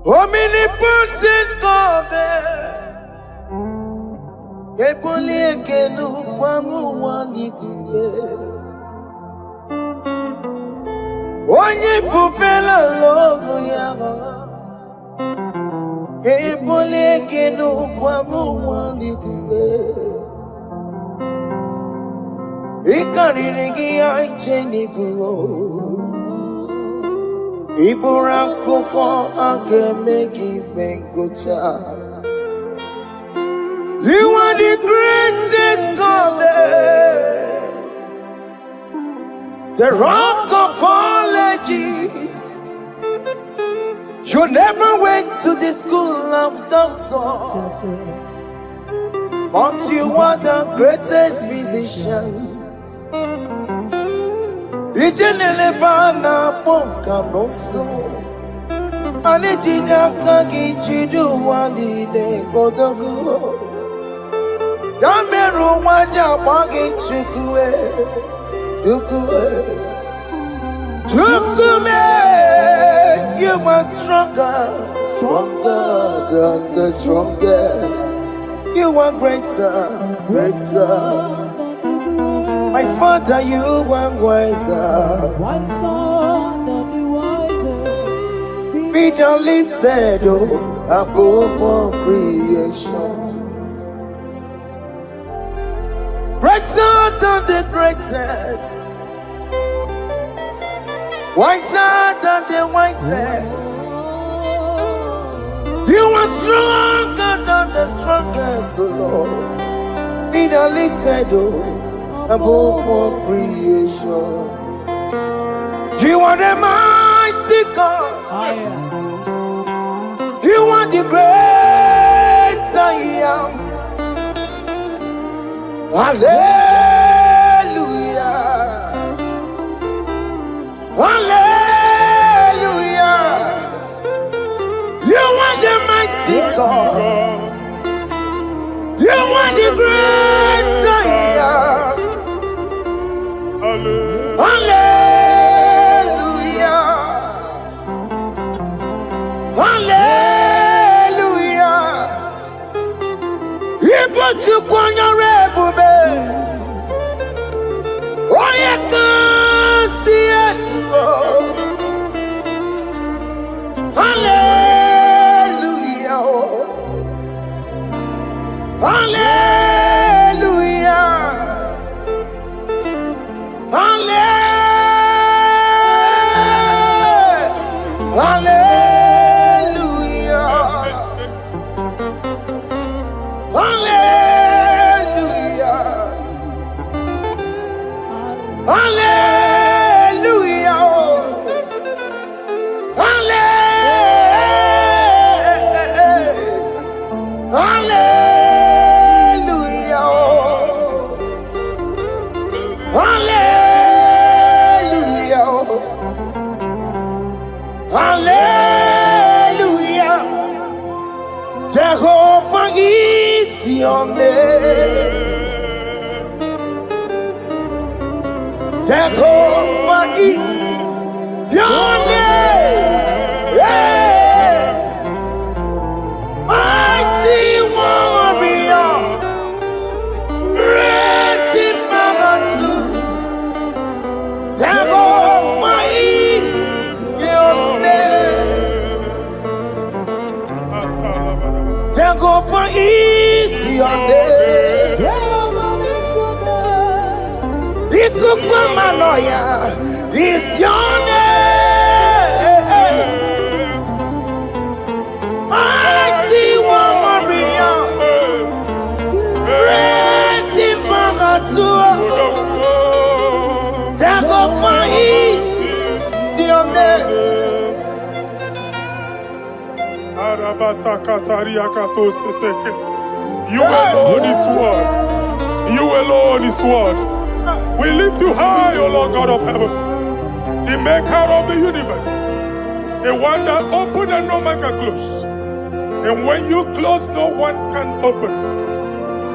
Omnipotent God, Kepoli ekelu kwangu wanikule. Onye fupela logo yaga, Kepoli ekelu kwangu wanikule. Ikarigi aicheni buo, Iburakoko akemeki venkocha. You are the greatest God, the rock of all ages. You never went to the school of doctor, but you are the greatest physician. Ijenele bana ponka noso, anejida kagi jidu wani ne kodogu. Yameru waja wagi chukue, chukume. You are stronger than the strongest. You are greater. My Father, you are wiser Be thou lifted above all creation. Greater than the greatest, wiser than the wisest. You are stronger than the strongest, O Lord. Be thou lifted above all creation. You are the mighty God. Yes. You are the great I am. Hallelujah. Hallelujah. You are the mighty God. You are the great I am. Hallelujah. Hallelujah. You put you on your rebube. Oh, you can see it. Hallelujah. Hallelujah. Hallelujah. Hallelujah. Hallelujah. Hallelujah. Jehovah is your name. Jehovah is your name. Yeah. Mighty warrior, great in magnitude. Jehovah is your name. Jehovah is your name. Ikukumanoya is your name. Mighty warrior, great in magnitude. Jehovah is your name. You alone is word. You alone is word. We lift you high, O Lord God of heaven, the maker of the universe, the one that opened and no man can close. And when you close, no one can open.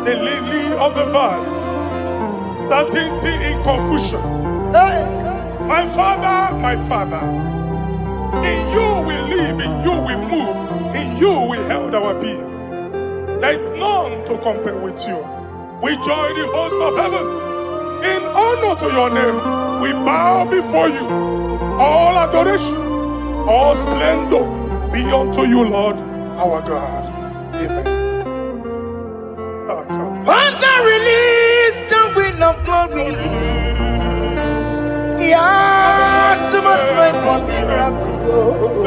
The lily of the valley, certainty in confusion. My Father, in you we live, in you we move, you we held our being. There is none to compare with you. We join the host of heaven. In honor to your name, we bow before you. All adoration, all splendor be unto you, Lord, our God. Amen. Father, release the wind of glory. Yeah, so much time for miracle.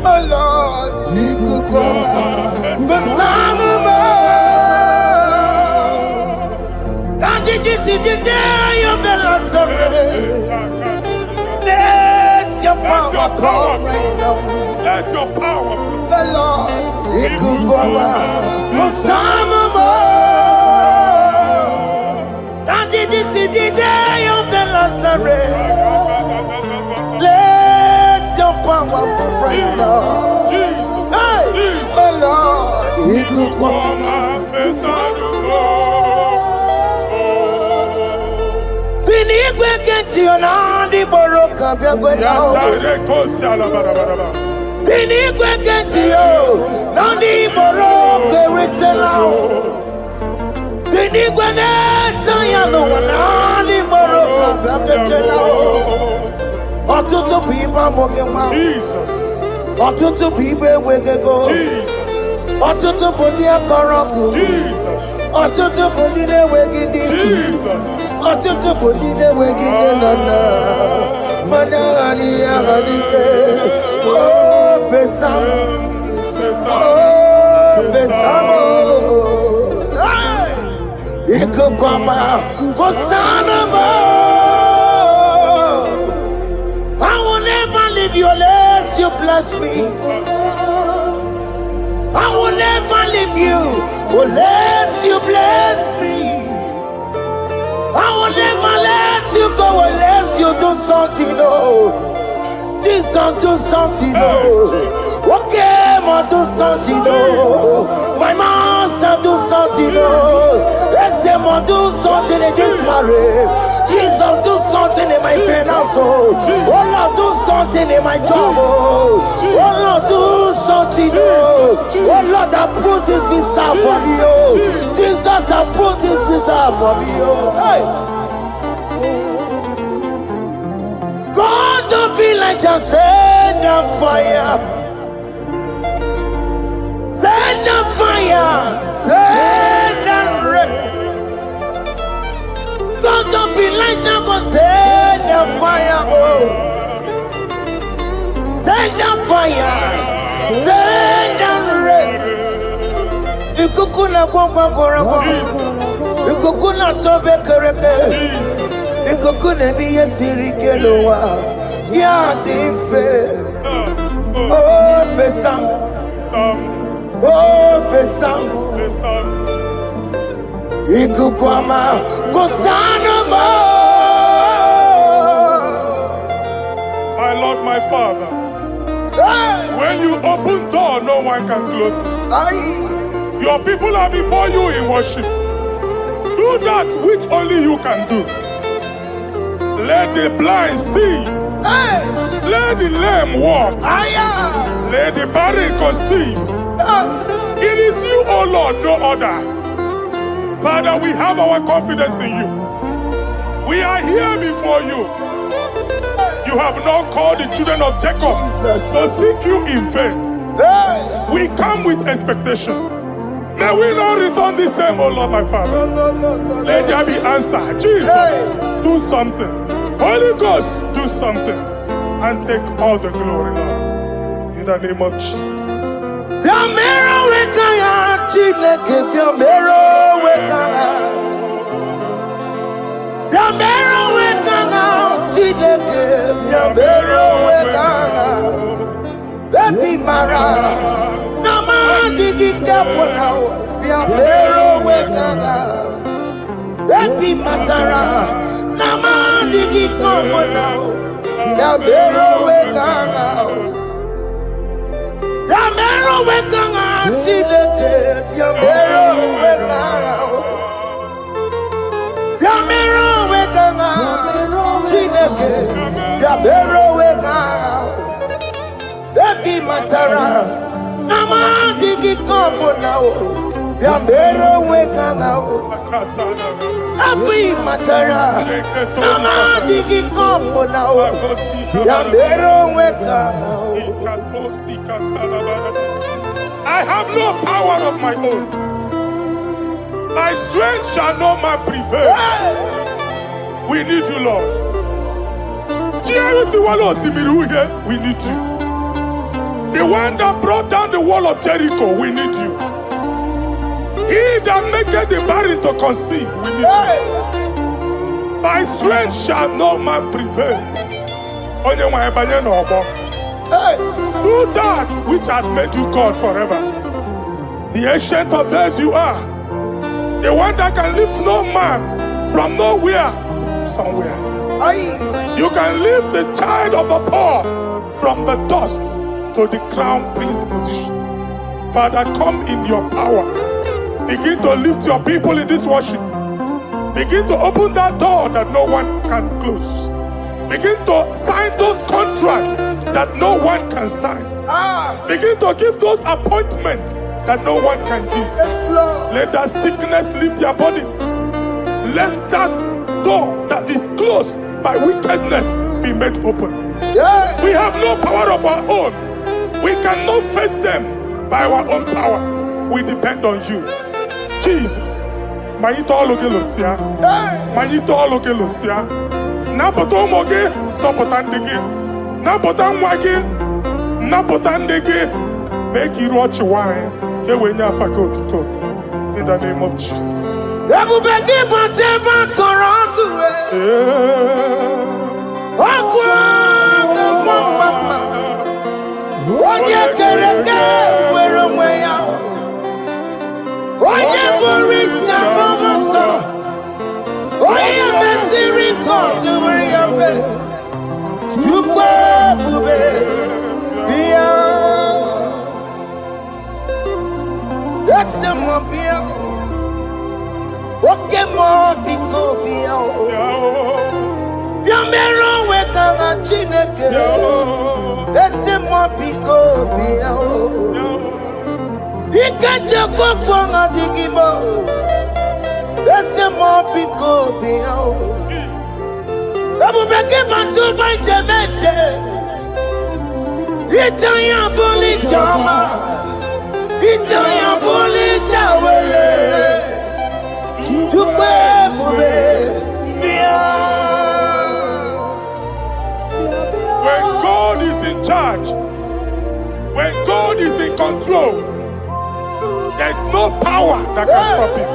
Oh Lord, you could go back. The Son of God. And this is the day of the Lord's array. Let your power come right now. Let your power flow. The Lord, you could go back. The Son of God. And this is the day of the Lord's array. Let your power come right now. Jesus, Hey, Jesus. the Lord, you could go back. Finigwe kenti onandi boroka biagwela. Finigwe kenti yo nandi boroka ritela. Finigwe neta yalo nandi boroka biagwela. Otutu pipa mogema. Jesus. Otutu pipe wegego. Jesus. Otutu bundi akoroku. Jesus. Otutu bundi ne wegidi. Jesus. Otutu bundi ne wegidi nana. Mana ani ahanike. Oh fesam. Oh fesamo. Iko kwama kosanamo. I will never leave you unless you bless me. I will never leave you unless you bless me. I will never let you go unless you do something. Oh, Jesus, do something. Oh, okay, ma do something. Oh, my master, do something. Oh, let's say, ma do something in this marriage. Jesus, do something in my finance. Oh, Lord, do something in my job. Oh, Lord, do something. Oh, Lord, I put this visa for me. Oh, Jesus, I put this visa for me. Oh, hey. God, don't feel like just send the fire. Send the fire. Send the rain. God, don't feel like just go send the fire. Oh, send the fire. Send the rain. You kukuna kwa kwa. You kukuna tobe kereke. Ikokune miye sirikelowa ya dimfe. Oh fesam, oh fesam. Ikukwama kosanamo. My Lord, my Father, when you open door, no one can close it. Your people are before you in worship. Do that which only you can do. Let the blind see. Let the lame walk. Let the barren conceive. It is you, O Lord, no other. Father, we have our confidence in you. We are here before you. You have not called the children of Jacob to seek you in vain. We come with expectation. May we not return the same, O Lord, my Father. Let there be answer. Jesus, do something. Holy Ghost, do something. And take all the glory, Lord. In the name of Jesus. Baby Mara, Namandi Kapona, Yamero Wekana, Baby Matara, Namandi Kapona, Yamero Wekana, Yamero Wekana, Chileke, Yamero Wekana, Yamero Wekana, Chileke, Yamero Wekana. Baby Matara, Nama digi kombo now. Yambero weka now. Abi matara. Nama digi kombo now. Yambero weka now. I have no power of my own. My strength shall not man prevail. We need you, Lord. We need you. The one that brought down the wall of Jericho, we need you. He that maketh the barren to conceive, we need you. By strength shall no man prevail. Do that which has made you God forever. The ancient of days you are. The one that can lift no man from nowhere, somewhere. You can lift the child of the poor from the dust to the crown prince position. Father, come in your power. Begin to lift your people in this worship. Begin to open that door that no one can close. Begin to sign those contracts that no one can sign. Begin to give those appointments that no one can give. Let that sickness leave their body. Let that door that is closed by wickedness be made open. We have no power of our own. We cannot face them by our own power. We depend on you. Jesus. Manito Logelosia. Manito Logelosia. Napotomoge, Sopotandegi. Napotamwagi. Napotandegi. Make you watch wine. In the name of Jesus. That's the mafia. Okay, more because Yamero weka chineke. That's the mafia. Ikaja kwa digimo. That's the mafia. Abu beke mantu by jemeje. Itaya boli jama. Itaya boli jawele. When God is in charge, when God is in control, there's no power that can stop him.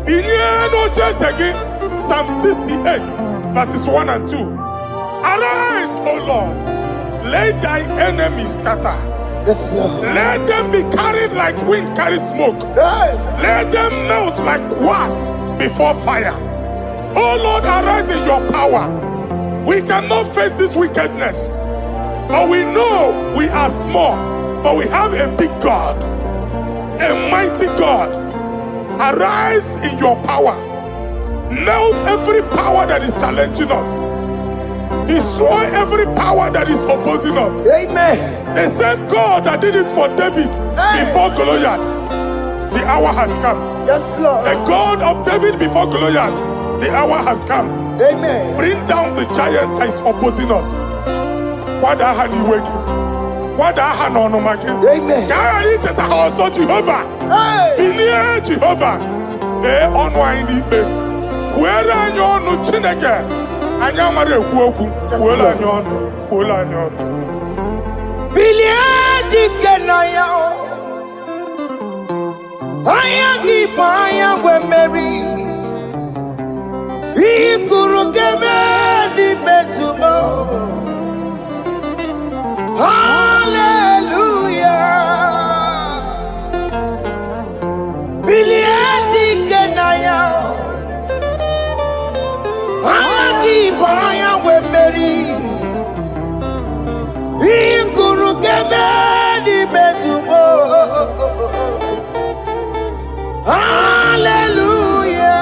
In no just again, Psalm 68, verses 1 and 2. Arise, O Lord, let thy enemies scatter. Let them be carried like wind carries smoke. Let them melt like wax before fire. Oh Lord, arise in your power. We cannot face this wickedness, but we know we are small, but we have a big God, a mighty God. Arise in your power. Melt every power that is challenging us. Destroy every power that is opposing us. Amen. The same God that did it for David before Goliath, the hour has come. Yes, Lord. The God of David before Goliath, the hour has come. Amen. Bring down the giant that is opposing us. Amen. Also Jehovah. Hey. Jehovah. Where are you no chineke? Anyamare kuoku. Where are you? Biliadi kenaya. Ayagi baya we Mary. Ikuru keme di metumo. Hallelujah. Biliadi kenaya. Ayagi baya we Mary. Ikuru keme di metumo. Hallelujah.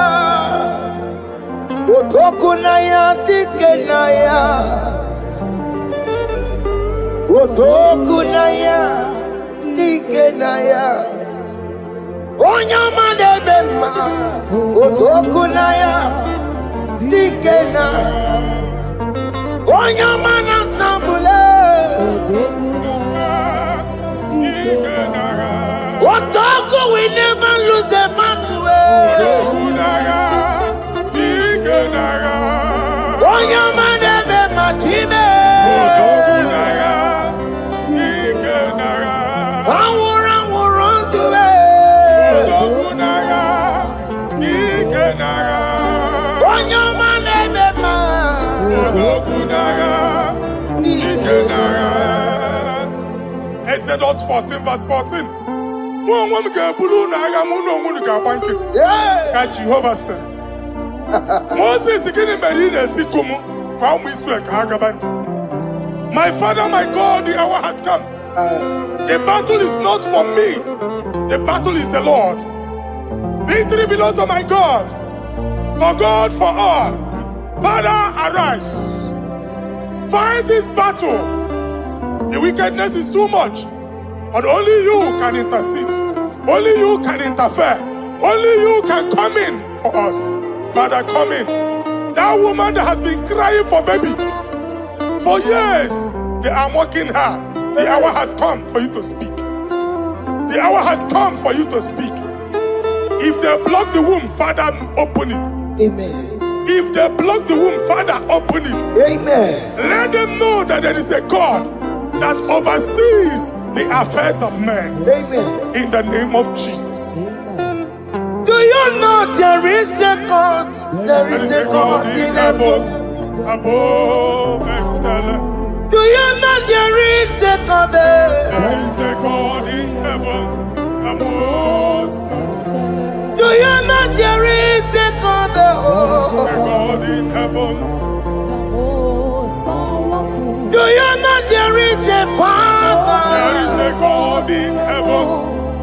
Otokunaya dikenaya. Otokunaya Nikenaya. Onyama de bema. Otokunaya. Nikena. Onyama na tambule. Otoku, we never lose the battle. Onyama de bema time. Exodus 14 verse 14. Jehovah said, Moses my father, my God, the hour has come. The battle is not for me. The battle is the Lord. Victory belongs to my God. For God, for all. Father, arise. Fight this battle. The wickedness is too much. But only you can intercede. Only you can interfere. Only you can come in for us. Father, come in. That woman that has been crying for baby for years, they are mocking her. The hour has come for you to speak. The hour has come for you to speak. If they block the womb, Father, open it. Amen. If they block the womb, Father, open it. Amen. Let them know that there is a God that oversees the affairs of men. Amen. In the name of Jesus. Do you know there is a God? There is a God in heaven. Above excellent. Do you know there is a God there? There is a God in heaven. Above excellent. Do you know there is a God there? There is a God in heaven. Do you know there is a Father? There is a God in heaven.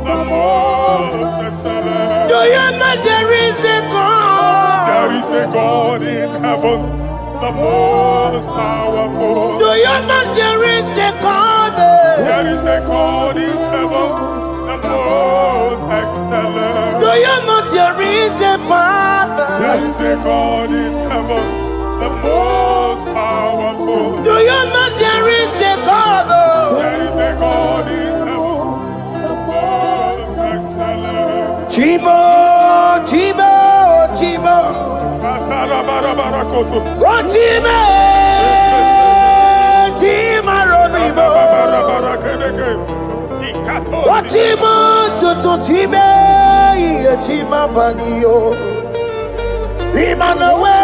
The most excellent. Do you know there is a God? There is a God in heaven, the most powerful. Do you know there is a God? There is a God in heaven, the most excellent. Do you know there is a Father? There is a God in heaven, the most powerful. Do you know there is a God? There is a God in heaven, the most excellent. Chimo, Chimo, Chimo. Oh, Chimo, Chimo, Robibo. Oh, Chimo, Chutu, Chimo, Chimo, Panio. Imanowe,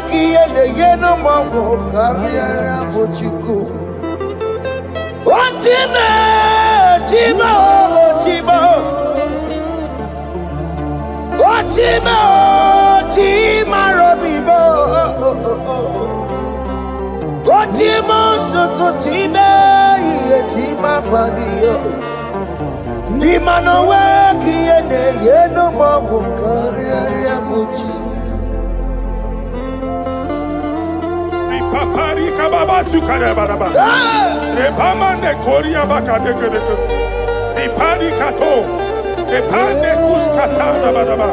Kiene, Yeno, Mongo, Carriera, Pochiku. Oh, Chimo, Chimo, Chimo. Chima, Chima, Robibo. Chima, Chima, Chima, Padio. Chima, no work, Yeno, Mago, Carriera, Pucci. Papari Kababa Sukarababa. Repamane Korea Bakadeke. Repari Kato. Epane kuskatana badaba,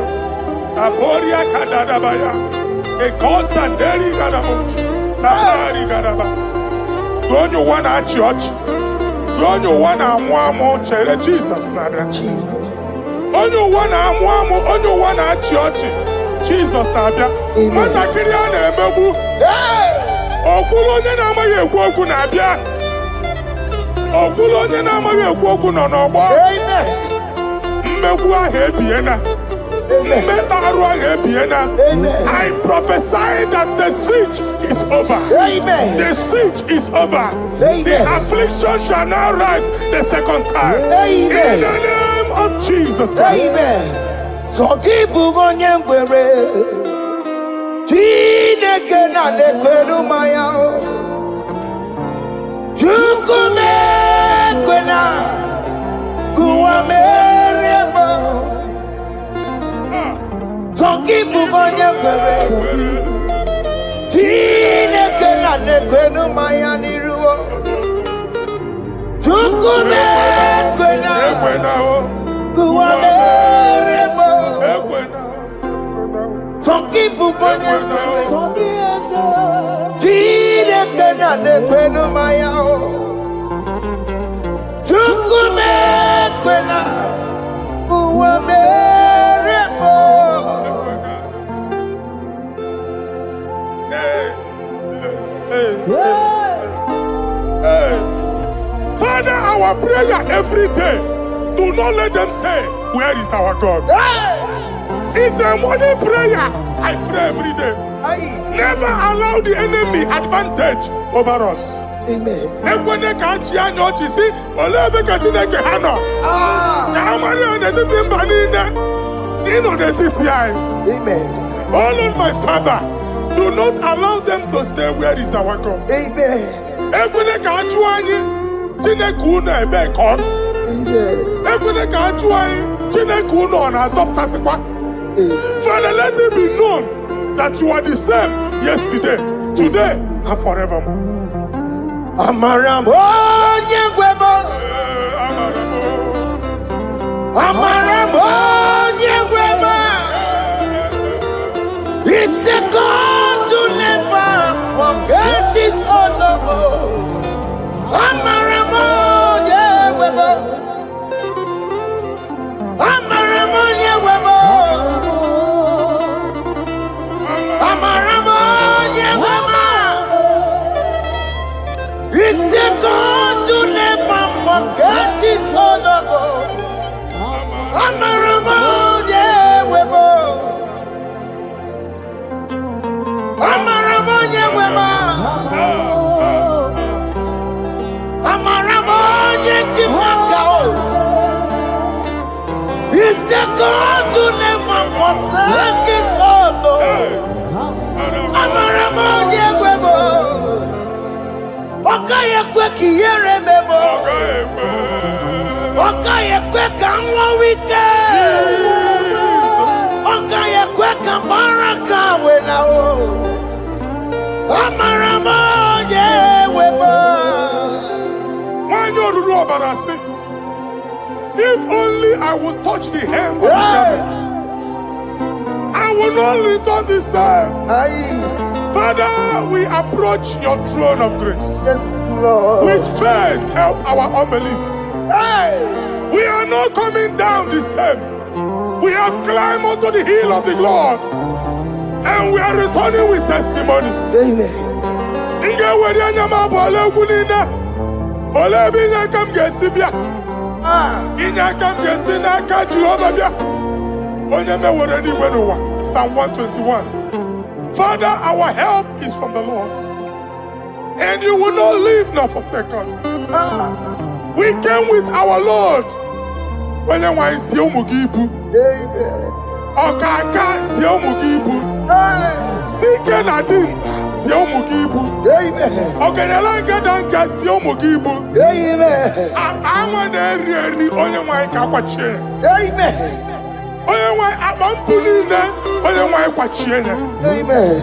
aboria kadada baya, ekosandeli gadabo, samari gadaba. Don't you wanna church? Don't you wanna mwamo chere Jesus nada? Jesus. Don't you wanna church? Jesus nada. Mata kiriane emebu. Okulo nye na amaye ekwoku na abia. Okulo nye na amaye ekwoku no n'ogbo. Amen. I prophesy that the siege is over. Amen. The siege is over. Amen. The affliction shall now rise the second time. Amen. In the name of Jesus Christ. Amen. So keep on your way. Chineke na lekweru maya. Chukume kwena. So keep on your way. Chineke na lekweru maya niruo. Chukume kwena. Forgive Father, our prayer every day, do not let them say, where is our God? It's a morning prayer. I pray every day. Never allow the enemy advantage over us. Amen. Amen. Oh Lord, my Father, do not allow them to say, where is our God? Amen. Father, let it be known that you are the same yesterday, today, and forevermore. Amaramo, Nyegwemo. Amaramo, Nyegwemo. It's the God to never forget his honor. Amaramo, Nyegwemo. Amaramo, Nyegwemo. Amaramo, Nyegwemo. It's the God to never forget his honor. Amaramo, Nyegwemo. Amaramo, Nyegwemo. Amaramo, Nyegwemo. It's the God to never forsake his honor. Amaramo, Nyegwemo. Okaye kweki yere mebo. Okaye kweka nwa wite. Okaye kweka baraka wenao. Amaramo, Nyegwemo. If only I would touch the hem of his garment, I will not return the same. Father, we approach your throne of grace. Yes, Lord. With faith, help our unbelief. We are not coming down the same. We have climbed onto the hill of the Lord, and we are returning with testimony. Amen. Psalm 121. Father, our help is from the Lord, and you will not leave nor forsake us. We came with our Lord. Amen.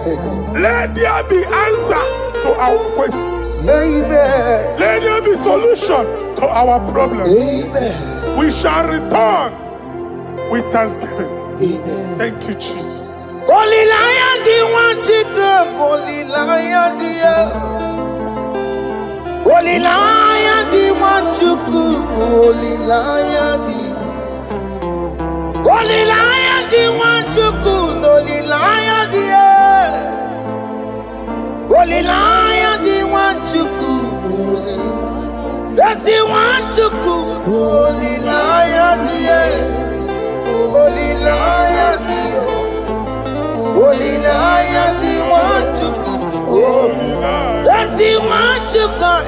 Let there be answer to our questions. Amen. Let there be solution to our problems. Amen. We shall return with thanksgiving. Amen. Thank you, Jesus. Holy Lion, the one to come. Holy Lion, Holy Lion, the one to come. Holy Lion, Holy Lion, the one to come. Holy Lion, Holy Lion, the one to come. That's the one to come. Holy Lion, Holy Lion, Holy Lion, the one to come. That's the one to come.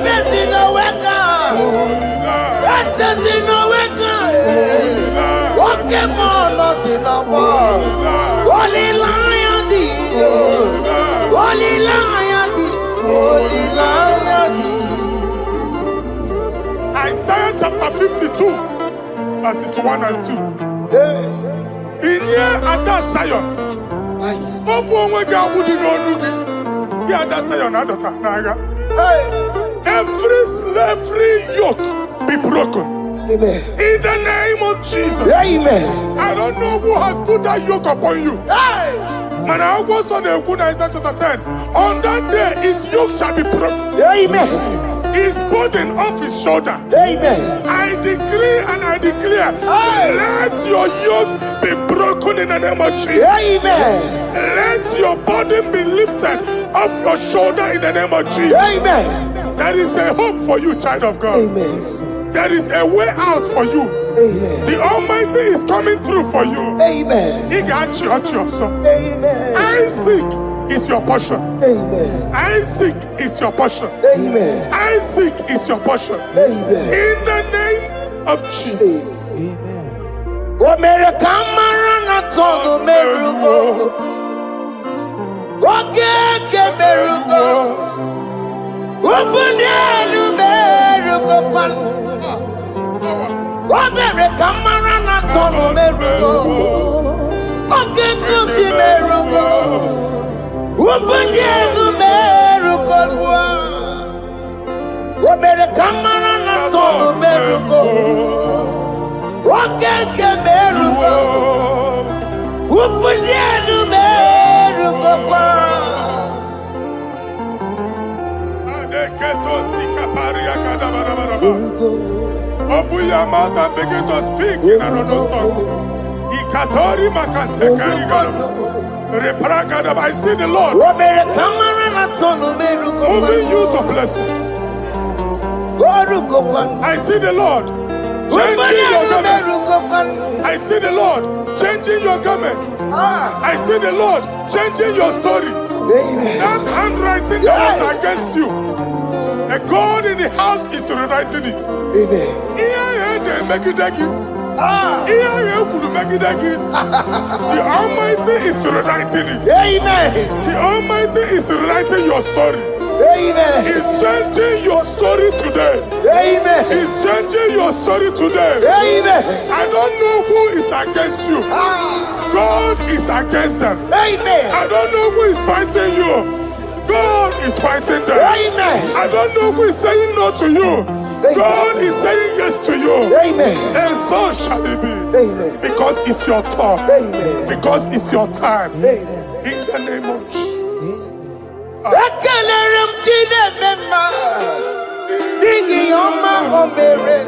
That's in the wake. That's in the wake. Walking on us in the world. Holy Lion, Holy Lion, Holy Lion. Isaiah chapter 52, verses 1 and 2. In here at that Zion, every slavery yoke be broken. Amen. In the name of Jesus. Amen. I don't know who has put that yoke upon you. Hey. Man, I was on the Isaiah chapter 10. On that day, its yoke shall be broken. Amen. His burden off his shoulder. Amen. I decree and I declare, Hey. let your yokes be broken in the name of Jesus. Amen. Let your burden be lifted off your shoulder in the name of Jesus. Amen. There is a hope for you, child of God. Amen. There is a way out for you. Amen. The Almighty is coming through for you. Amen. He got you. Amen. Isaac is your portion. Amen. Isaac is your portion. Amen. Isaac is your portion. Amen. In the name of Jesus. America marana todo merugo. Okay, merugo. Obunyelu merugo pan. America marana todo merugo. Okay, kusi merugo. Obunyelu merugo. America marana todo merugo. Okeke merugo, upunyenu merugo kwa. Adeketo sikaparia kadabarabaraba. Merugo. Open your mouth and begin to speak in another tongue. Ikatori makasekari gadaba. Repragadaba. I see the Lord Omere kamara na tono merugo kwa. moving you to places. Orugo kwa. I see the Lord changing your garment. I see the Lord changing your garment. I see the Lord changing your story. Amen. That handwriting that was against you, a God in the house is rewriting it. Amen. They make it again. The Almighty is rewriting it. Amen. The Almighty is rewriting your story. Amen. He's changing your story today. Amen. He's changing your story today. Amen. I don't know who is against you. God is against them. Amen. I don't know who is fighting you. God is fighting them. Amen. I don't know who is saying no to you. God is saying yes to you. Amen. And so shall it be. Amen. Because it's your turn. Amen. Because it's your time. Amen. In the name of Jesus. Ekelere m Chineke mma, n'ihi ọma o mere.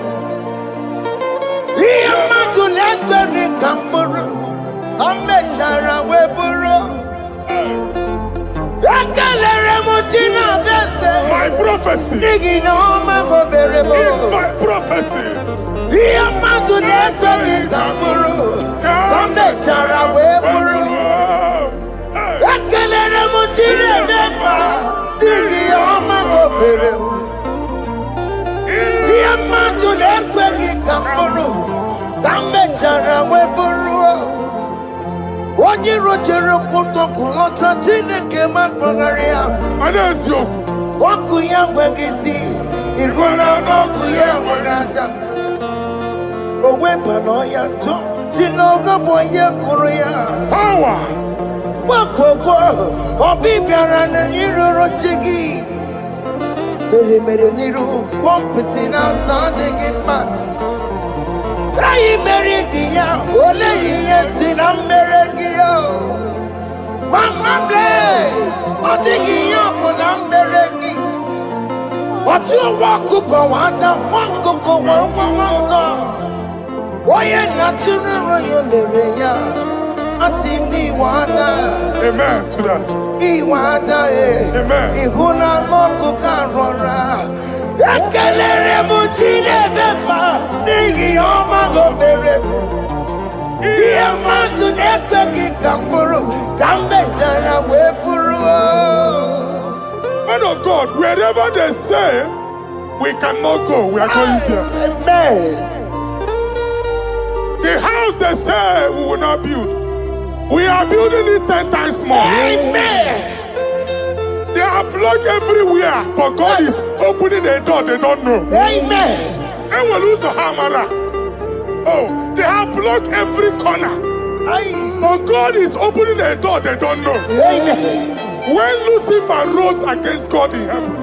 Ihe mmadụ na-ekweghị ka m bụrụ, o mechara wee bụrụ. Ekelere m Chineke eze, My prophecy n'ihi na ọma o mere m. is my prophecy. Ihe mmadụ na-ekweghị ka m bụrụ, o mechara wee bụrụ. Ekelere m Chineke mma, n'ihi ọma o mere m. Ihe mmadụ na-ekweghị ka m bụrụ, ka m mechara wee bụrụ. Onye rojere kwụtọkụ lọta Chineke ma kpọgharị ya. Ọkụ ya nweghị isi, ịhụla n'ọkụ ya nwere asa. O wepụla ya tụ, si n'ọgọ bụ onye kụrụ ya. Power. Gbakọkọ ọbịbịara na n'iruru chi gị. Mere n'iru kọmpụtị na-asa adịghị mma. Anyị mere dị ya, olee ihe si na mmere gị ya? Mama lee, ọ dịghị ihe ọ bụ na mmere gị. Otu nwa ọkụkọ nwata, nwa ọkụkọ nwa nwa nsọ. Onye na-atụrụ ya mere ya. Amen to that. Amen. Ihuna loku karora. Ekelere mu Chineke mma, n'ihi ọma o mere m. Ihe mmadụ na-ekweghị ka m bụrụ, ka m mechara wee bụrụ. Man of God, wherever they say we cannot go, we are going there. Amen. The house they say we will not build, we are building it 10 times more. Amen. They are blocked everywhere, but God is opening a door they don't know. Amen. And we lose the hammer. Oh, they have blocked every corner, but God is opening a door they don't know. Amen. When Lucifer rose against God in heaven,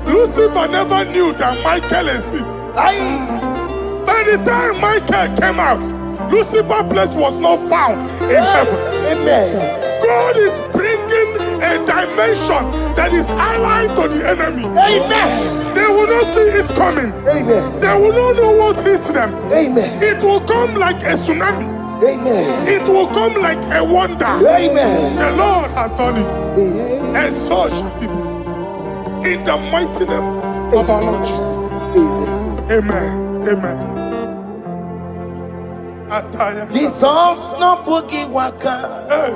Lucifer never knew that Michael exists. Aye. By the time Michael came out, Lucifer's place was not found in heaven. Amen. God is bringing a dimension that is allied to the enemy. Amen. They will not see it coming. Amen. They will not know what hits them. Amen. It will come like a tsunami. Amen. It will come like a wonder. Amen. The Lord has done it. Amen. And so shall it be. In the mighty name of our Lord Jesus. Amen. Amen. Amen. Ataya. Jesus no boogie waka. Hey.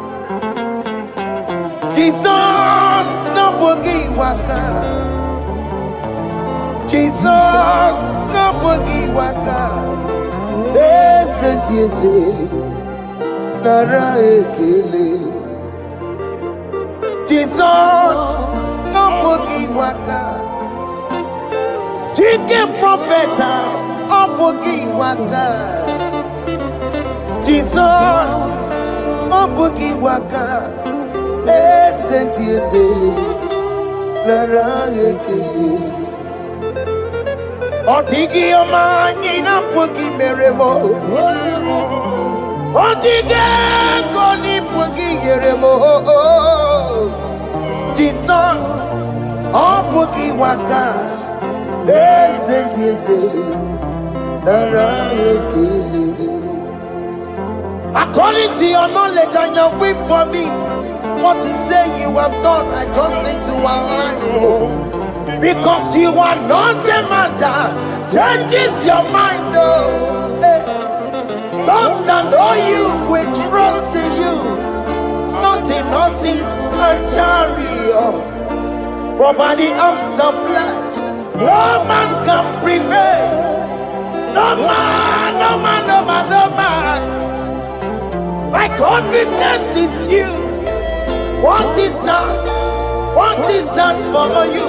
Jesus no boogie waka. Jesus no boogie waka. Listen to you say, Nara ekele. Jesus no boogie waka. Jike profeta no boogie waka. Jesus no boogie waka. Listen to you say, Nara ekele. Otigi omani na pogi meremo. Otige koni pogi yeremo. Jesus, oh pogi waka. Esentiese, nara ekele. According to your knowledge and your whip for me, what you say you have done, I just need to align. Because you are not a man that changes your mind, though. Don't stand on you, we trust in you. Not in horses and chariot, but by the arms of flesh, no man can prevail. No man, no man, no man, no man. My confidence is you. What is that? What is that for you?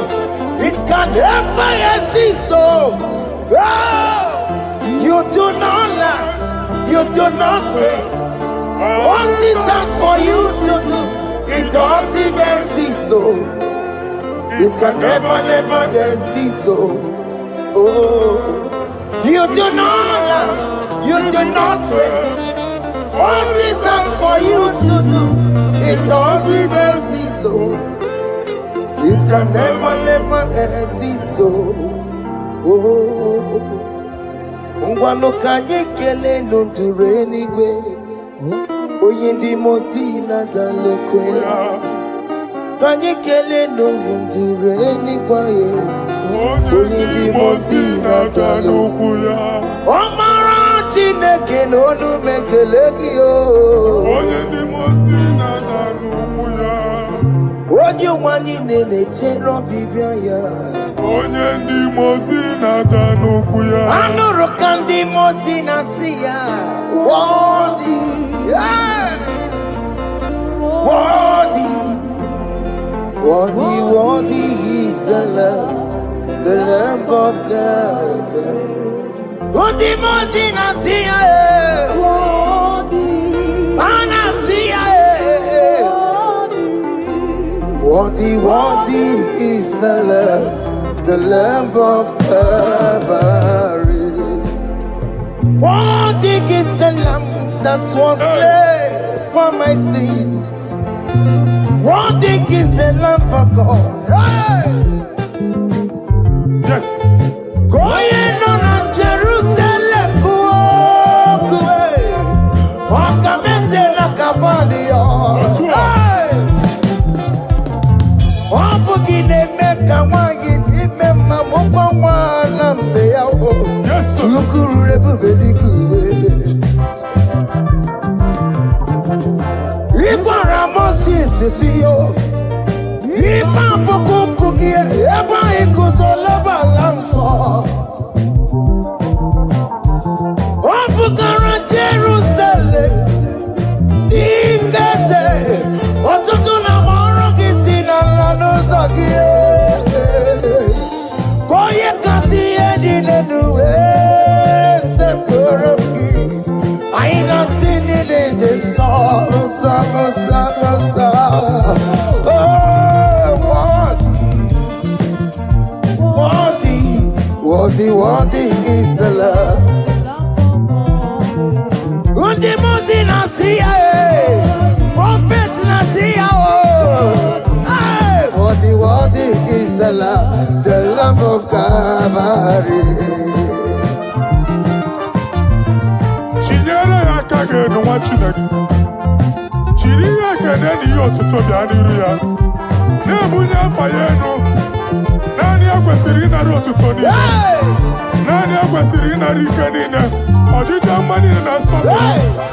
It can never exist, so you do not lie, you do not fail. What is that for you to do? It doesn't exist, so it can never, never exist, so you do not lie, you do not fail. What is that for you to do? It doesn't exist, so it can never, never exist, so Ngwano kanye kele nundure nigwe Oyindi mozi na dalekwe Kanye kele nundure nigwe Oyindi mozi na dalekwe Omara chineke nonu mekelegi yo Oyindi mozi na dalekwe Onye wani nene chero bibia ya Onye ndi mozi na danukwu ya Anuru kandi mozi na siya Worthy, yeah. Worthy, worthy, worthy is the Lamb of God. Worthy mozi na siya Ana siya Worthy, worthy is the Lamb of Calvary. Worthy is the Lamb that was slain for my sin. Worthy is the Lamb of God. Hey! Yes. Going on Jerusalem, yes, sir. Jerusalem, worthy is the love. Undi muti nasiya, prophet nasiya, worthy is the love of Calvary. Chinyere akage no wachineke. Chiri akene ni otuto bia niru ya. Na bunya fayeno. Nani akwesiri na otuto ni. Nani akwesiri na rike ni na. Ojija mani na sopo.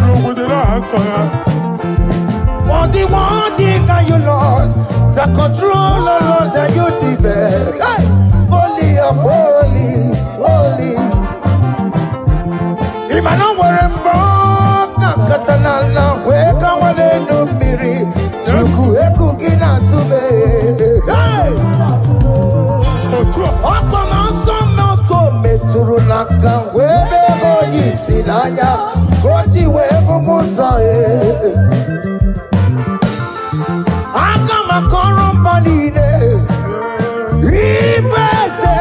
Rogudera hasoya. Worthy are you, Lord, the controller, Lord, that you develop. Hey! Holy of holies, holies. Imano warembo, katanala, weka wane numiri, chuku eku gina tume. Hey! Oko manso moko meturu naka, webe hoji silaya, koti weko musa. Makorombanine, Ibese,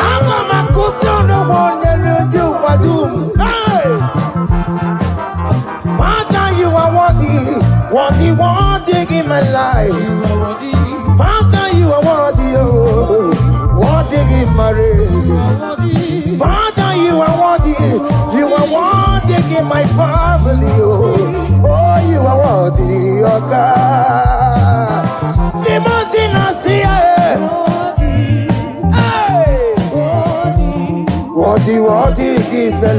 Amakusono one you wadum. Father, you are worthy in my life. Father, you are worthy in my race. Father, you are worthy in my family. Oh, you are worthy, oh God. Worthy is the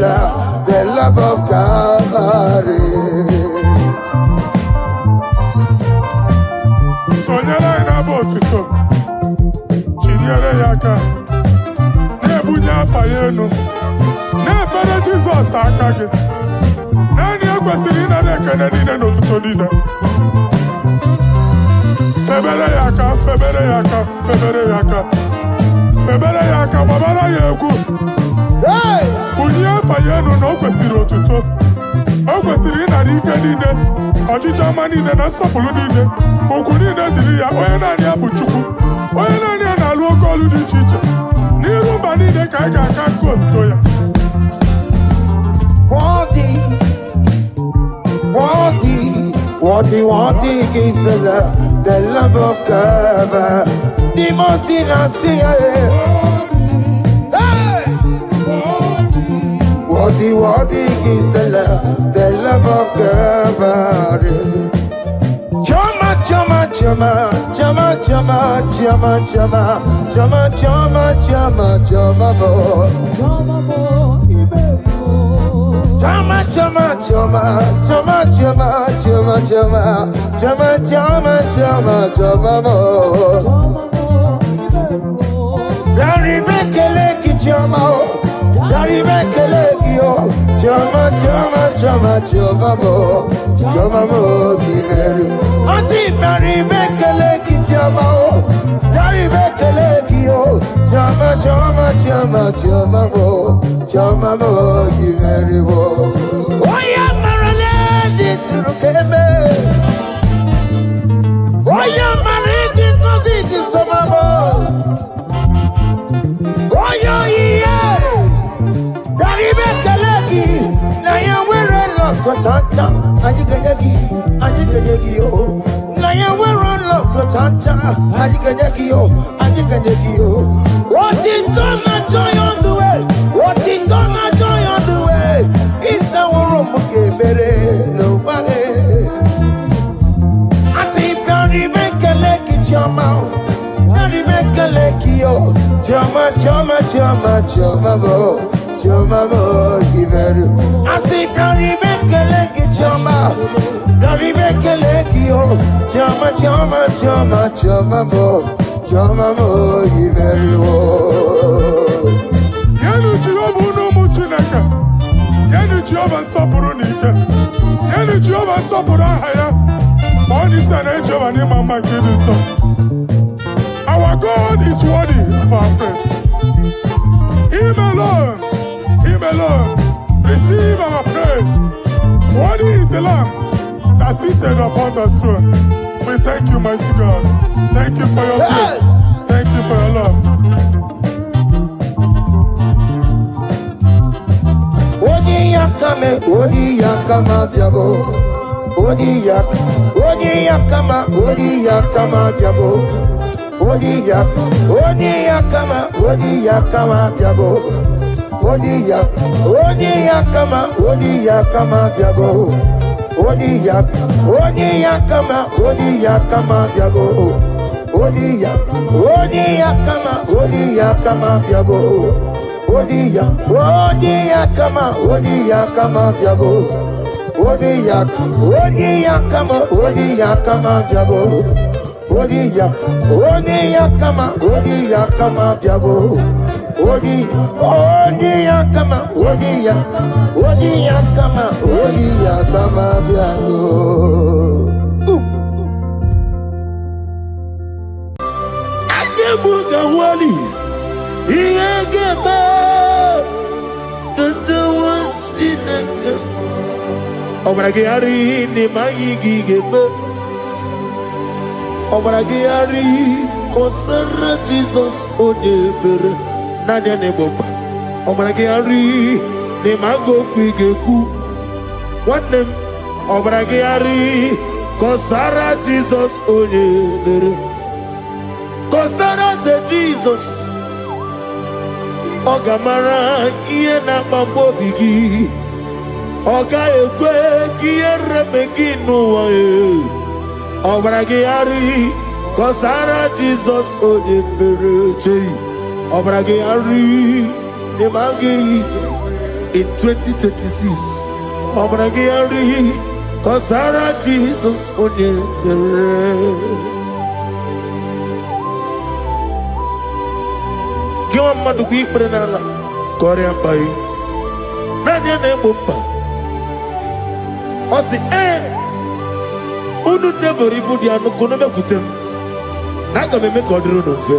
love of Calvary. Sonyala ina botuto, chiniere yaka, nebunya fayenu, nefere Jesus akage, nani akwesiri na nekene nine no tuto nine. Febere yaka, babara yegu. Unya fayenu no kwesiri otuto. O kwesiri na rike nine. Ojija mani na sapulu nine. Ogu nine diri ya oye nani abuchuku. Oye nani na luo kolu di chiche. Nirumba nine kaiga kakonto ya. Worthy is the love of God. The mountain I see. Worthy is the love of God. Chama, Our God is worthy of our praise. Him alone, receive our praise. Worthy is the Lamb that seated upon the throne. We thank you, mighty God. Thank you for your grace. Thank you for your love. Nane, Odi Yakama Diabo, Odi Yakama Diabo, Odi Yakama Diabo, Odi Yakama Diabo, Odi Yakama Diabo, Odi Yakama Diabo. Odi Yakama Diabo. Odi Yakama Diabo. Odi Yakama Diabo. Odi Yakama Diabo. Ayebuga wali. Iyagaba. Obragari ni mayigi gebe. Obragari kosara Jesus odebere nadia ne boba. Obragari ni mago kwigeku. Wanem obragari kosara Jesus odebere. Kosara te Jesus. Ogamara iye na mambo bigi. Oga ekwe kiere meginu wae. Obragari kosara Jesus odebere. Obragari ne magi in 2026. Obragari kosara Jesus odebere. Gwa madu bi prenala Korean pai Nadia ne bumpa Osi Unu nebori budi anu kono be kutem Naga me kodro no fe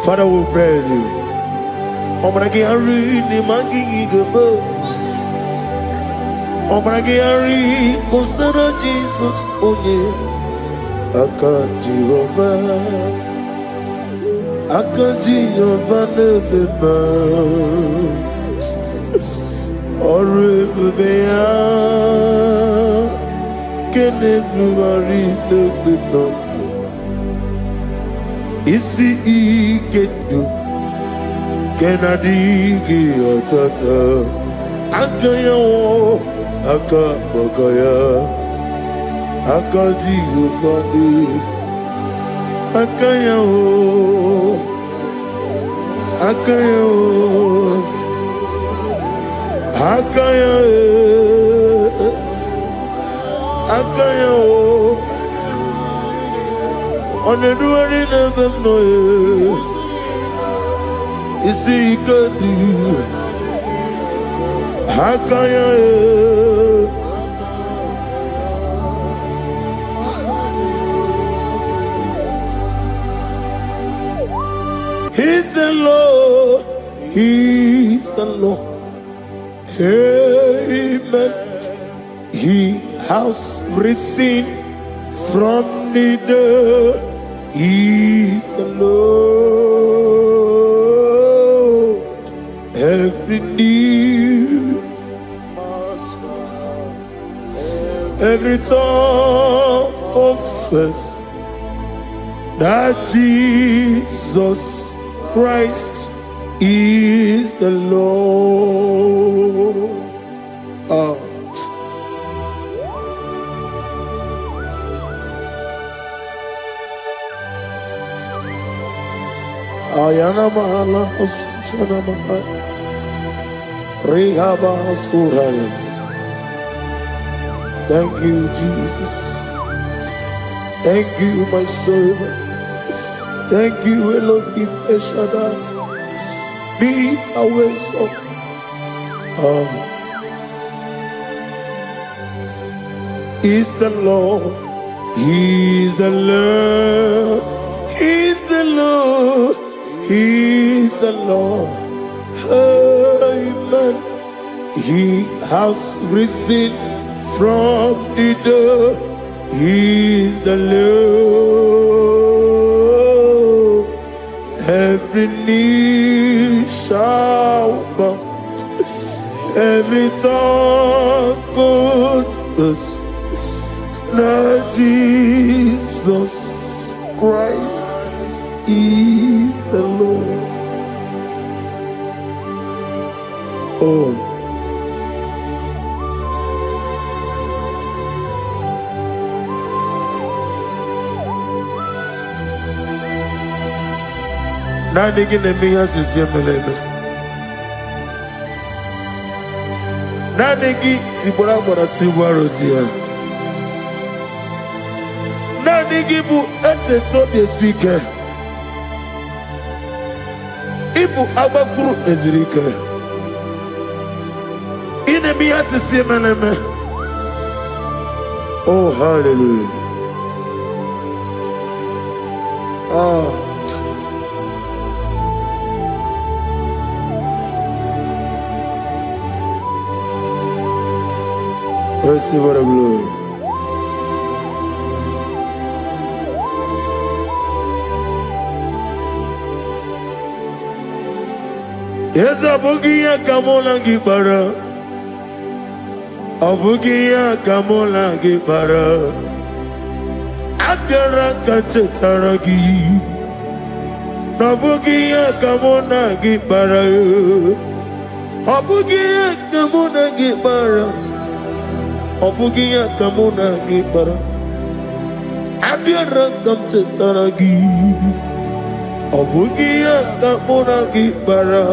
Father we praise you Obragi hari ni mangi gebo Obragi hari kosara Jesus onye Aka Jehovah Akanji Yovane Bema Orebeya Kene Bruari Nebeno Isi Ikenu Kenadigi Otata Akanya wo Akabakaya Akanji Yovane Akanya wo Akanya wo Akanya Akanya wo Oneduari nebemno Isi ikadu Akanya He's the Lord, He's the Lord. Amen. He has risen from the dead. He's the Lord. Every knee, every tongue confess that Jesus Christ is the Lord. Ayana mahala osana mahala Rehaba suraya. Thank you, Jesus. Thank you, my servant. Thank you, Elohim Eshadai. Be our salt. He's the Lord. He's the Lord. He's the Lord. He's the Lord. Amen. He has risen from the dead. He's the Lord. Every knee shall bow Every tongue confess that Jesus Christ is the Lord. Oh. Nani gine miya sisiyemeleme. Nani gi tibora bora tibora rozia. Nani gi bu ete tobi esike. Ibu abakuru ezirike. Ine miya sisiyemeleme. Oh, hallelujah. Oh. Receive the glory. Yes, Abugia Kamola Gibara. Abugia Kamola Gibara. Abdara Kachetaragi. Abugia Kamona Gibara. Abugia Kamona Gibara. Obugia kamuna gibara, abiara kamchetaragi. Obugia kamuna gibara,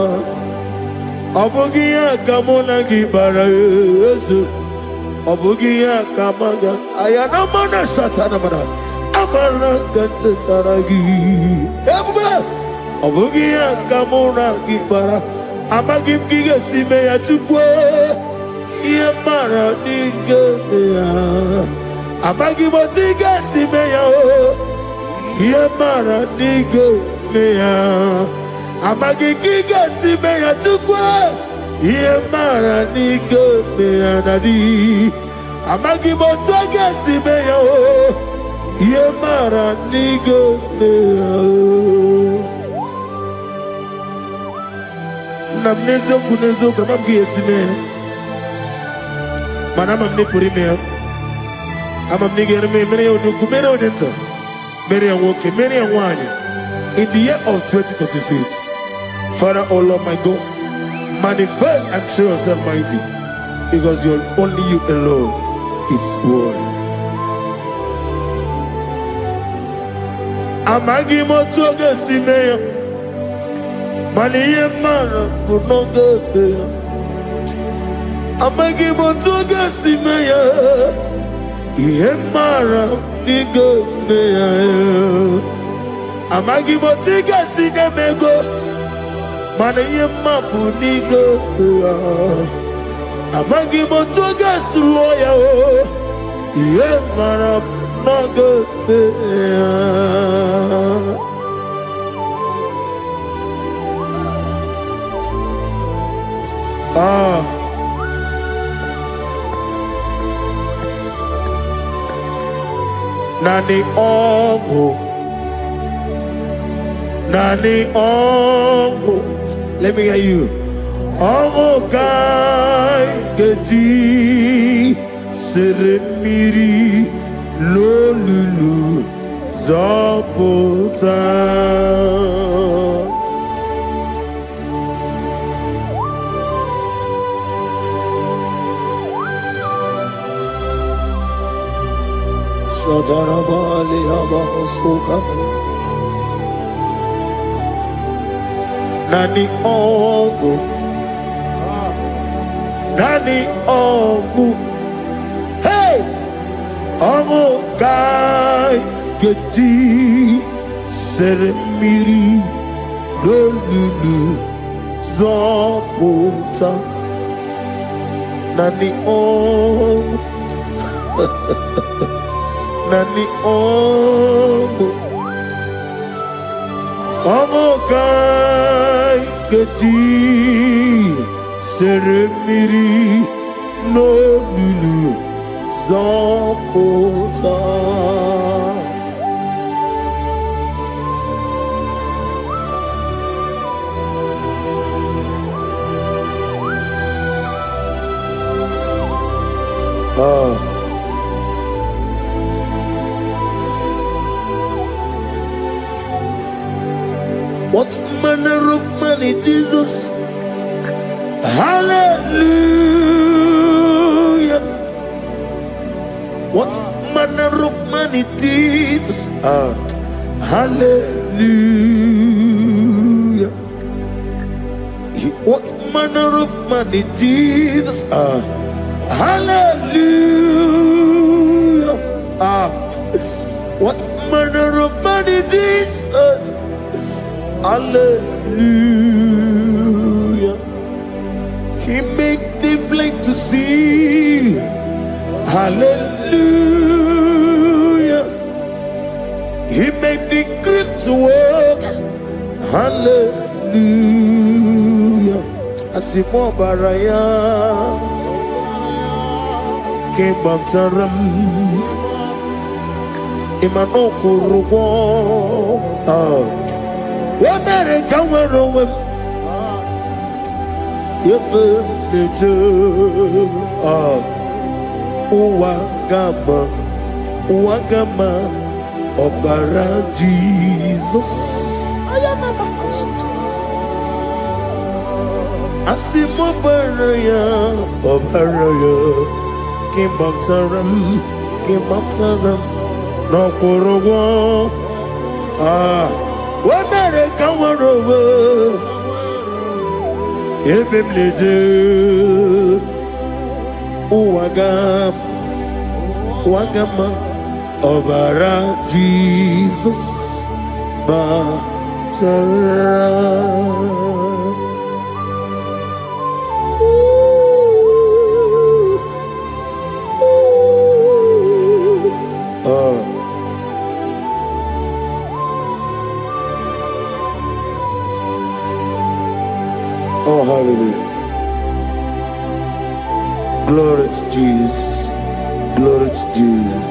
obugia kamuna gibara. Obugia kamaga, ayana mana satana mana, amara kamchetaragi. Obugia kamuna gibara, amagim giga sime ya chukwe. Yemara nigeya, amagi motiga simeya o. Yemara nigeya, amagi giga simeya tukwa. Yemara nigeya nadi, amagi motiga simeya o. Yemara nigeya. Namnezo kunezo kamamgi esimeya. Manama mne purimea, ama mnige me mene onuku mene onenta, mene awoke mene awanya. In the year of 2026, Father, oh Lord my God, manifest and show yourself mighty, because only you alone is worthy. Amagi motoge simeya, maniye mara kunoge. Amagi motoga simeya, Yemara nigo meya. Amagi motiga sinemego, mana yemapu nigo meya. Amagi motoga suloya o, Yemara nago meya. Ah. Nani ongo, nani ongo. Let me hear you. Ongo kai geti seremiri lolulu zapota. Shadarabali Habasoka Nani Ongu Nani Ongu Hey Ongu Kai Geti Seremiri Lolulu Zapota Nani Ongu Nani ongo, ongo kai geti seremiri no lulu zapota. What manner of money, Jesus? Hallelujah. What manner of money, Jesus? Hallelujah. What manner of money, Jesus? Hallelujah. What manner of money, Jesus? Hallelujah. He made the blind to see. Hallelujah. He made the crippled to walk. Hallelujah. Asimo baraya came back to ram. Imano kurugo. What better come around? Wagama, Obara Jesus. Asimo baraya, Obaraya, came up to them, no Korogo. What better come over? Ebim leje, wagama, Obara Jesus, Batara. Oh, hallelujah. Glory to Jesus. Glory to Jesus.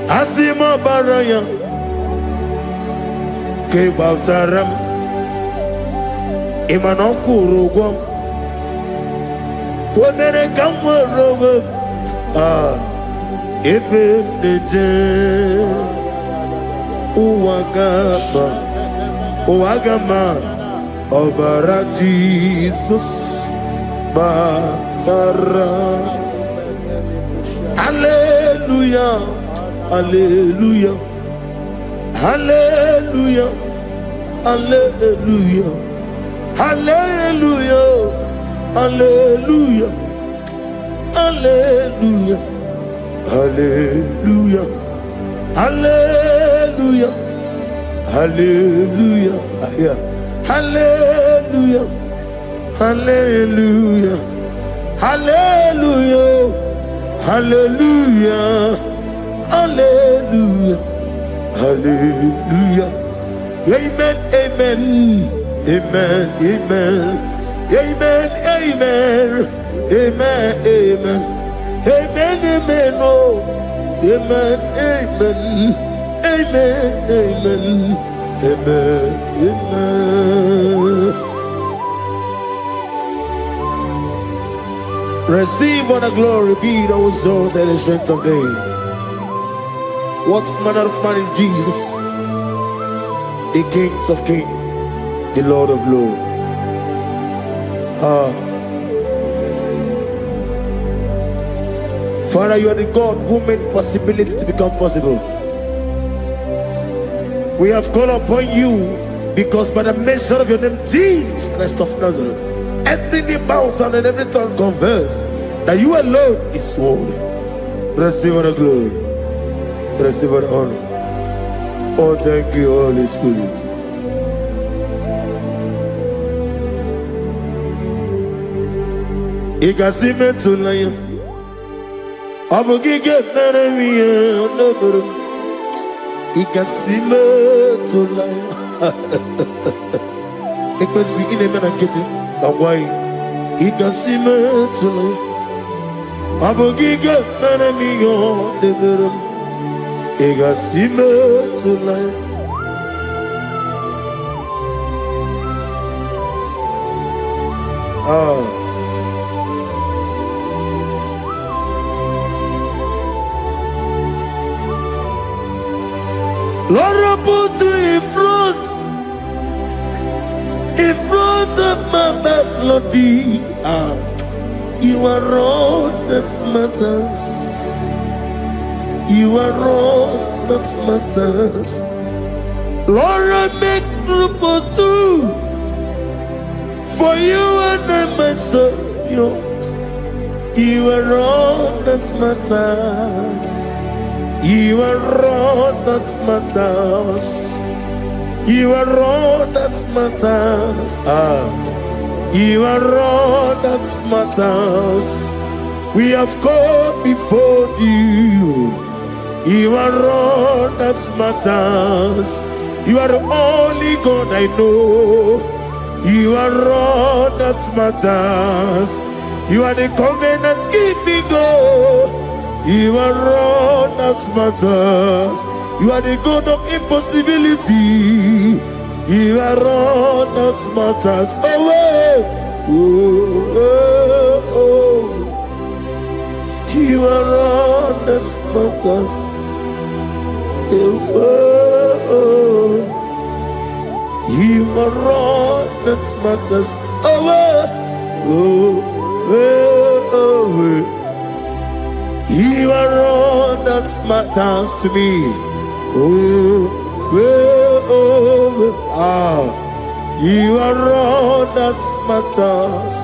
Asimo baraya ke baftaram imanokuru wonere kamorobe ebe neje Wagama, Obara Jesus, Batara. Hallelujah, Hallelujah, Hallelujah, Hallelujah, Hallelujah, Hallelujah, Hallelujah, Hallelujah, Hallelujah, Hallelujah, Hallelujah, Hallelujah, Hallelujah, Hallelujah, Hallelujah, Hallelujah. Amen, amen, amen, amen, amen, amen, amen, amen, amen, amen, oh, amen, amen. Amen, amen, amen, amen. Receive all the glory, be thou exalted and strength of days. What manner of man is Jesus? The Kings of Kings, the Lord of Lords. Father, you are the God who made possibility to become possible. We have called upon you because by the mention of your name, Jesus Christ of Nazareth, every knee bows down and every tongue confess that you alone is worthy. Receive the glory, receive the honor. Oh, thank you, Holy Spirit. Igasime tulaya, abugige meremiya neburu. Igasime tulaya. Ekwensu ine mena kete kawai. Igasime tulaya, abugige meremiya neburu. Igasime tulaya. Lord, I put you in front of my melody. You are all that matters. You are all that matters. Lord, I make room for two. For you and I myself, you are all that matters. You are all that matters. You are all that matters. You are all that matters. We have come before you. You are all that matters. You are the only God I know. You are all that matters. You are the covenant keeping God. You are all that matters. You are the God of impossibility. You are all that matters. You are all that matters. You are all that matters. You are all that matters to me. You are all that matters.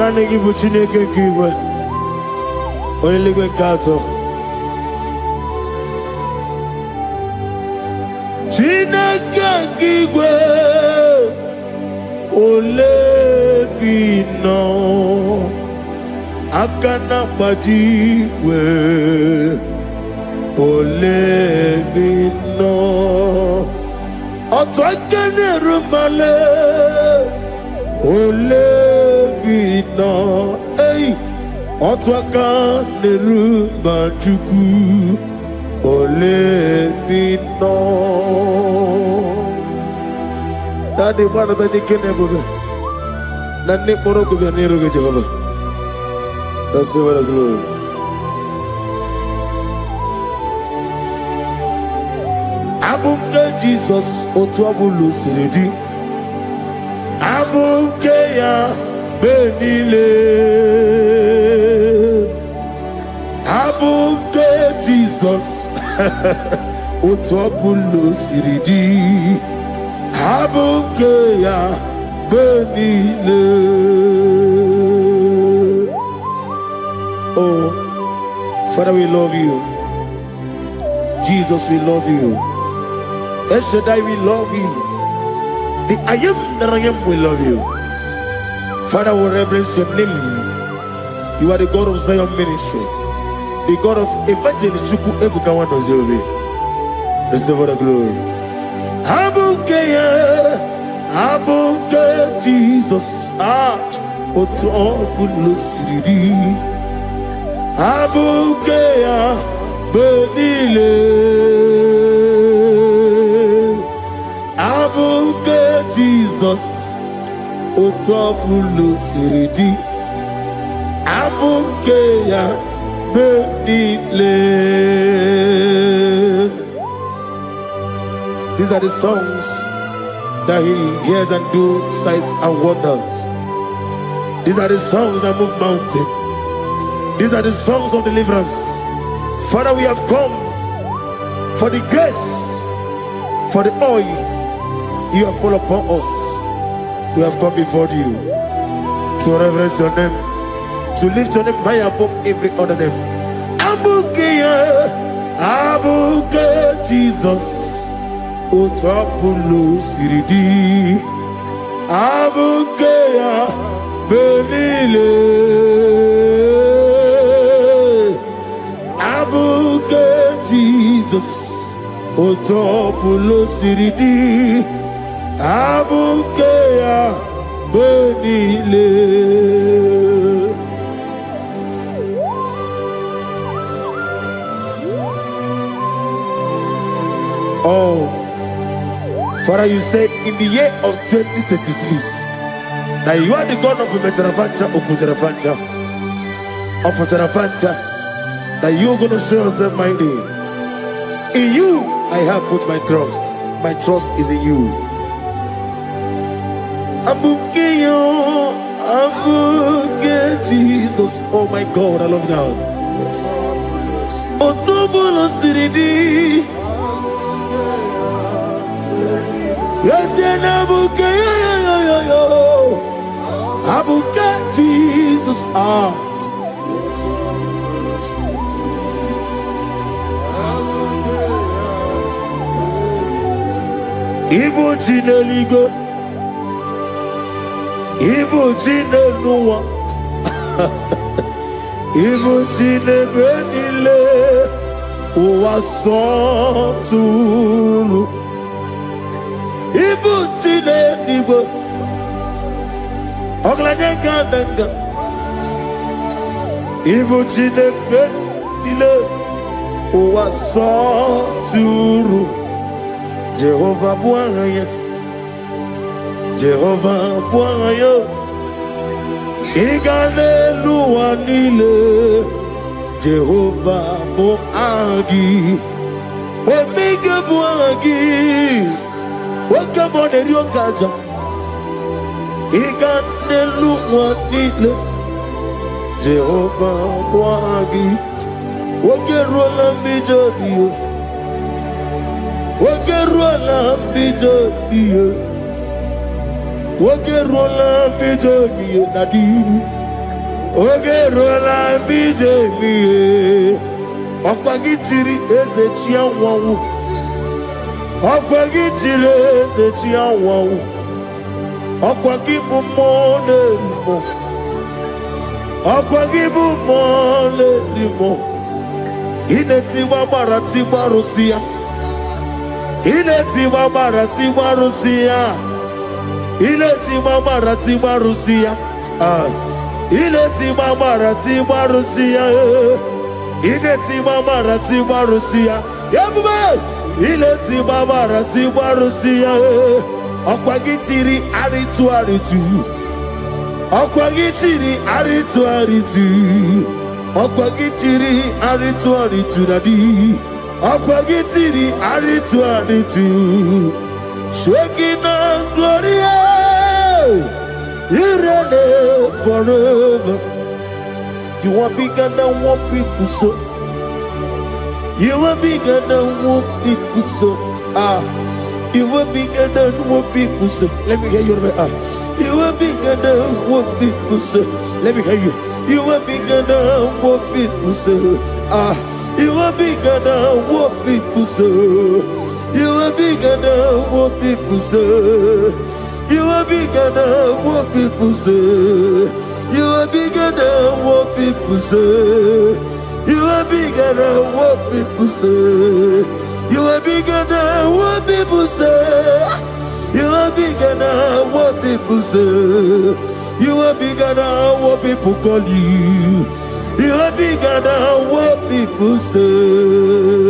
Nani gibu Chineke kiwe Oyeligwe kato Chineke kiwe Olebino Akana bajiwe Olebino Otwakene rumale Olebino, hey, Otwaka nerumba chuku, Olebino. Daddy, what are the Kennebuga? Nani Morocco, Nero Jehovah. That's the word of glory. Abumka Jesus, Otwabulu Siridi. Abukeya benile Abuke Jesus Utwapulo siridi Abukeya benile. Oh, Father, we love you. Jesus, we love you. El Shaddai, we love you. The I am that I am will love you. Father, we reverence your name. You are the God of Zion ministry, the God of evangelist Chuku Ebukawan Ozeobe. Receive all the glory. Abuke Jesus. Otobulo siridi. Abuke benile. Abuke Jesus, Otobulo siridi, Abuke ya benile. These are the songs that he hears and do signs and wonders. These are the songs that move mountain. These are the songs of deliverance. Father, we have come for the grace, for the oil you have fallen upon us. We have come before you to reverence your name, to lift your name high above every other name. Abuke Jesus, Otobulo siridi, Abuke benile, Abuke Jesus, Otopulo siridi Abukea Benile. Oh, Father, you said in the year of 2026 that you are the God of Metarafanta, Okutarafanta, of Tarafanta, that you are going to show yourself mighty. In you, I have put my trust. My trust is in you. Abukeyo, Abuke Jesus. Oh my God, I love you now. Otobulo siridi. Yes, Abukeyo, Abuke Jesus. Ibu Chineligo, Ibu Chineluwa, Ibu Chinebenile, Uwasoturu, Ibu Chineligo, Oglanenga, Ibu Chinebenile, Uwasoturu. Jehovah Bwaya, Jehovah Bwaya, Igane Luanile, Jehovah Boagi, Omega Boagi, Wakabone Ryokaja, Igane Luanile, Jehovah Boagi, Wakerola Mijodio. Wakerola bijogiye, Wakerola bijogiye nadi, Wakerola bijogiye. Okwagitiri ezechia wawu, Okwagitiri ezechia wawu, Okwagibu mone limo, Okwagibu mone limo. Inetiwa maratiwa Rusia. Iletiwa maratiwa Rusia. Iletiwa maratiwa Rusia. Iletiwa maratiwa Rusia. Iletiwa maratiwa Rusia. Yabube. Iletiwa maratiwa Rusia. Okwagitiri aritu aritu. Okwagitiri aritu aritu. Okwagitiri aritu aritu nadi. Akwagitiri aritu aritu. Shekinah Gloria, you reign forever. You are bigger than what people say. You are bigger than what people say. You are bigger than what people say. Let me hear you. You are bigger than what people say. Let me hear you. You are bigger than what people say. You are bigger than what people say. You are bigger than what people say. You are bigger than what people say. You are bigger than what people say. You are bigger than what people say. You are bigger than what people say. You are bigger than what people say. You are bigger than what people call you. You are bigger than what people say.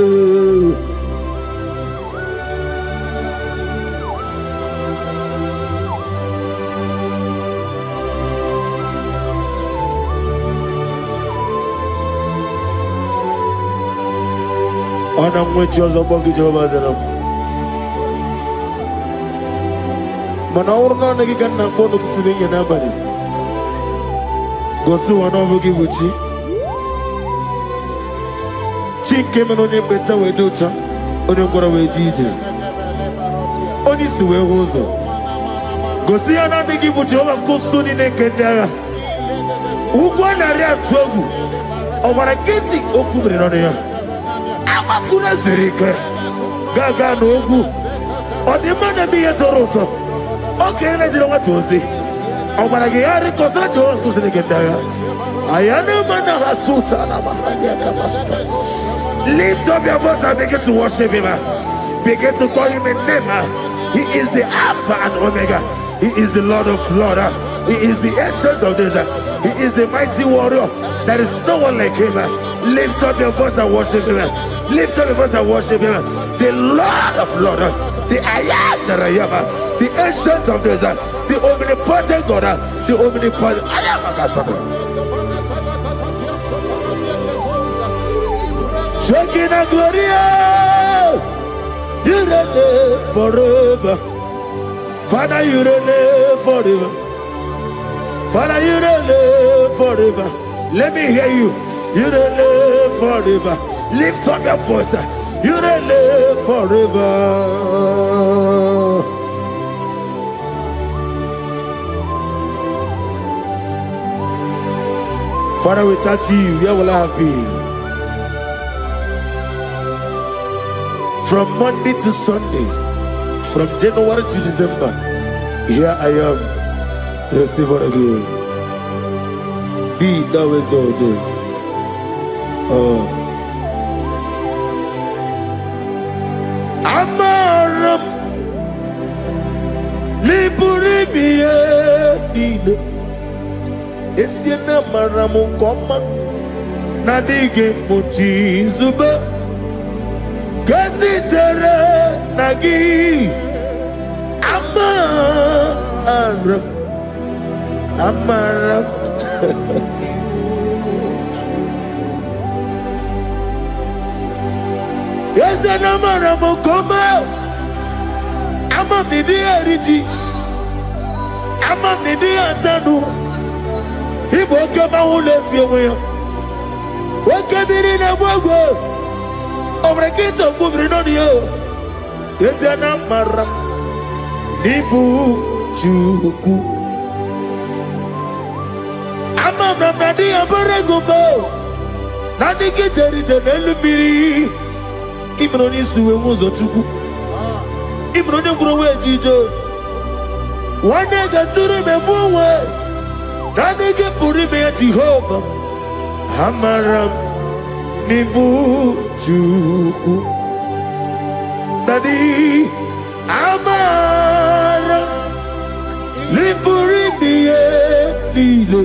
Ona mwechoza kwa kichova zena. Mana urna negi kanna kono tutsiringe nabari. Gosu wana vuki buchi. Chinke meno ni mbeta wedocha. Oni mkora wejije. Oni siwe hozo. Gosi yana negi buchi owa kusuni nekendaya. Ugwana rea tuogu. Omara kiti okubri nonea. Amakuna zirike gaga n'ogwu ọdịmma bi ya tọrọ ụtọ oke na-ejiri nwata ozi ọ gwara gị ya rịkọsara Jehova nkụziri gị ndị agha aya na-eme na ha sụta na mahadum ya ka masụta Lift up your voice and begin to worship him. Begin to call him a name. He is the Alpha and Omega. He is the Lord of Lords. He is the Ancient of Days. He is the mighty warrior. There is no one like him. Lift up your voice and worship him. Lift up your voice and worship him. The Lord of Lords, the I am that I am, the Ancient of Days, the omnipotent God, the omnipotent I am. Shekinah Gloria, you reign forever. Father, you reign forever. Father, you reign forever. Let me hear you. You reign forever. Lift up your voice. You reign forever. Father, without you, where will I have been? From Monday to Sunday, from January to December, here I am. Receive all the glory. Be thou exalted. Amaram Liburibie Nino Esiena Maramu Koma Nadige Muchi Zuba Gazitere Nagi Amaram Yes, and Amaram Koma Amam Nidi Ariji Amam Nidi Antanu He woke up my whole let you away. Woke up in a wogo over a gate of moving on you. Yes, and Amaram Nibu Juku Amam Nadi Abaragubo Nadi Kitari Janelubiri Ibroni Sue was a tuku Ibroni Browe Jijo. One day got to remember where Nadi get Purime Jehovah Amaram Nibu Juku Nadi Amaram Liburibie Lile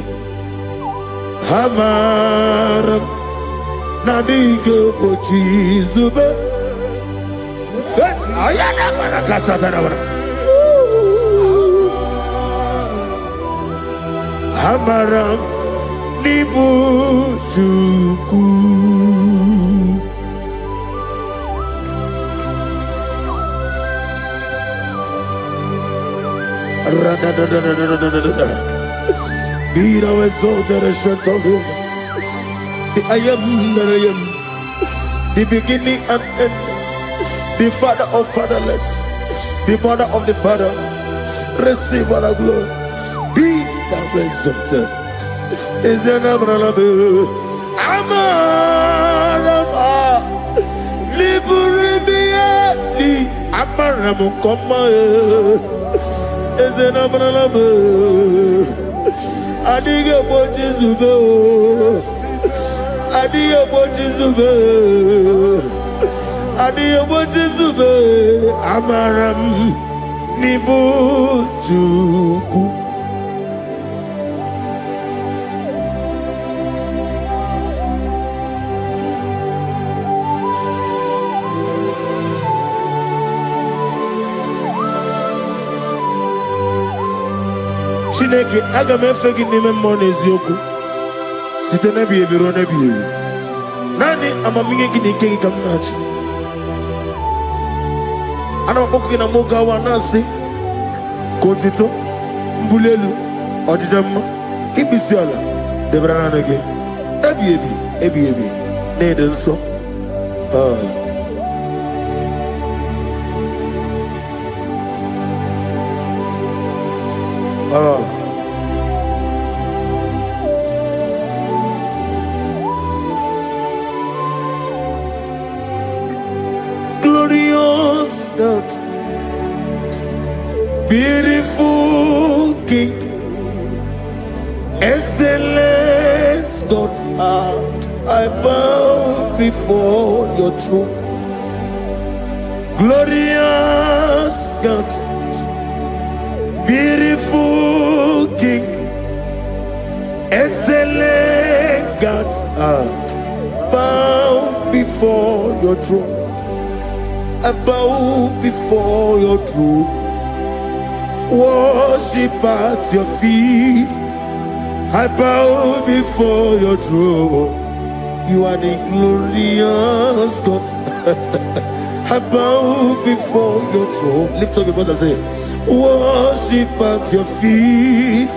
Amaram Nadiga Pochi Zube. Yes, I am a Casatana. Amaram Nibu Juku. Be thou exalted and shut of his. The I am that I am, the beginning and end, the father of fatherless, the mother of the father. Receive all the glory. Be thou exalted. Is an Abraham, Amaram, Liburibie, Amaram, Koma, is an Abraham. Adiga Bojizubo. Adiyo Bojizuba, Adiyo Bojizuba, Amaram Nibu Juku. Chineke aga mefegi nime mmone eziokwu. Site na bi ebiro na bi ewi. Nani amamiye gini kegi kamnachi. Ana mapoku na moga wa nasi. Kotito mbulelu ojijamma ibisiala debrana nage. Ebi ne denso. Glorious God, beautiful King, excellent God, I bow before your throne. Glorious God, beautiful King, excellent God, bow before your throne. I bow before your throne, worship at your feet. I bow before your throne. You are the glorious God. I bow before your throne. Lift up your voice and say, worship at your feet.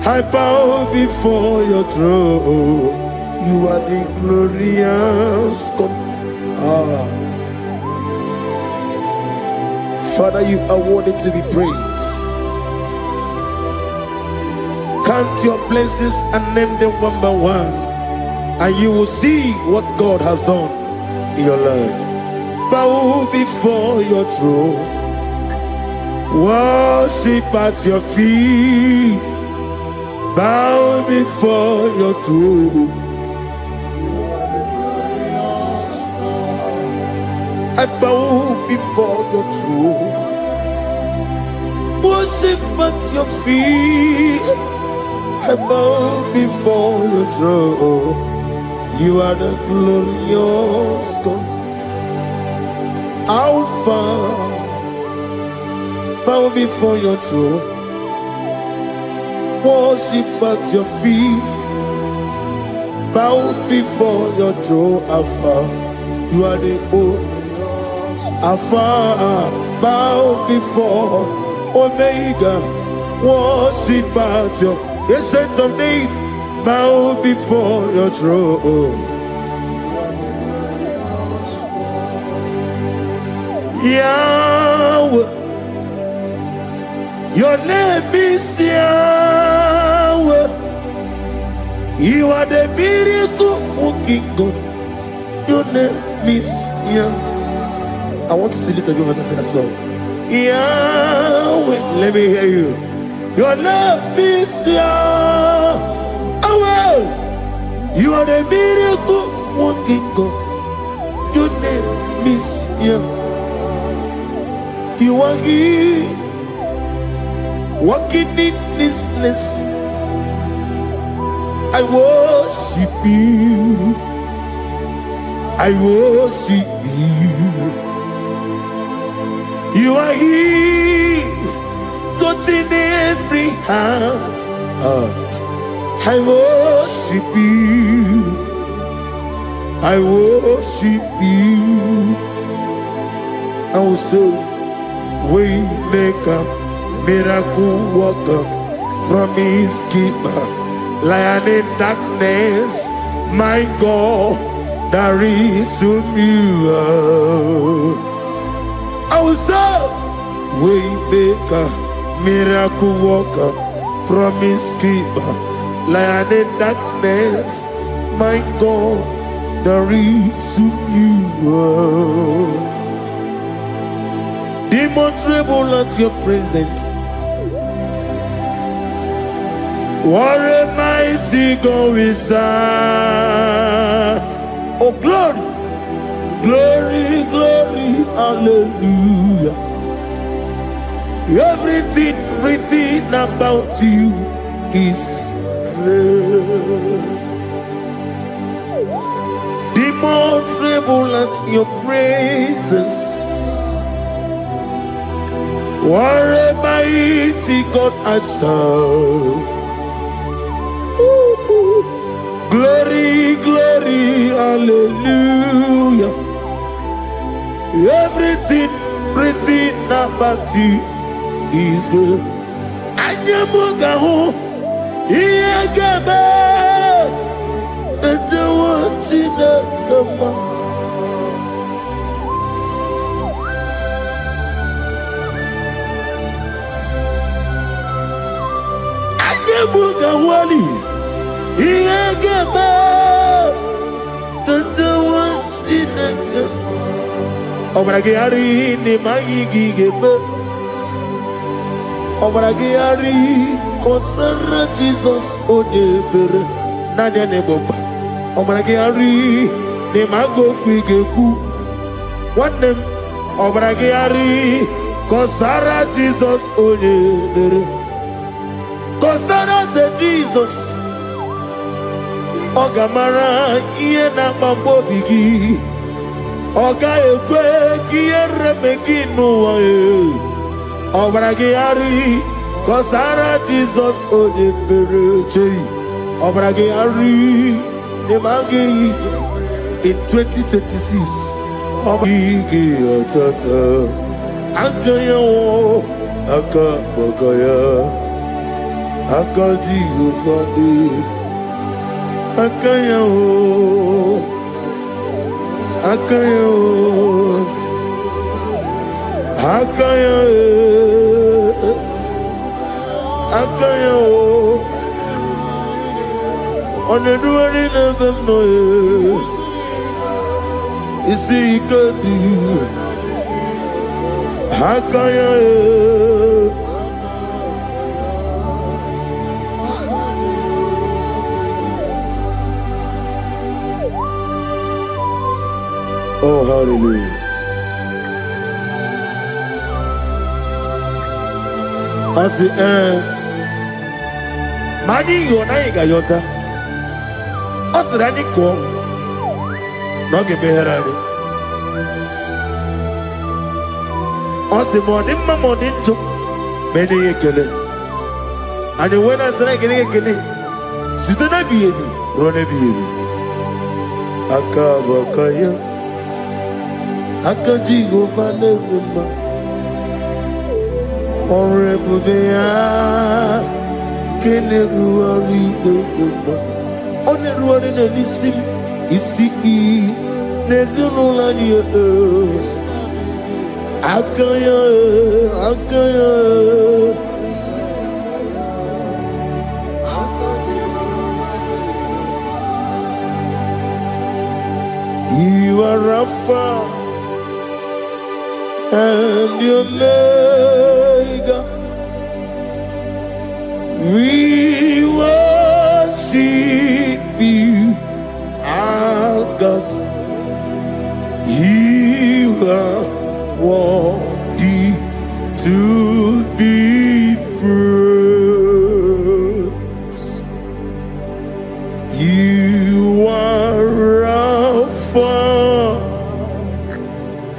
I bow before your throne. You are the glorious God. Father, you are worthy to be praised. Count your blessings and name them one by one, and you will see what God has done in your life. Bow before your throne, worship at your feet. Bow before your throne. I bow before your throne, worship at your feet. I bow before your throne. You are the glorious God. Alpha, bow before your throne, worship at your feet. Bow before your throne, Alpha. You are the old Alpha. Bow before Omega, worship at your Ancient of Days. Bow before your throne. Yahweh, your name is Yahweh. You are the miracle working God. Your name is Yahweh. I want you to lift up your voice and sing a song. Yahweh, let me hear you. Your name is Yahweh. You are the miracle working God. Your name is Yahweh. You are here, walking in this place. I worship you. I worship you. You are here, touching every heart. I worship you. I worship you. I will say, Waymaker, miracle worker, promise keeper, lion in darkness, my God, there is whom you are. I will say, Waymaker, miracle worker, promise keeper, lion in darkness, my God, there is whom you are. Demons tremble at your presence. What a mighty God we serve. Oh, glory, glory, glory, hallelujah. Everything written about you is real. Demons tremble at your presence. What a mighty God I serve. Glory, glory, hallelujah. Everything written about you is good. Anyamugaho, Iyagaba, and the one in the Bugawali, Iyagaba, the one in the Obragiari, Nimagi Gebe, Obragiari, Kosara Jesus, Odeber, Nadia Neboba, Obragiari, ni mago kwigeku wanem obragari kosara Jesus onye kosara te Jesus ogamara iye na mambo bigi oga ekwe kiye remegi n'ụwa obragari kosara Jesus onye mere chei obragari ni magi in 2026 Obigi atata akaya wo akabakaya akaji ufadi akaya wo akaya wo akaya akaya wo oneduari nebemno isi kadi hakaya oh hallelujah asi mani yona igayota asirani ko n'oge megharịrị ọ sị ma ọ dị mma ma ọ dị njọ ma enyeghị ekele anyị wee na-asịrị ekele ekele site n'ebighị ebi ruo n'ebighị ebi aka bụ aka ya aka Jehova na-eme mma ọrụ ebube ya nke na-erugharị n'oge mma ọ na-erugharị n'isi m isi n'ezinụlọ anyị aka ya you are Alpha and Omega. We worship you, our God. You are worthy to be praised. You are Alpha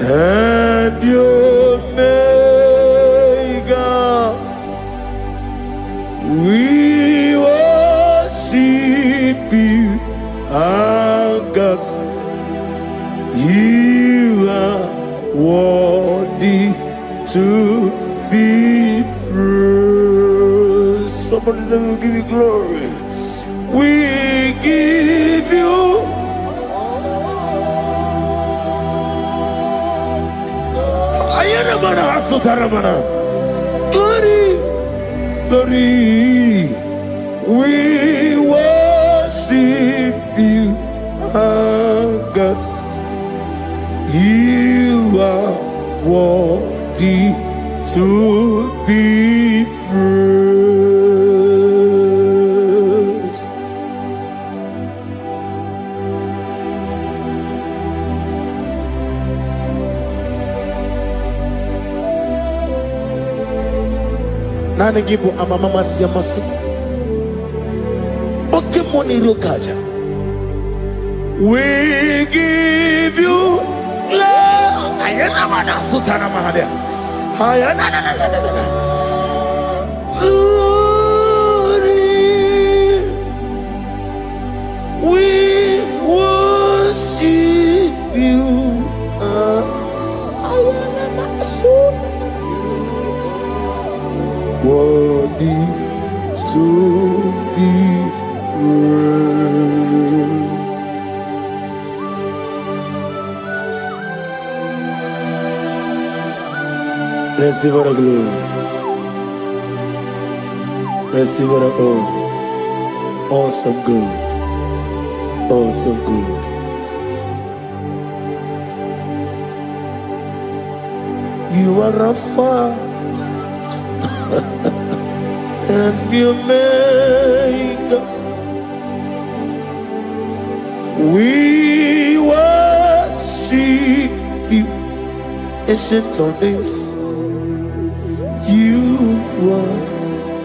and Omega. We worship you, our God. You are worthy to be praised. Somebody say we'll give you glory. We give you glory, glory. We worship you, our God. You are worthy to be praised. Nani gibu amamama siyamasi oke moni rokaja. We give you love. Ayana mana sutana mahadia. Ayana na. Glory. We worship you. Ayana mana sutana. Worthy to be praised. Receive our glory. Receive our honor. Awesome God. Awesome God. You are Alpha and Omega. We were ancient of days, you are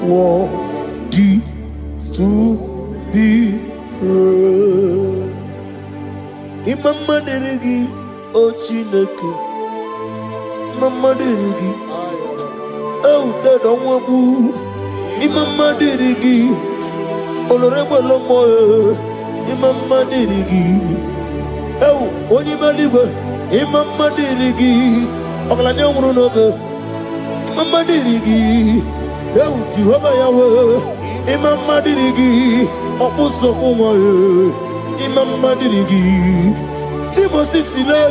worthy to be praised. Imama deregi o Chineke, Imama deregi o Dadonwabu, Imama deregi olorebo lomo, Imama deregi o Onimaligwe, Imama deregi oglanya wuru nobe, Imama deregi o Jehovah Yahweh, Imama deregi opuso umoye, Imama dirigi, Timosi Sile,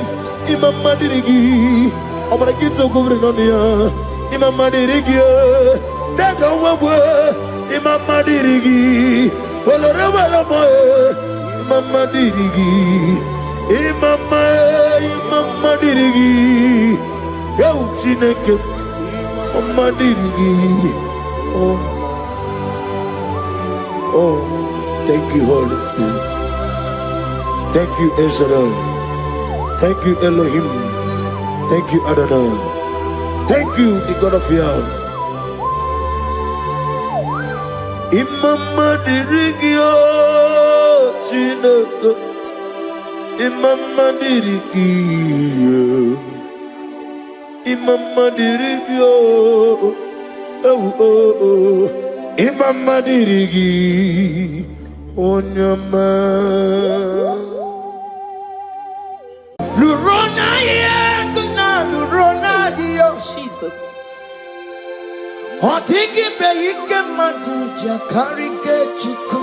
Imama dirigi, Omarakito Governonia, Imama dirigi, Daga Wabwe, Imama dirigi, Olorama, Imama dirigi, Imama dirigi, Yo Chineke, Imama dirigi, oh, thank you, Holy Spirit. Thank you, El Shaddai. Thank you, Elohim. Thank you, Adonai. Thank you, the God of Yah. Imama dirigio, Chineke. Imama dirigio. Imama dirigio. Oh. Imama dirigi. Onyama. Jesus. Otiki beike maduja karike chuku.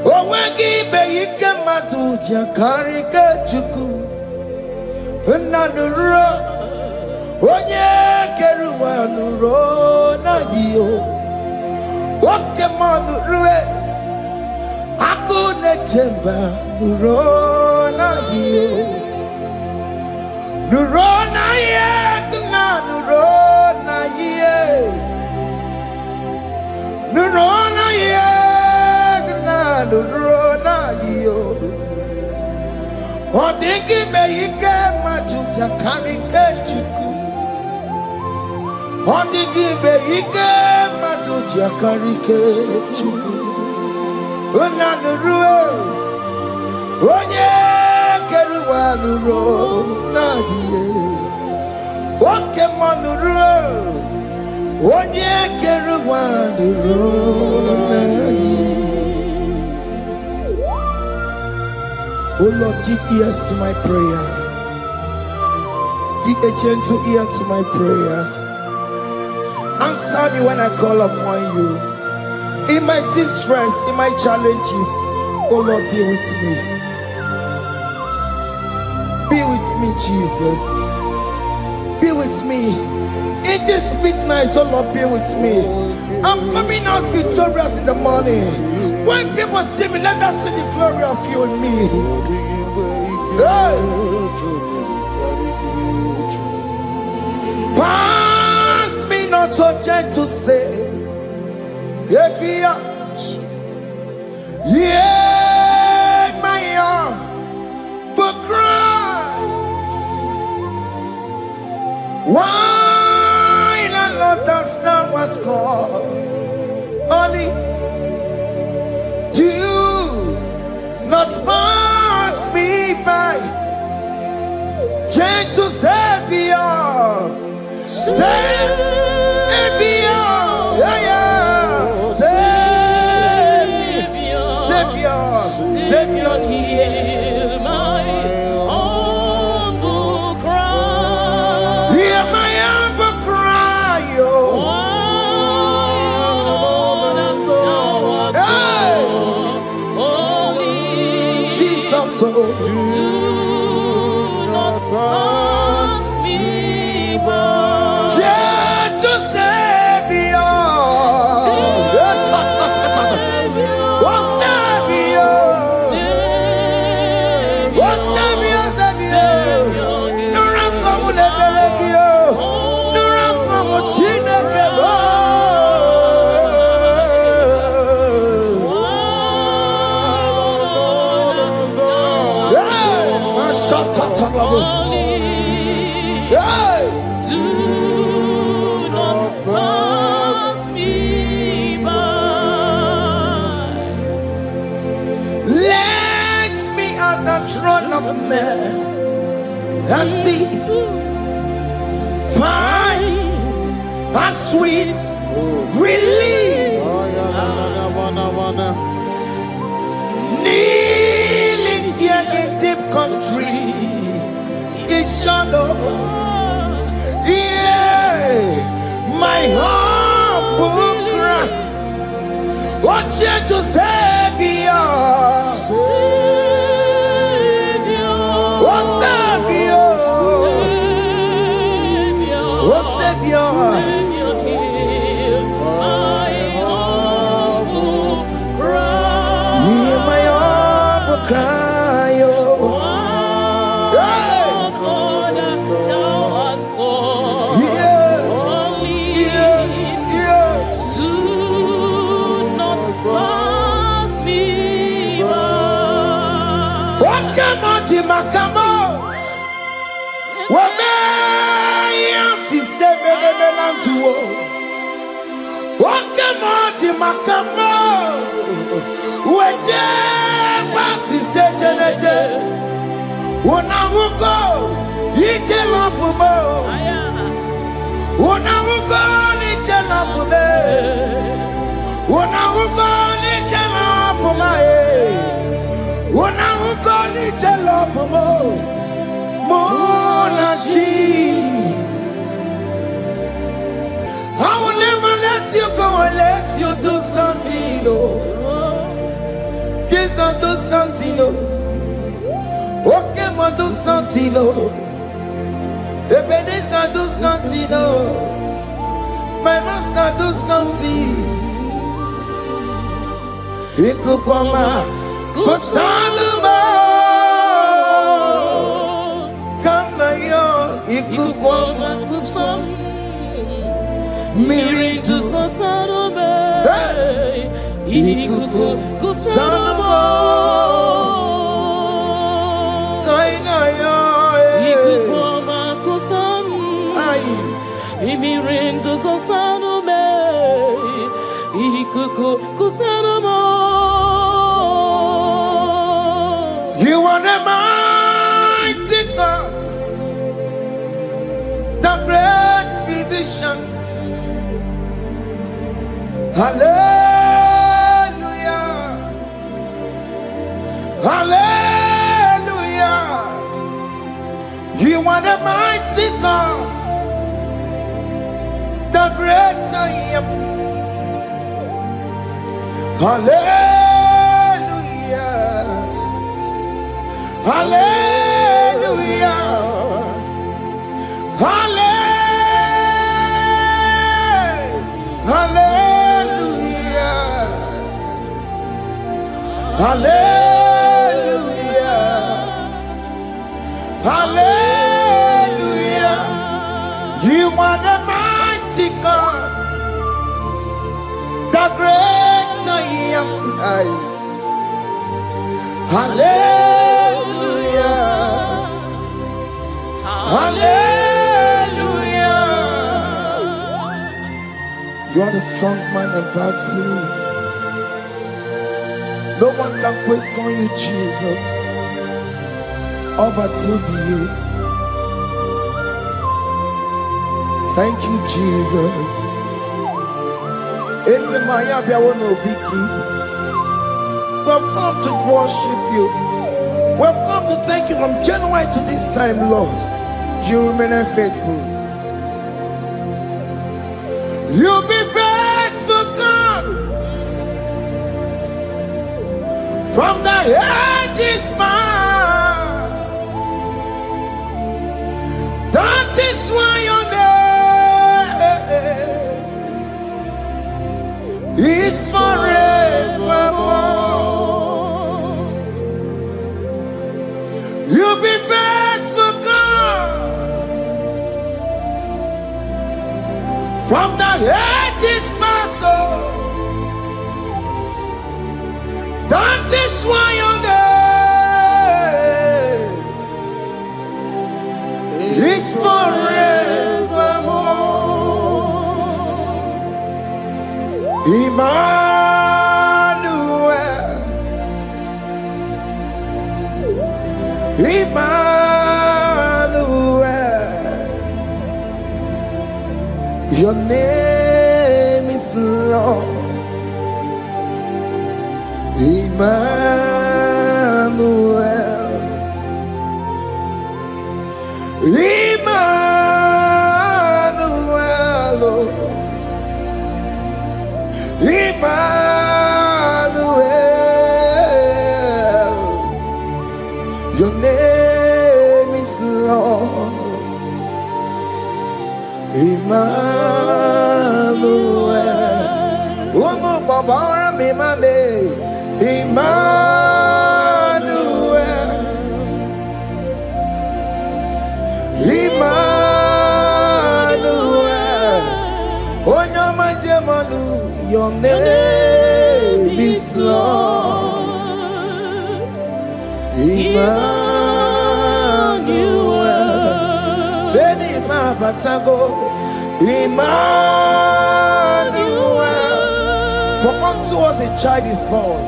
Owegi beike maduja karike chuku. Nanuro. Onye keruwa nuro na dio. Oke manurue. Akune chemba nuro na dio. Nurona ye, nurona ye, nurona ye, nurona yo. Odingi beike majuja karike chuku. Odingi beike majuja karike chuku. Una nurue, onye. Nuro nadie oke manuro onye keruwa nuro nadie. Oh Lord, give ears to my prayer. Give a gentle ear to my prayer. Answer me when I call upon you. In my distress, in my challenges, oh Lord, be with me. Be with me, Jesus. Be with me. In this midnight, oh Lord, be with me. I'm coming out victorious in the morning. When people see me, let us see the glory of you in me. Hey. Pass me not so gentle, say, Jesus. Yeah, my arm, but cry. Why not understand what's called? Only do not pass me by. Gentle Savior, Savior, yeah. Savior, hear my humble cry. Hear my humble cry, oh. Jesus, oh. Do not pass me by. Gentle Savior, of men. I see fine and sweet relief. Kneeling here in deep country is shadow. Yeah, my humble cry. What you to Savior? What Savior? What Savior? Hear my humble cry. Makamo, Wamea, si seven melantuo. Wakamati Makamo, Waje, Pasi Sejanete, Wanamugo, Ijelafumo, Wanamugo, Ijelafume, Wanamugo, Ijelafume. When I will go to love Monachi, I will never let you go unless you do something. This not do something. Okay, ma do something. The babies not do something. My master do something. He could come out. Kosanuma, Kamayo, Ikukoma Kusam, Miri to Sosanome, Ikuku Kusanamo, Kainayo, Ikukoma Kusam, Miri to Sosanome, Ikuku Kusanamo. You are the mighty God, the great physician. Hallelujah, hallelujah. You are the mighty God, the great I am. Hallelujah. Hallelujah. Hallelujah. Hallelujah. Hallelujah. Hallelujah. You are the mighty God, the great I am. Hallelujah. Hallelujah. You are the strong man in battle. No one can question you, Jesus. All but to be you. Thank you, Jesus. We've come to worship you. We've come to thank you from January to this time, Lord. You remain faithful. You be faithful, God. From the ages past. That is why your name is forevermore. You be faithful, God. From the ages past, that is why your name is forevermore. Emmanuel, Emmanuel, your name is Lord. Emmanuel, Emmanuel, Emmanuel, your name is Lord. Emmanuel, oh no, Baba, Emmanuel, Emmanuel, oh no, my Jemanu, your name is Lord. Emmanuel, Beni Mabatago, Emmanuel, for unto us a child is born,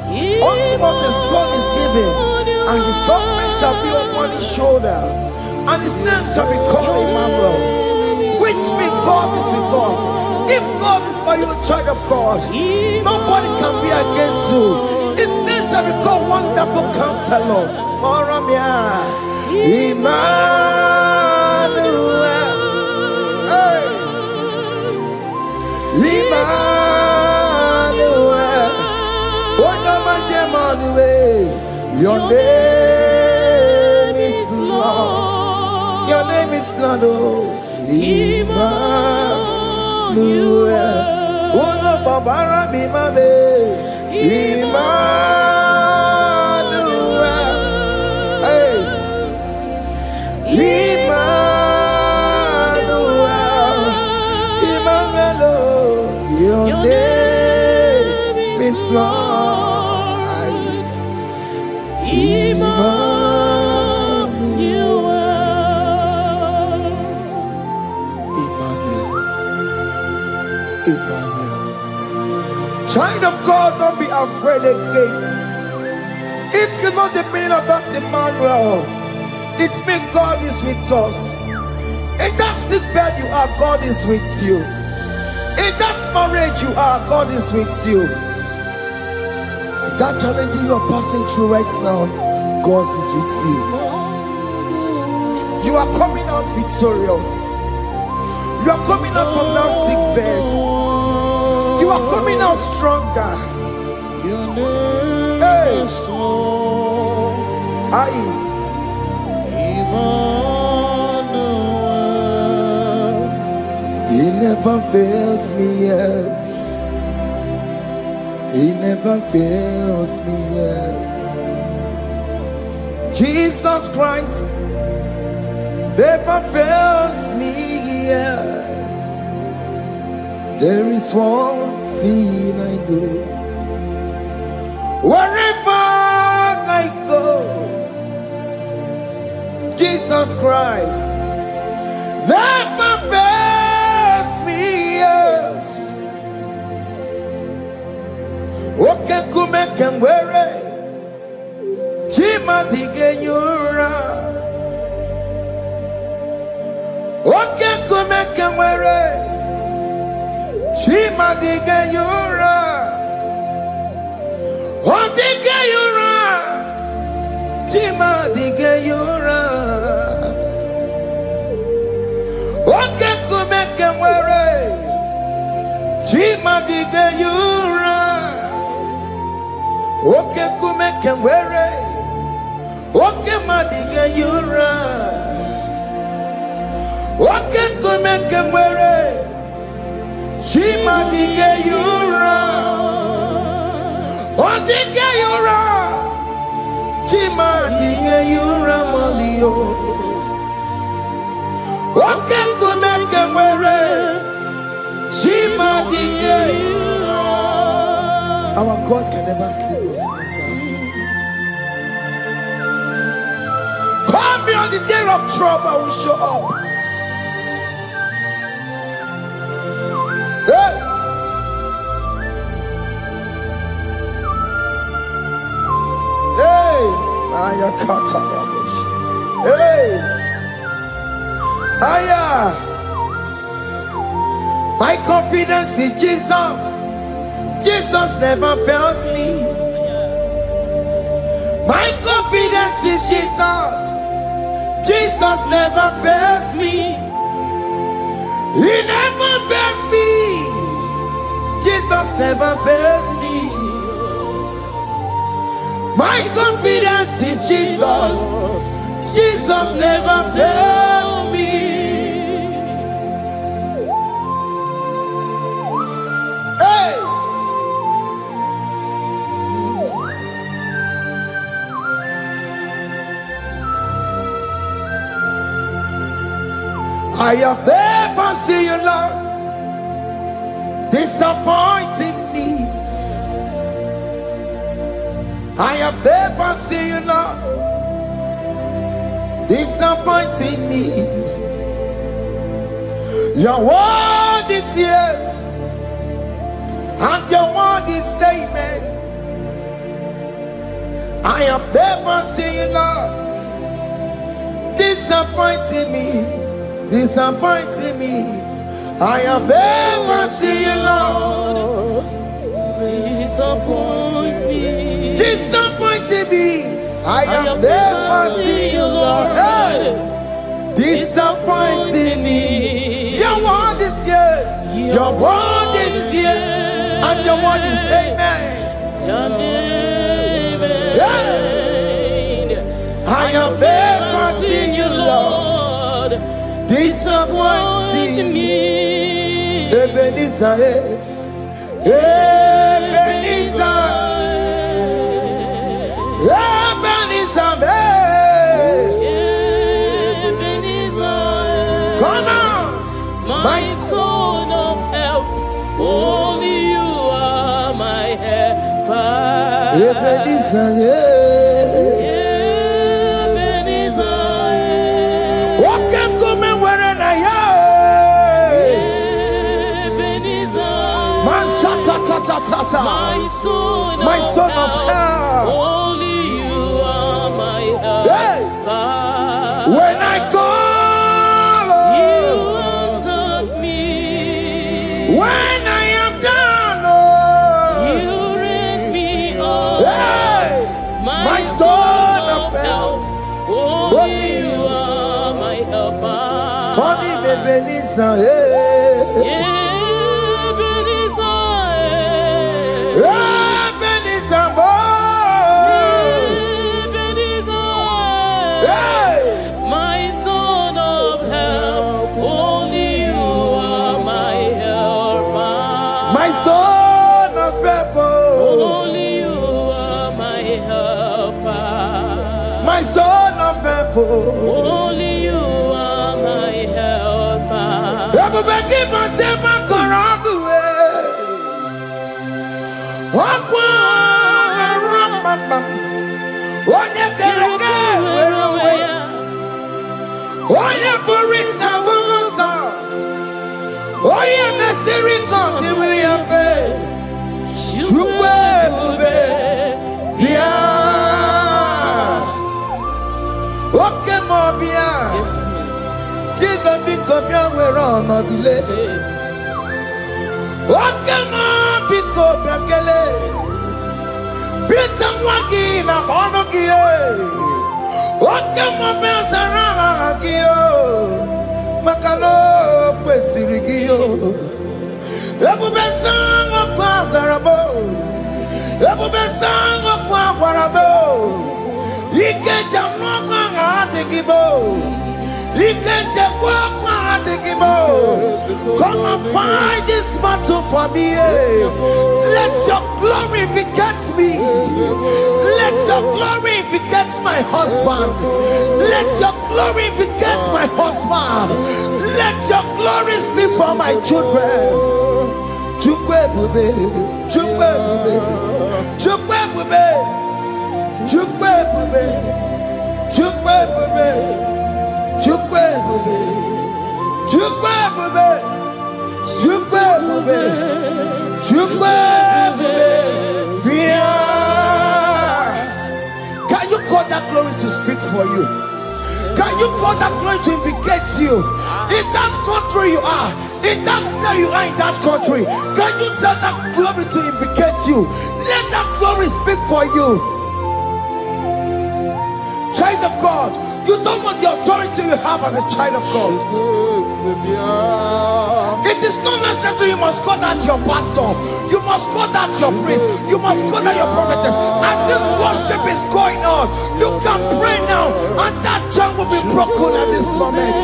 unto us a son is given, and his government shall be upon his shoulder, and his name shall be called Emmanuel, which means God is with us. If God is for you, child of God, nobody can be against you. His name shall be called Wonderful Counselor. Emmanuel, hey. Emmanuel, your name is Lord. Your name is Lord. Oh, Emmanuel. Oh no, Baba, be my baby. Emmanuel. Hey. Emmanuel. Emmanuel. Your name is Lord. Emmanuel. Child of God, don't be afraid again. If you know the meaning of that Emmanuel, it means God is with us. In that sick bed you are, God is with you. In that marriage you are, God is with you. In that challenge you are passing through right now, God is with you. You are coming out victorious. You are coming out from that sick bed. You are coming out stronger. Hey. He never fails me, yes. He never fails me, yes. Jesus Christ never fails me, yes. There is one thing I know. Wherever I go, Jesus Christ never fails me, yes. Okay, come and wear it. Jima digenyura. Okay, come and wear it. Jima digenyura. Oh digenyura. Jima digenyura. Okay, come and wear it. Jima digenyura. Okay, come and wear it. Okay, madiga yura. Okay, come and wear it. Jima diga yura. Oh, diga yura. Jima diga yura malio. Okay, come and wear it. Jima diga yura. Our God can never sleep or slumber. Call me on the day of trouble, I will show up. Hey! Hey! Hey, higher. My confidence in Jesus. Jesus never fails me. My confidence is Jesus. Jesus never fails me. He never fails me. Jesus never fails me. My confidence is Jesus. Jesus never fails me. Hey! I have never seen you, Lord, disappointing me. I have never seen you, Lord, disappointing me. Your word is yes, and your word is amen. I have never seen you, Lord, disappointing me. Disappointing me. I have never seen you, Lord, disappoint me. Disappointing me. I have never seen you, Lord, hey, disappointing me. Your word is yes, your word is yes, and your word is amen. Yeah. I have never seen you, Lord, disappointing me. Ebenezer, Ebenezer, Ebenezer, Ebenezer. Come on, my stone of help. Only you are my helper. Ebenezer, my stone of help. Only you are my help. Hey. When I call, you answered me. When I am down, you raise me up. Hey. My stone of help. Only you are my helper. Call him Ebenezer. Yeah. Only you are my helper. Everybody keep on taking my car off the way. Jesus become your way on a delay. What come on, pick up your keles. Beat and walking up on a gear. What come on, bells around a gear. Macalo, Pesirigio. Every best song of Quatarabo. Every best song of Quatarabo. You can't jump on the gibo. He can just walk on the gibo. Come and fight this battle for me. Let your glory beget me. Let your glory beget my husband. Let your glory beget my husband. Let your glory speak for my children. Chukwe bube, chukwe bube, chukwe bube, chukwe bube, chukwe bube. Chukwe bube, chukwe bube, chukwe bube, chukwe bube. Can you call that for you? Can you call that glory to vindicate you? In that country you are, in that cell you are in that country, can you tell that glory to vindicate you? Let that glory speak for you. Child of God, you don't want the authority you have as a child of God. It is not necessary you must call that your pastor, you must call that your priest, you must call that your prophetess. And this worship is going on. You can pray now, and that jam will be broken at this moment.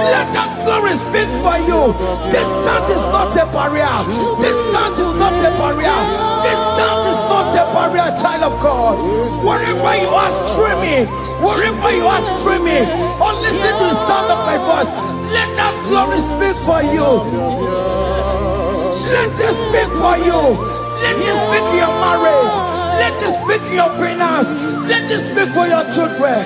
Let that glory speak for you. Distance is not a barrier. Distance is not a barrier. Distance is not a barrier, child of God. Wherever you are streaming, wherever you are streaming, or listening to the sound of my voice, let that glory speak for you. Let it speak for you. Let it speak in your marriage. Let it speak in your finance. Let it speak for your children.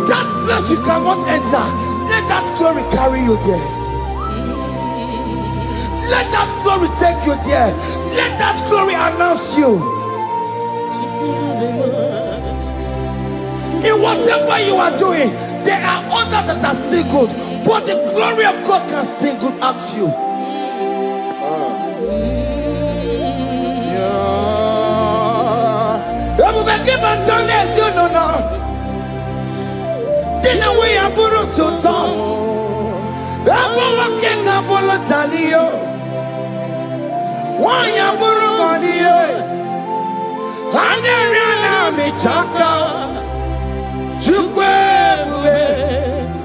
That place you cannot enter, let that glory carry you there. Let that glory take you there. Let that glory announce you. In whatever you are doing, there are others that are still good, but the glory of God can still good at you. You know now. Dina we aburu sultan. Abo wake kabolo talio. Wanya aburu goniye. Aneriana michaka. Chukwe bube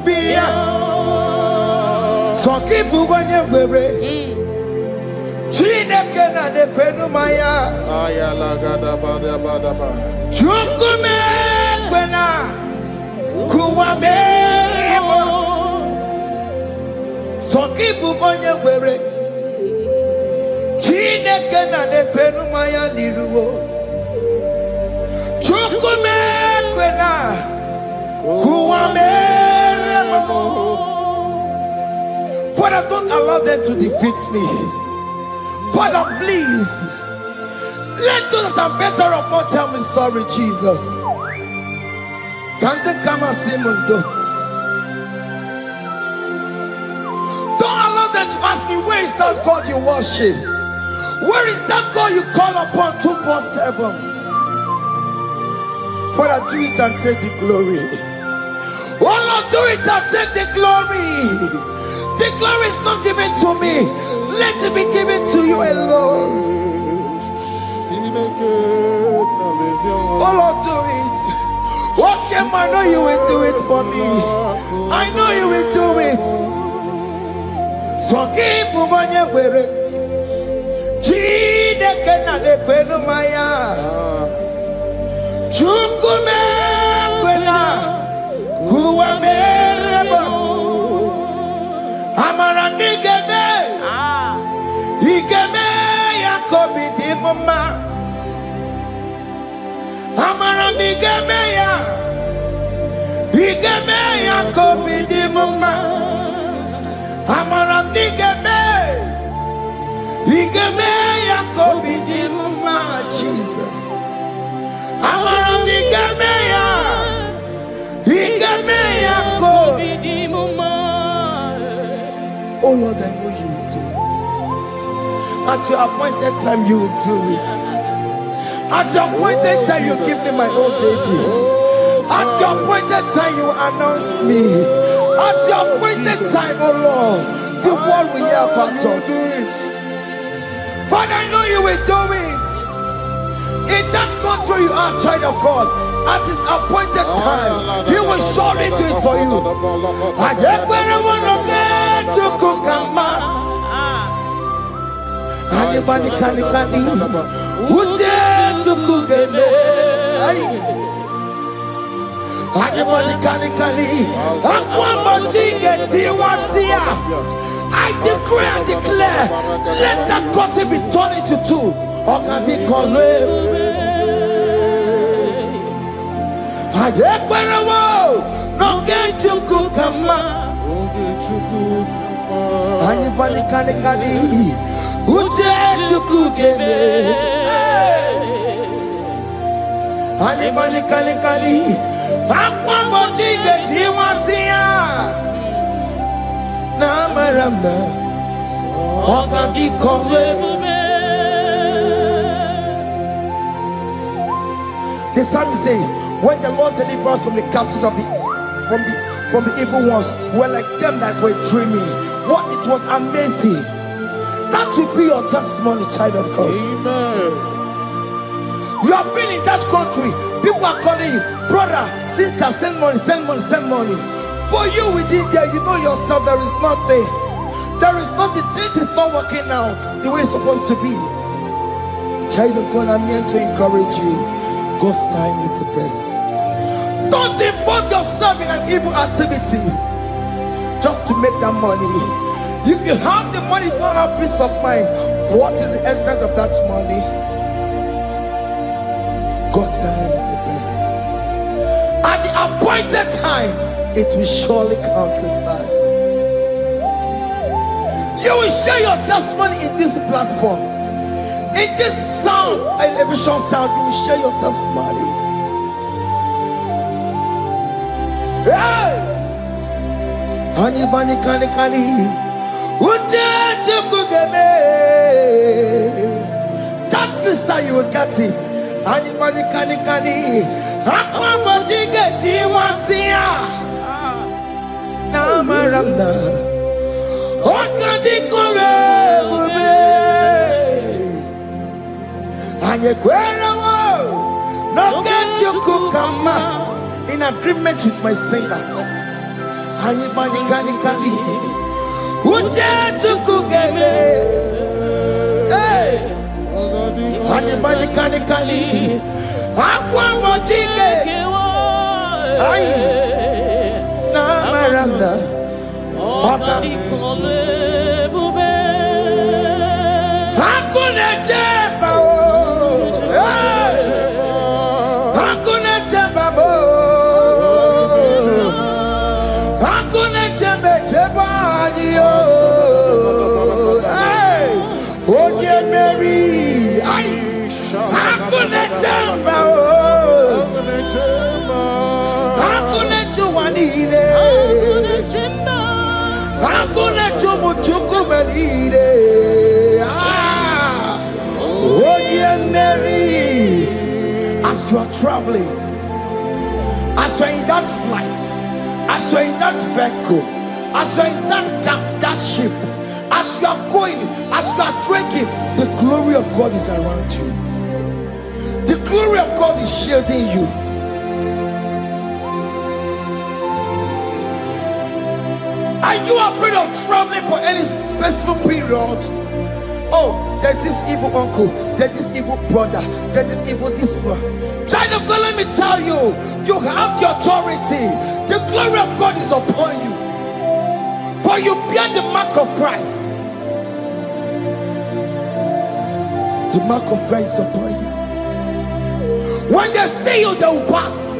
biya. Soki buganye bebe. Chineke na de kwenu maya. Ayala gada bada bada ba. Chukume kwena. Kuwa meremo. Soki bugonye were. Chineke na de kwenu maya liruo. Chukume kwena. Kuwa meremo. Father, don't allow them to defeat me. Father, please. Let those that are better off not tell me sorry, Jesus. Can't they come and see me? Don't allow them to ask me, where is that God you worship? Where is that God you call upon 247? Father, do it and take the glory. Oh Lord, do it and take the glory. The glory is not given to me. Let it be given to you alone. Oh Lord, do it. What can I know you will do it for me? I know you will do it. So keep moving with it. Chineke na de kwenu maya. Chukume kwena. Kuwa mereba. Amara nigeme. Igeme yakobi di mama. Amara migeme ya. Igeme yakobi di mama. Amara migeme. Igeme yakobi di mama. Jesus. Amara migeme ya. Igeme yakobi di mama. Oh Lord, I know you will do it. At your appointed time, you will do it. At your appointed time, you give me my own baby. At your appointed time, you announce me. At your appointed time, oh Lord, the world will hear about us. Father, I know you will do it. In that country, you are a child of God. At his appointed time, he will surely do it for you. I just want to get to Kukama. Anybody can Uje to Kugeme. Anybody can I decree and declare, let that curtain be torn into two. Or can they call him? No get to Kukama. Anybody can Uje to Kugeme. Anybody kali. Aqua bojiga tiwasia. Na maramba. Oka di kombe. The psalmist say, when the Lord delivers us from the captives of from the evil ones, were like them that were dreaming. What it was amazing. That will be your testimony, child of God. Amen. You have been in that country. People are calling you, brother, sister, send money, send money, send money. But you within there, you know yourself, there is nothing. There is nothing. This is not working out the way it's supposed to be. Child of God, I'm here to encourage you. God's time is the best. Don't involve yourself in an evil activity just to make that money. If you have the money, you don't have peace of mind. What is the essence of that money? God's time is the best. At the appointed time, it will surely come to pass. You will share your testimony in this platform. In this sound, elevation sound, you will share your testimony. Hey! Anybody kali. That visa you will get it. Anybody kali. Aqua bojiga tiwasia. Na maranda. Oka di kombe. No get you come in agreement with my singers. Anybody kali. Hey, anybody kali. Aqua bojiga. Ay, na maranda. Oka. Hakuna jeba. Mary, as you are traveling, as you are in that flight, as you are in that vehicle, as you are in that ship, as you are going, as you are drinking, the glory of God is around you. The glory of God is shielding you. Are you afraid of traveling for any specific period? Oh, there's this evil uncle, there's this evil brother, there's this evil this one. Child of God, let me tell you, you have the authority. The glory of God is upon you. For you bear the mark of Christ. The mark of Christ is upon you. When they see you, they will pass.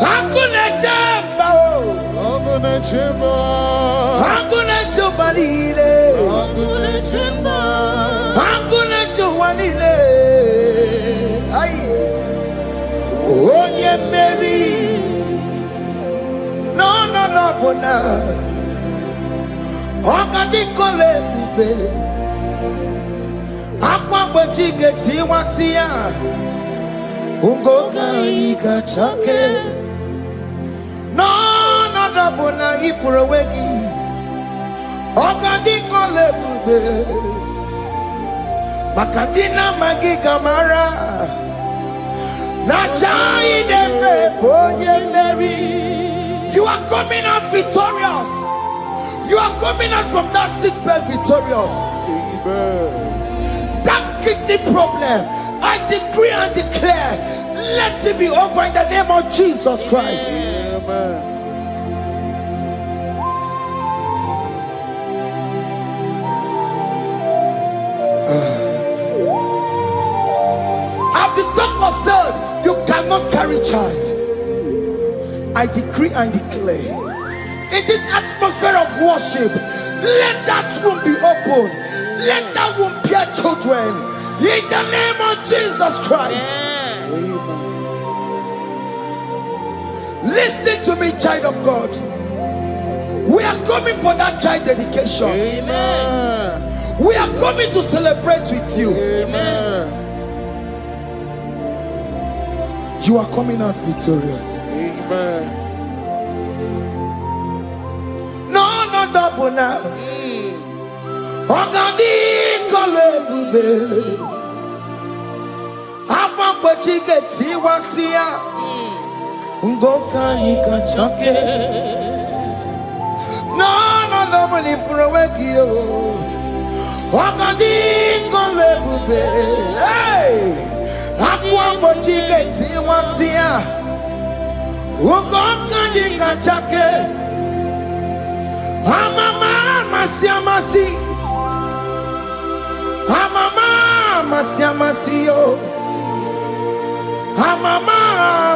Hakuna jamba, hakuna jamba, hakuna jamba lile, hakuna jamba, hakuna jamba lile. Ay, onye Mary, no bona, okadi kole bube, akwa bojiga tiwasia, ungoka ikachake. No bona ipurowegi, okadi kole bube, makadina magi kamara, na chai deve bonye Mary. You are coming out victorious. You are coming out from that sick bed victorious. Amen. That kidney problem, I decree and declare, let it be over in the name of Jesus Christ. Amen. After the doctor said you cannot carry child, I decree and declare, in the atmosphere of worship, let that womb be open. Let that womb bear children. In the name of Jesus Christ. Listen to me, child of God. We are coming for that child dedication. Amen. We are coming to celebrate with you. Amen. You are coming out victorious. Amen. No, not double now. Ogadi kolebube. Apa pochike tiwasia. Ngoka nikachake. No, no, double ifurowekio. Ogadi kolebube. Hey! Apa pochike tiwasia. Ngoka nikachake. Amama masiamasi. Amama masiamasio. Amama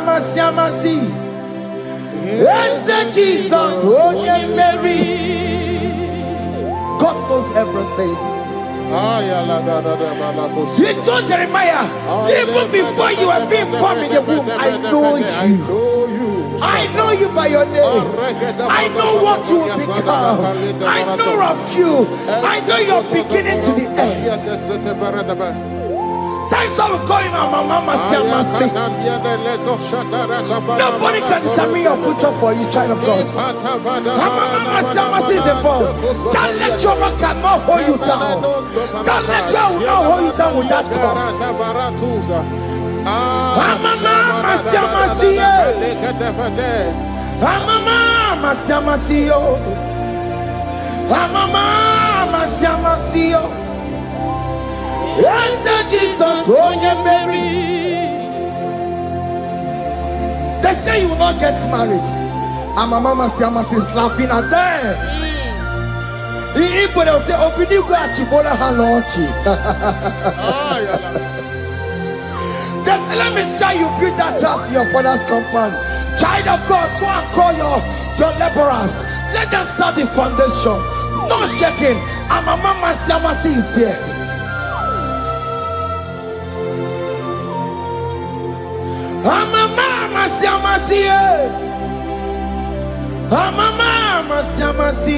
masiamasi. Yes, Jesus, oh yeah, Mary. God knows everything. You told Jeremiah, even before you were being formed in the womb, I know you. I know you by your name. I know what you will become. I know of you. I know your beginning to the end. That's how we're going on, Mama Siamasi. Nobody can determine your future for you, child of God. Mama Siamasi is involved. Don't let your man cannot hold you down. Don't let your will not hold you down with that cause. Mama Siamasi. Mama Siamasi. Mama Siamasi. Yes, Jesus, oh yeah, Mary. They say you will not get married. And my mama Siamasi is laughing at them. People will say, open you go at Chibola Hanochi. They say, let me say you build that house in your father's compound. Child of God, go and call your laborers. Let them start the foundation. No shaking. And my mama Siamasi is there. Mama Siamasi. Mama Siamasi.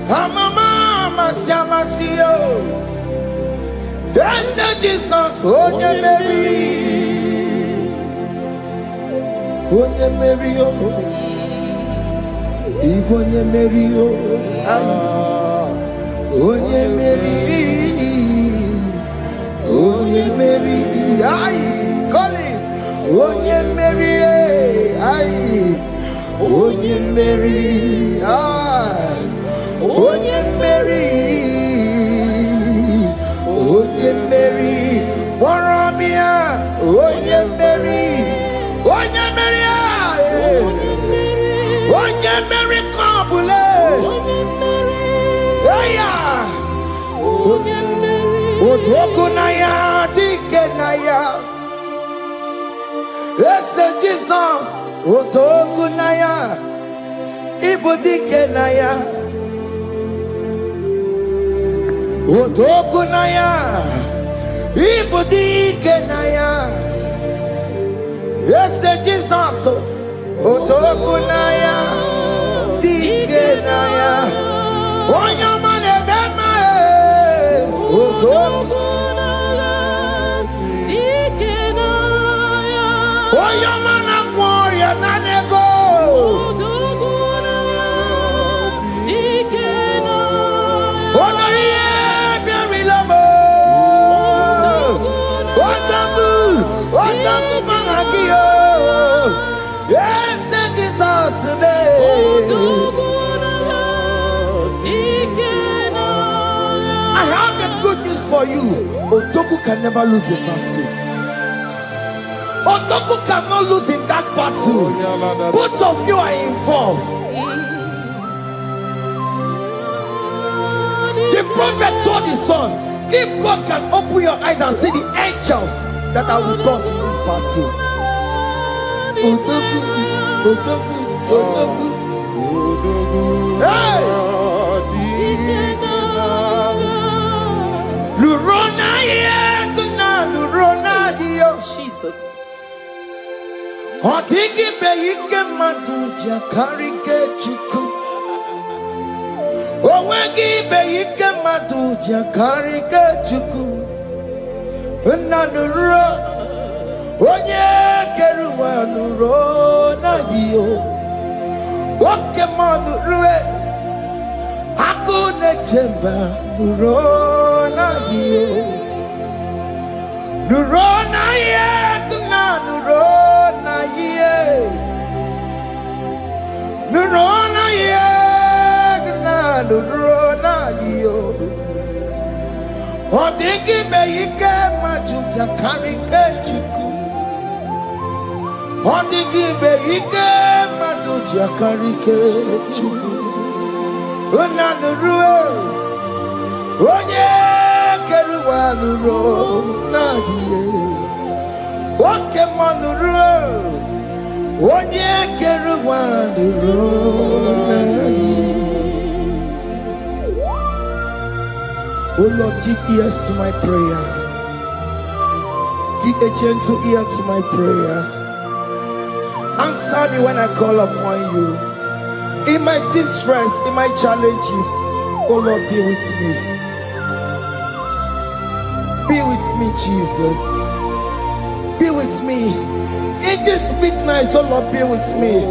Mama Siamasi. Yes, Jesus, oh yeah, Mary. Oh yeah, Mary, oh. Even yeah, Mary, oh. Oh yeah, Mary. Oh yeah, Mary. Aye. Call him. Oh yeah, Mary. Aye. Oh yeah, Mary. Aye. Oh yeah, Mary. Oh yeah, Mary. Waramia. Oh yeah, Mary. Oh yeah, Mary. Oh yeah, Mary. Kabule. Oh yeah, Mary. Oh Tokunaya. Dikenaya. Yes, Jesus, Otokunaya, Ibudikenaya, Otokunaya, Ibudikenaya. Yes, Jesus, Otokunaya, Dikenaya. Oyamane Bema, Otokunaya. Oyamana Gloria Nanego. Onoye Biarilamo. Otagu Baragio. Yes, Jesus name. I have a good news for you. Otagu can never lose a battle. Otoku cannot lose in that battle. Both of you are involved. The prophet told his son, if God can open your eyes and see the angels that are with us in this battle. Otoku, Otoku, Otoku. Hey! Luro Jesus. Odigi be ike madu jakarike chuku. Owegi be ike madu jakarike chuku. Nanuro onye keruwa nuro na dio. Oke madu rue akune chemba nuro na dio. Nuro na ye kuna nuro na ye. Nuro na ye kuna nuro na dio. Odigi be ike majuja karike chuku. Odigi be ike majuja karike chuku. Unanurue onye keruwa nuro nadie. Oke manurue onye keruwa nuro nadie. Oh Lord, give ears to my prayer. Give a gentle ear to my prayer. Answer me when I call upon you. In my distress, in my challenges, oh Lord, be with me. Be with me, Jesus. Be with me. In this midnight, oh Lord, be with me.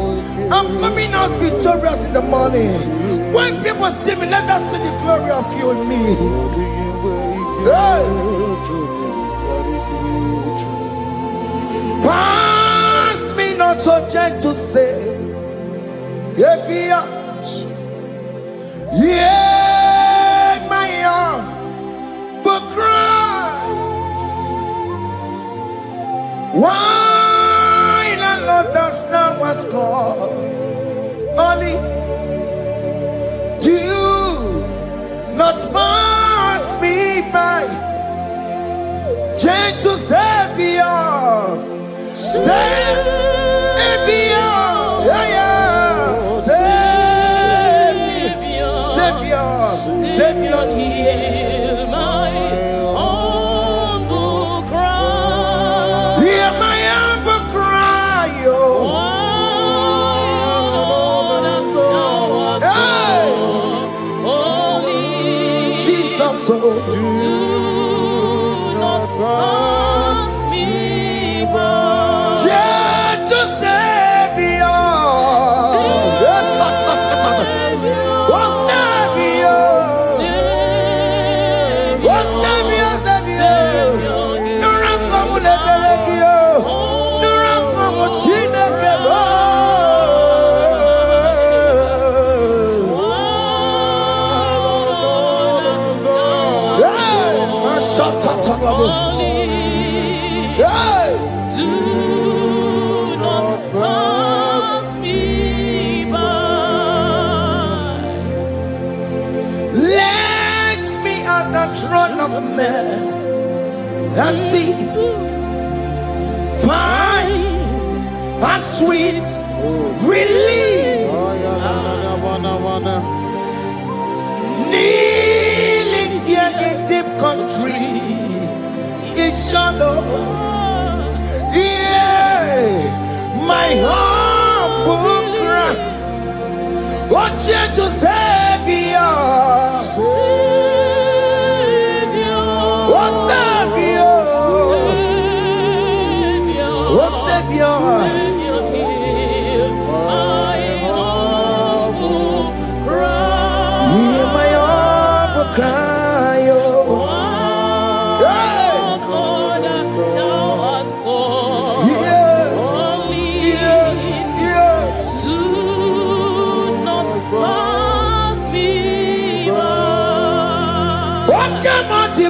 I'm coming out victorious in the morning. When people see me, let us see the glory of you in me. Hey. Pass me not so gentle, say, Jesus. Yeah, my arm, but cry. Why not understand what's called? Only do not pass me by. Gentle Savior, Savior, yeah, yeah. Savior, hear my humble cry. Hear my humble cry, oh. Jesus, oh. Do not pass me by. Gentle Savior. Yes, do not pass me by. Let me at the throne of men and see, find a sweet relief. Kneeling here in deep country is shadow. Yeah, my humble cry. What you to Savior? What Savior? What Savior? Hear my humble cry. Hear my humble cry, oh.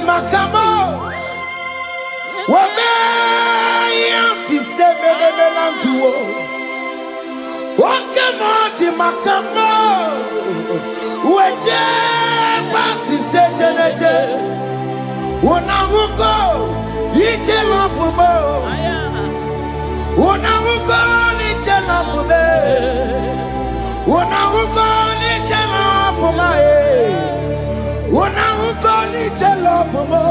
Makamo, Wame, si sebe de melantuo. Wakamo, Makamo, Weje, Pasi Sejenete, Wonawuko, Ije Lafumo, Wonawuko, Ije Lafume, Wonawuko, Ije Lafume. Wonawuko, Ije Lafumo,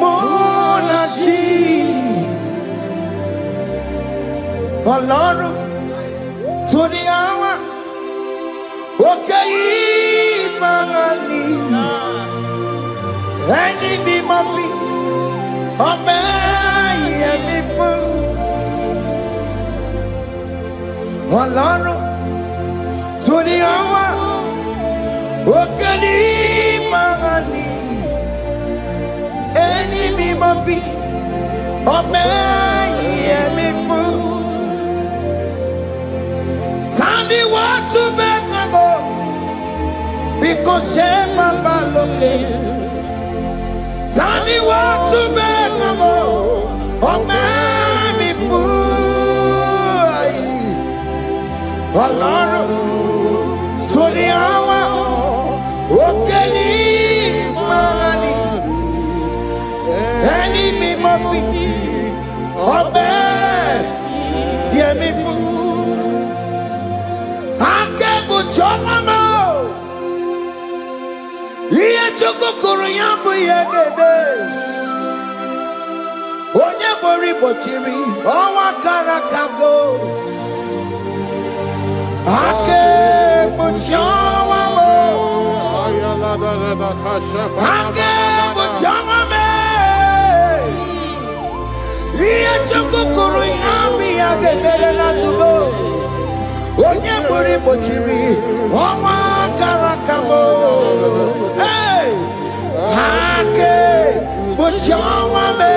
Monachi. Ọlọ́run tó ní àwa òkè yìí máa ní ẹni mímọ́ bí ọmọ ẹ̀yẹmí fún. Ọlọ́run tó ní àwa òkè yìí máa ní ẹni mímọ́ bí ọmọ ẹ̀yẹmí fún. Tani wọ́n tún bẹ́ẹ̀ kan bọ̀ bí kò ṣe bàbá lókè. Tani wọ́n tún bẹ́ẹ̀ kan bọ̀ ọmọ mi fún ayé. Ọlọ́run tó ní àwa òkè ní máa ní ẹni mímọ́ bí ọmọ yẹmí fún. Chomamo Iye chukukuru yambu yegebe Onye bori bochiri Owa karakago Ake buchomamo Ake buchomame Iye chukukuru yambu yegebe na tubo Onye bori bochiri Owa karakamo Hey Hake Bochawame.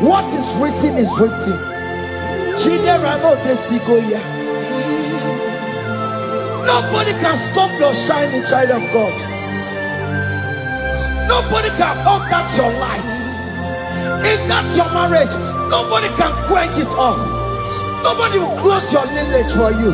What is written is written. Chidera no desigoya. Nobody can stop your shining, child of God. Nobody can off that your lights. If that's your marriage, nobody can quench it off. Nobody will close your lineage for you.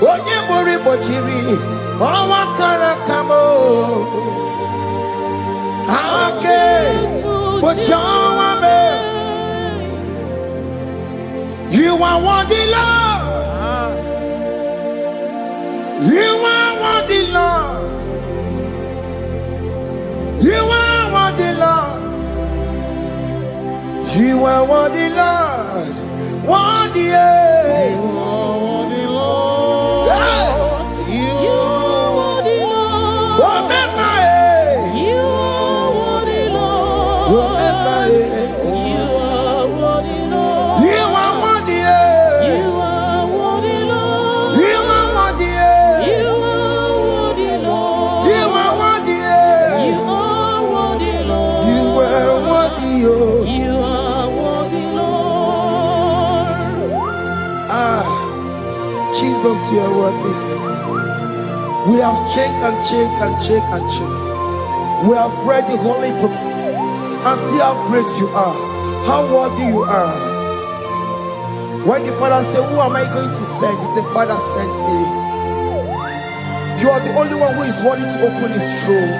Onye bori bochiri Owa karakamo Ake Bochawame. You are worthy, Lord. You are worthy, Lord. You are worthy, Lord. You are worthy, Lord. Worthy, Jesus, you are worthy. We have checked and checked and checked and checked. We have read the holy books and see how great you are, how worthy you are. When the Father said, who am I going to send? He said, Father, send me. You are the only one who is worthy to open his throne.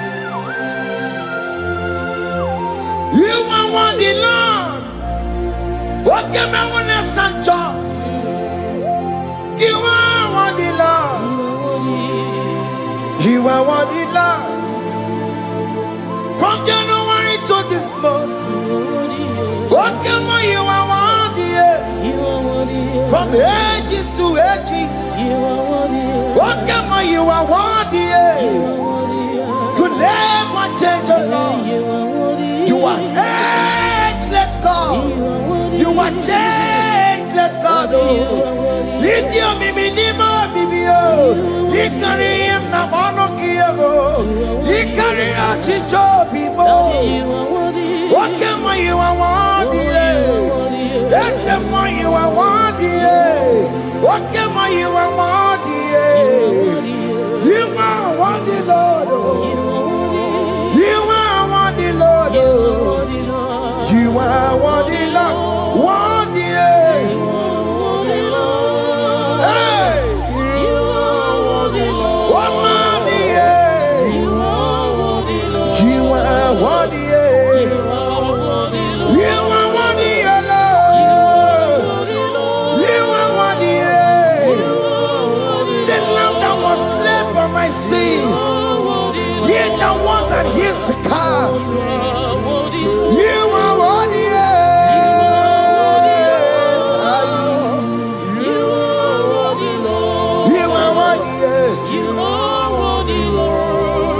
You are worthy, Lord. What can I want to send you? You are worthy, Lord. You are worthy, Lord. From January to this month, what can you are worthy? From ages to ages, what can you are worthy? You never change, your Lord. You are ageless, God. You are changeless, God. Litio miminimo bibio, likari him na monokio, likari achicho bibo. What can you are worthy? That's the more you are worthy. What can you are worthy? You are worthy, Lord. You are worthy, Lord. You are worthy, Lord. Worthy, You are worthy, Lord. hey, You are worthy, Lord. oh mommy, You are worthy, Lord. you are worthy, You are worthy, Lord. you are worthy, You are Lord. worthy, Lord. You are worthy, You are worthy, the Lamb that was slain for my sin. You are worthy, Lord. He that was and he's the car. You are worthy, Lord. You are worthy, You are worthy, Lord. you are worthy, You are worthy, Lord.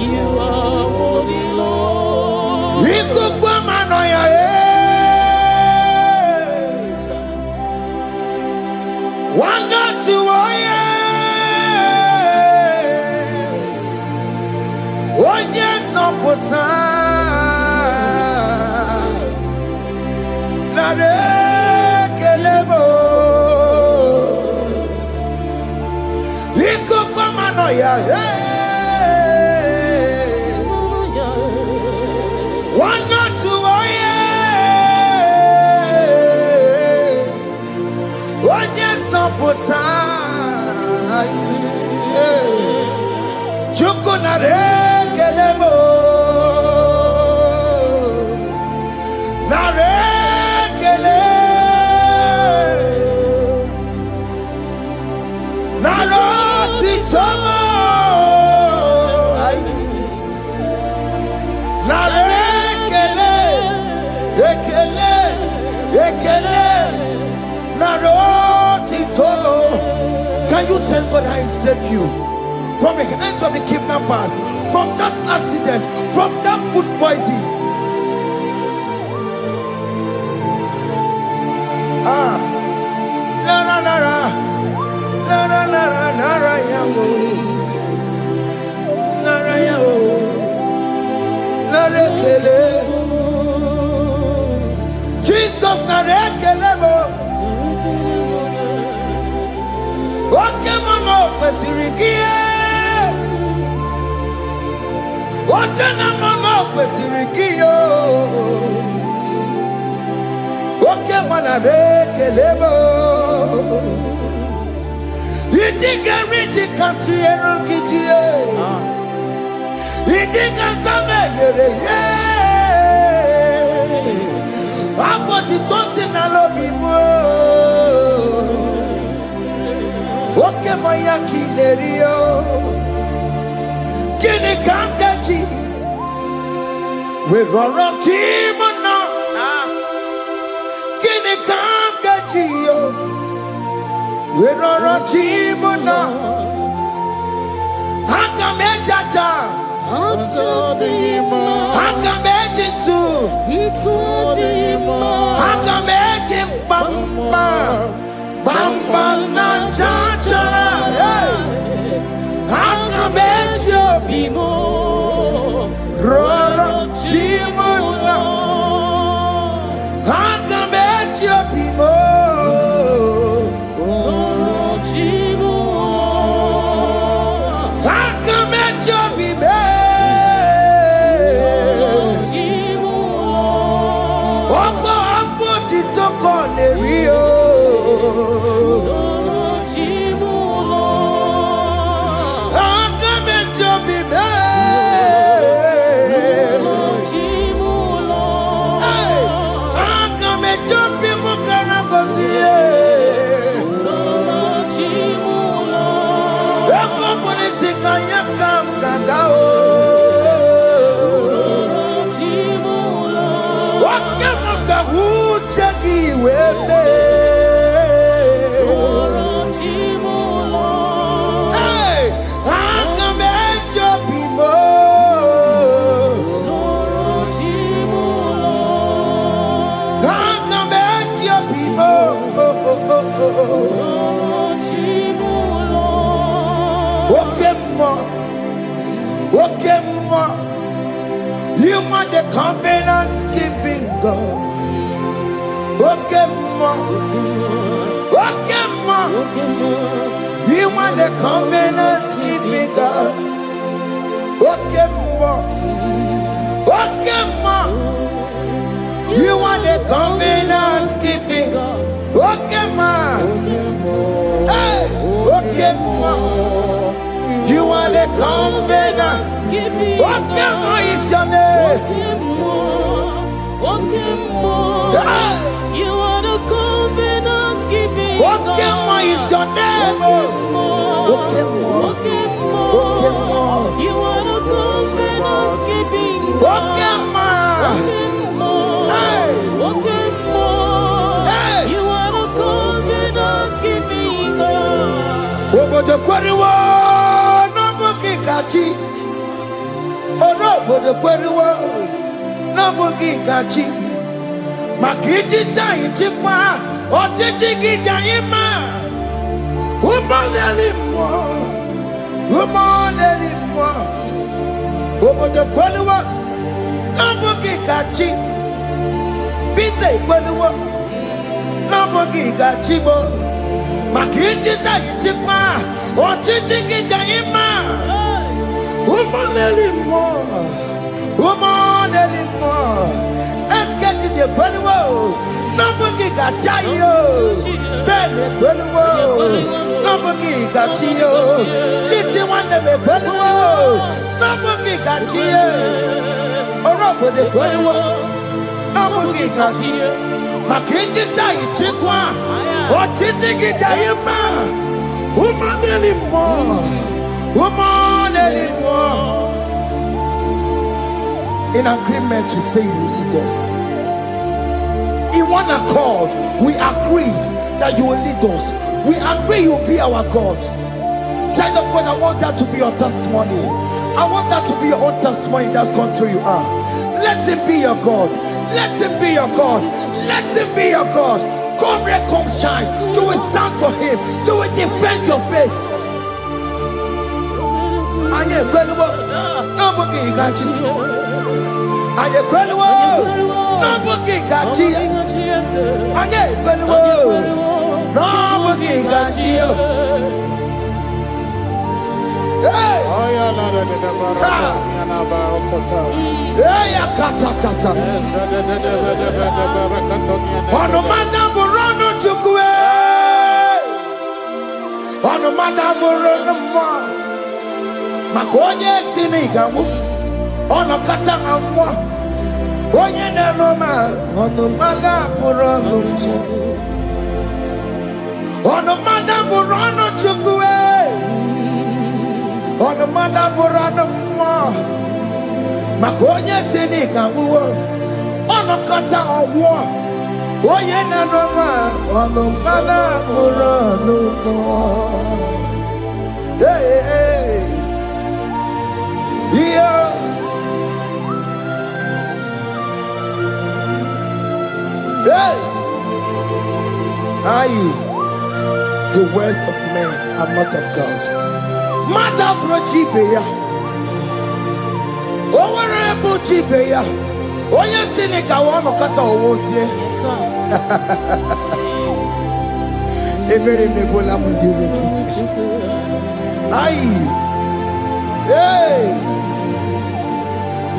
You are worthy, Lord. Ikukwamanoya, wanda tuoye, onye sọpụta, nara ekele mo. Ikukwamanoya, wanda tuoye, onye sọpụta, Chukwu nara ekele mo, nara ekele, nara otito mo, nara ekele, ekele, ekele, nara otito mo. Can you tell God how He saved you from the hands of the kidnappers, from that accident, from that food poisoning? Ah, nara nara, nara nara nara yawo, nara yawo, nara kele. Jesus nara kele mo. Oke mama kwesịrị gị, oche na mama kwesịrị gị yo. Oke mana rekele mo, idiga riji kasi eru gị ye, idiga tame yere ye, aboti tosi na lobi mo. Oke maya kinerio, kini kangaji, we roro timona, kini kangaji yo, we roro timona, hakamejaja, hakamejitu, hakamejimbamba. Bamba na chachara, hakamejo Bimo, roro timona, hakamejo bimo, hakamejo bime, opo apo titoko nerio. You are the covenant keeping God. Okay, ma. You are the covenant keeping God. Okay, ma. You are the covenant keeping. Okay, man. Hey, okay, man. You are the covenant. Okay, man is your name. Hey. You are the covenant keeping. Okay, man is your name. Okay, man. Okay, man. You are the covenant keeping. Okay, man. Hey. Hey. You are the covenant keeping. Over the quarry, no booking catchy. Oh, no, over the quarry, no booking catchy. Makiji Jai Chikwa, or Tiki Jaima. Woman anymore. Woman anymore. Over the quarry, no booking catchy. Pite quarry, no booking catchy. Makiji Jai Chikwa, or Tiki Jaima. Woman anymore. Woman anymore. Get to the Quenwo, nobody got Chayo, Benny Quenwo, nobody got Chio, listen one of the Quenwo, nobody got Chio, or over the Quenwo, nobody got Chio, Mackenzie Jai Chikwa, or Titiki Diama, woman anymore. In agreement, we say you lead us. In one accord, we agree that you will lead us. We agree you'll be our God. Child of God, I want that to be your testimony. I want that to be your own testimony in that country you are. Let him be your God. Let him be your God. Let him be your God. Come, red, come, shine. You will stand for him. You will defend your faith. And you're incredible. Nobody can cheat. And you're incredible. Nobody can cheat. And you're incredible. Nobody can cheat. Hey! Hey, katatata. Ono madamu rono chukwe. Ono madamu rono mwa. Makonye sinigamu. Ono kata amwa. Onye neroma. Ono madamu rono chukwe. Ono madamu rono chukwe. Ono madamu rono mwa. Makonye sinigamu. Ono kata amwa. Onye neroma. Ono madamu rono mwa. Hey, hey. Yeah. Hey. Aye. The words of men are not of God. Mother Brochibeya. Overable Chibeya. Oya Sinica Wano Kata Owosie. Yes, sir. Every Nebola Mundiriki. Aye. Hey.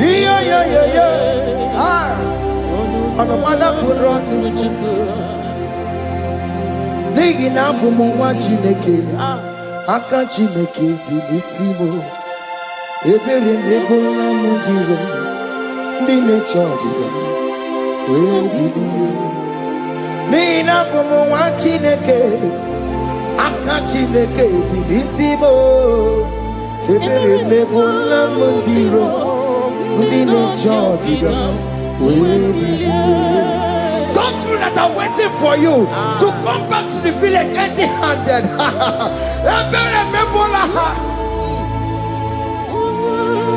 Yeah. Ah. On the mother put on Nigi na bumu Chineke. Aka Chineke Dinisibo. Every Nebola Mundiro. Dine Chodiga. We believe. Nina bumu Chineke. Aka Chineke Dinisibo. Every Nebola Mundiro. Dine Chodiga. We believe. Those people that are waiting for you to come back to the village empty-handed.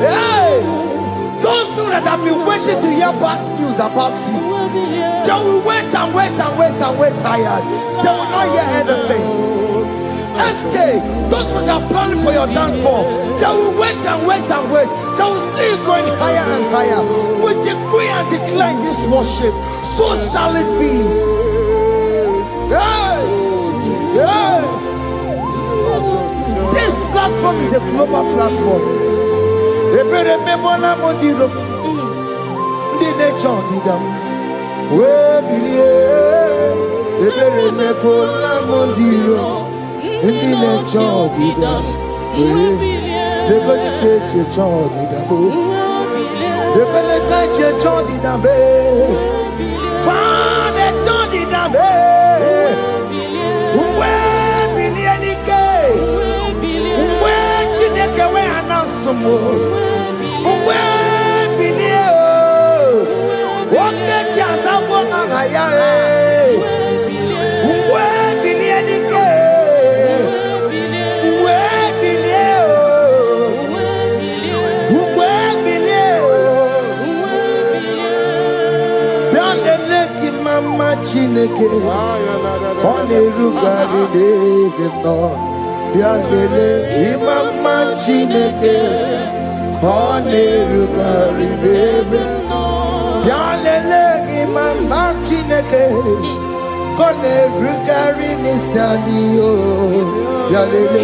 Hey! Those people that have been waiting to hear bad news about you, they will wait and wait tired. They will not hear anything. SK, those people that are planning for your downfall, they will wait and wait. They will see you going higher and higher. We decree and declare this worship, so shall it be. Hey! This platform is a global platform. webilie ebere mepola mondiro ndị na-eche ọdịda dekolite eche ọdịda bo dekolite eche ọdịda be fane eche ọdịda be webilie n'ike Chineke we anasumo webilie oke ji azagwo mama ya webilie n'ike webilie bịalele gị mama Chineke ọ na-erugharị n'ebe nọ bịalele mama Chineke ka ọ na-erugharị n'ebe bịalele gị mama Chineke ka ọ na-erugharị n'isi anyị bịalele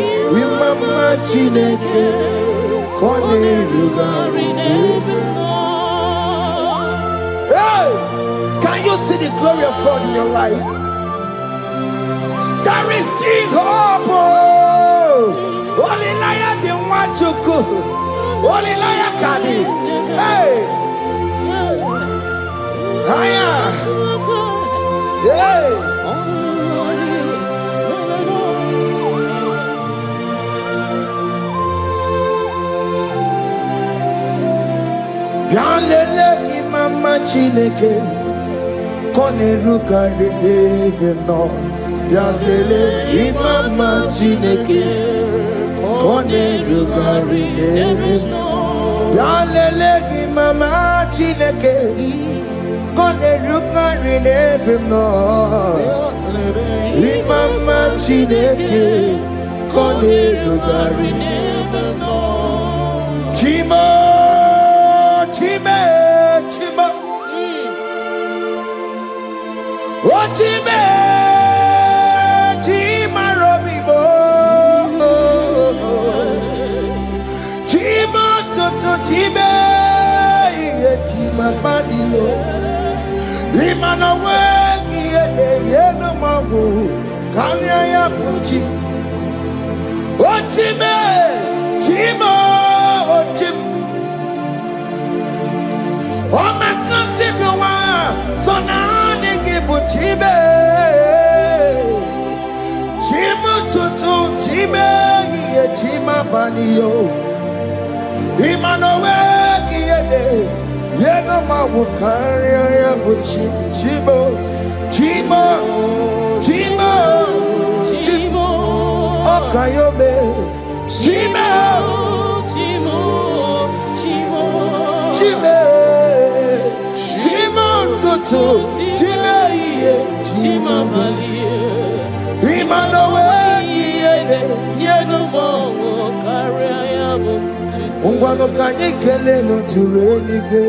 mama Chineke ka ọ na-erugharị n'ebe. Hey! Can you see the glory of God in your life? There is still hope. Only liar didn't want to go. Only liar can. Hey! Higher! Hey! Bialele ki mama Chineke kone rukari deve no. Bialele ki mama Chineke kone rukari deve no. Bialele ki mama Chineke kone rukari deve no. Ki mama Chineke kone rukari deve no. Chimo. Chime, oh Chime, Chima Robibo, Chima Toto Chime, Chima Badio, Imano Wagi, Yeno Mabu, Kanya Puchi, oh Chime, Chima, oh Chime. Oh my God, so now they give you Chibe, Chima Tutu, Chibe, Chima Banio, Imanowe, Yenoma Wukaria, Chibo, Chima, Chima, Chimo, Okayobe, Chima, Chimo, Chimo, Chime. Chime ye, chima malie. Imanowe yede, yeno mongo karia yabo. Ungwano kanye kele no turenike.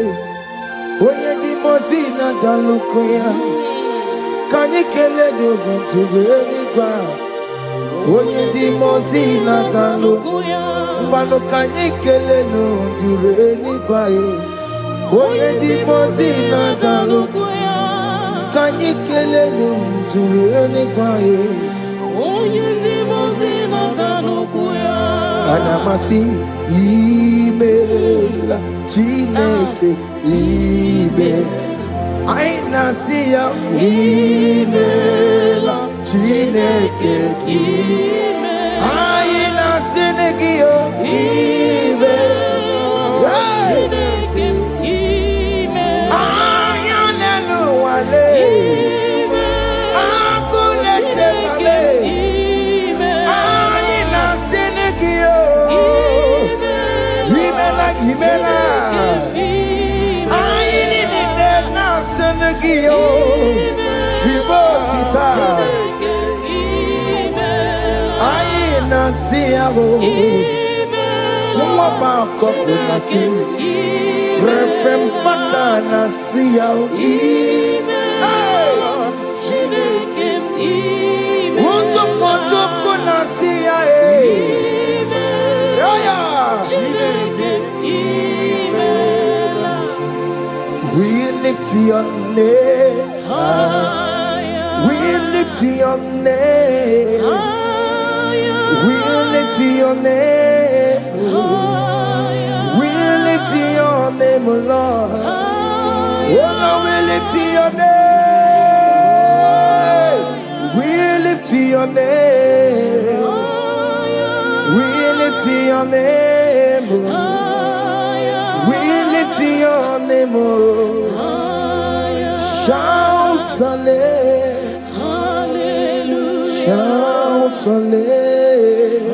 Oye di mozina dalukoya. Kanye kele no turenikwa. Oye di mozina dalukoya. Ungwano kanye kele no turenikwa. Oye di mozina dalukoya. Kanye kele no turenikwa. Oye di mozina dalukoya. Anamasi email Chineke email. Aina siya email Chineke email. Aina sinegio email. Chineke email. Ayana no wale. Akule chemale. Aina sinegio. Imela. Aini ni na senegio. Ribotita. Aina siago. Mwaba koko nasi. Repempaka nasiao. Unto koto nasia. We lift your name. We lift your name. We lift your name. We lift your name, oh Lord. Oh Lord, we lift your name. We lift your name. We lift your name. We lift your name. Shout hallelujah. Shout hallelujah.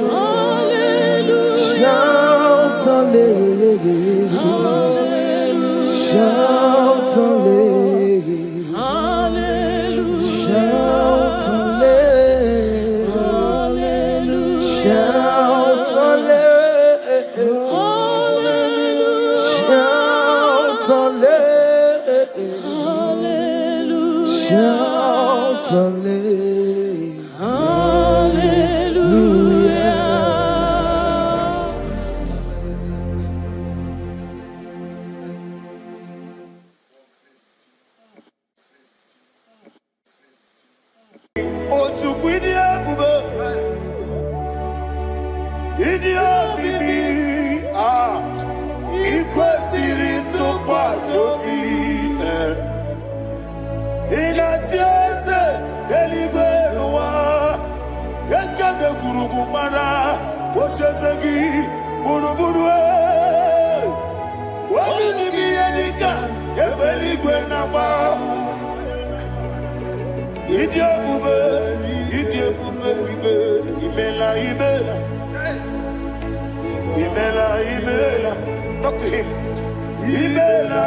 Shout hallelujah. Shout hallelujah. Shout hallelujah. Shout hallelujah. Shout hallelujah. Shout hallelujah. Talk to him. Ibela.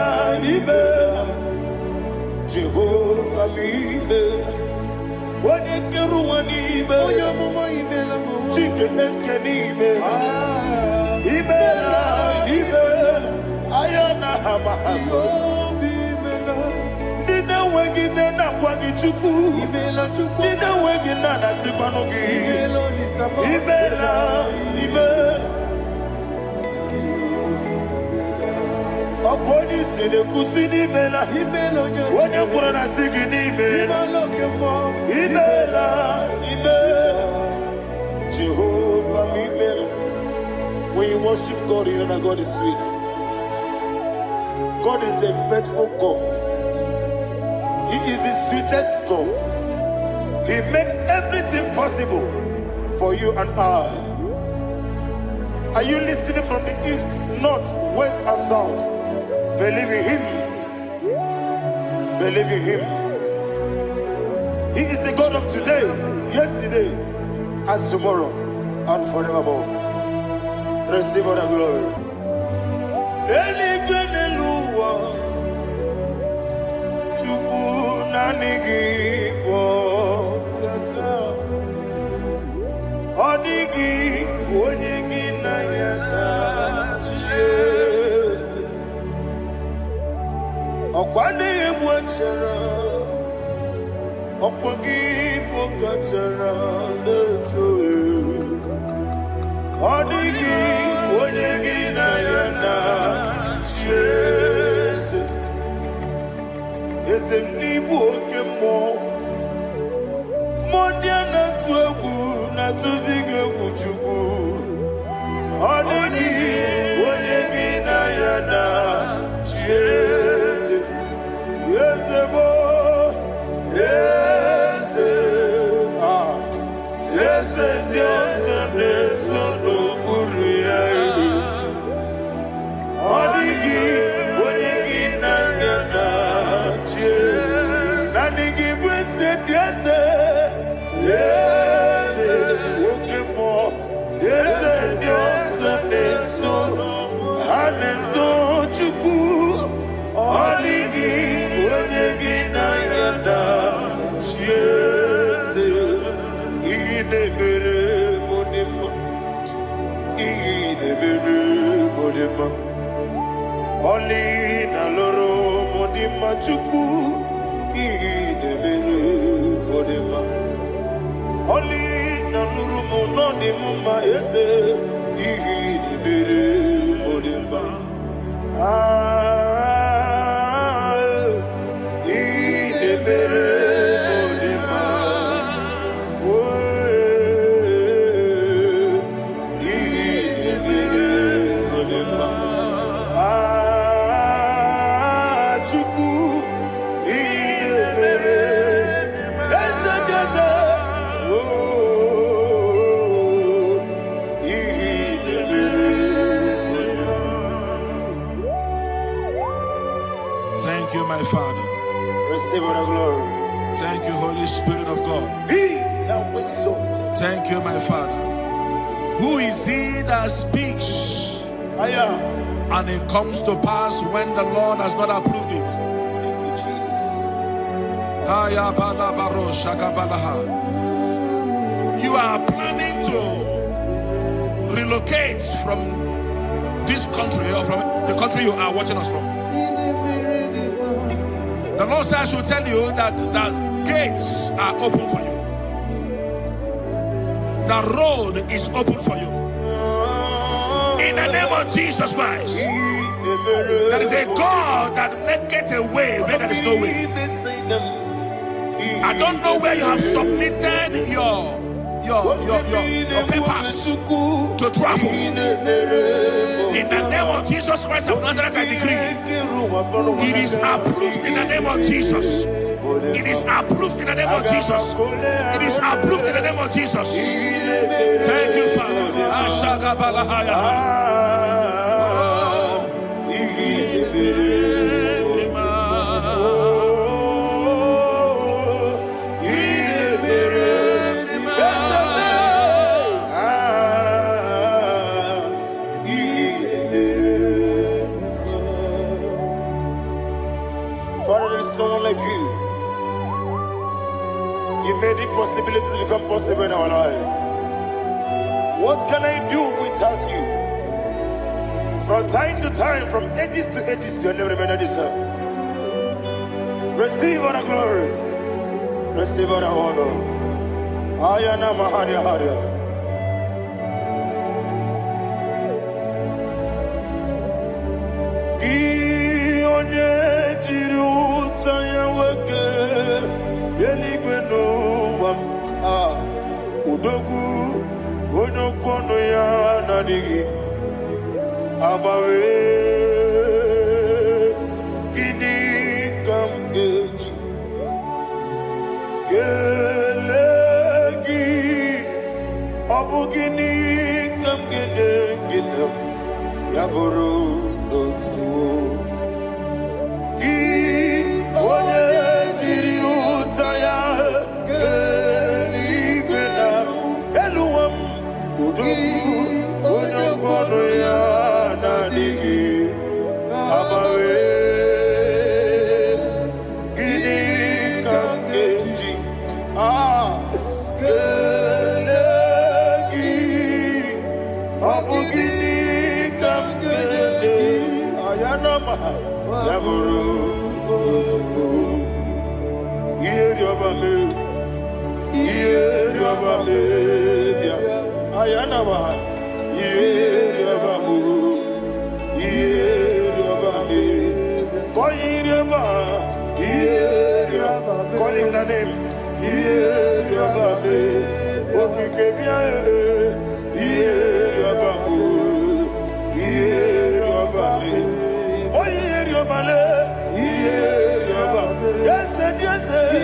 Jehovah Ibela. Chicken Ibela. Ayana Hamahaso. Dina wegina na kwagi chuku. Dina wegina na sipanogi. Ibela. Okoni sede kusini mela. Wone kurana sigini mela. Ibela. Jehovah Ibela. When you worship God, you know that God is sweet. God is a faithful God. He is the sweetest God. He made everything possible for you and I. Are you listening from the east, north, west, and south? Believe in him. Believe in him. He is the God of today, yesterday, and tomorrow, and forevermore. Receive all the glory. Oli na loro modima chuku idebere modima. Oli na loro monodima ese idebere modima. Idebere Thank you, my Father. Receive all the glory. Thank you, Holy Spirit of God. Be thou exalted. Thank you, my Father. Who is he that speaks and it comes to pass when the Lord has not approved it? Thank you, Jesus. You are planning to relocate from this country or from the country you are watching us from. The Lord says I should tell you that the gates are open for you. The road is open for you. In the name of Jesus Christ. There is a God that maketh a way where there is no way. I don't know where you have submitted your papers to travel. In the name of Jesus Christ of Nazareth, I decree it is approved in the name of Jesus. It is approved in the name of Jesus. It is approved in the name of Jesus. Thank you, Father. Father, there is no one like you. You made impossibilities become possible in our life. What can I do without you? From time to time, from ages to ages, you never remain the same. Receive all the glory. Receive all the honor. Ayana Maharia Haria. Udogu onokono ya nadigi abawe gini kamgeji gelegi abu gini kamgene gina yaburu dosu gi onye jiri utaya onokono ya nadigi abawe gini kamgeji gelegi abu gini kamgene ayanama yaburu ozufu iyeri obame bia ayanama iyeri obamu iyeri obame koyireba iyeri call him the name iyeri obame okike bia iyeri obamu iyeri obame oyeri obale iyeri obame yes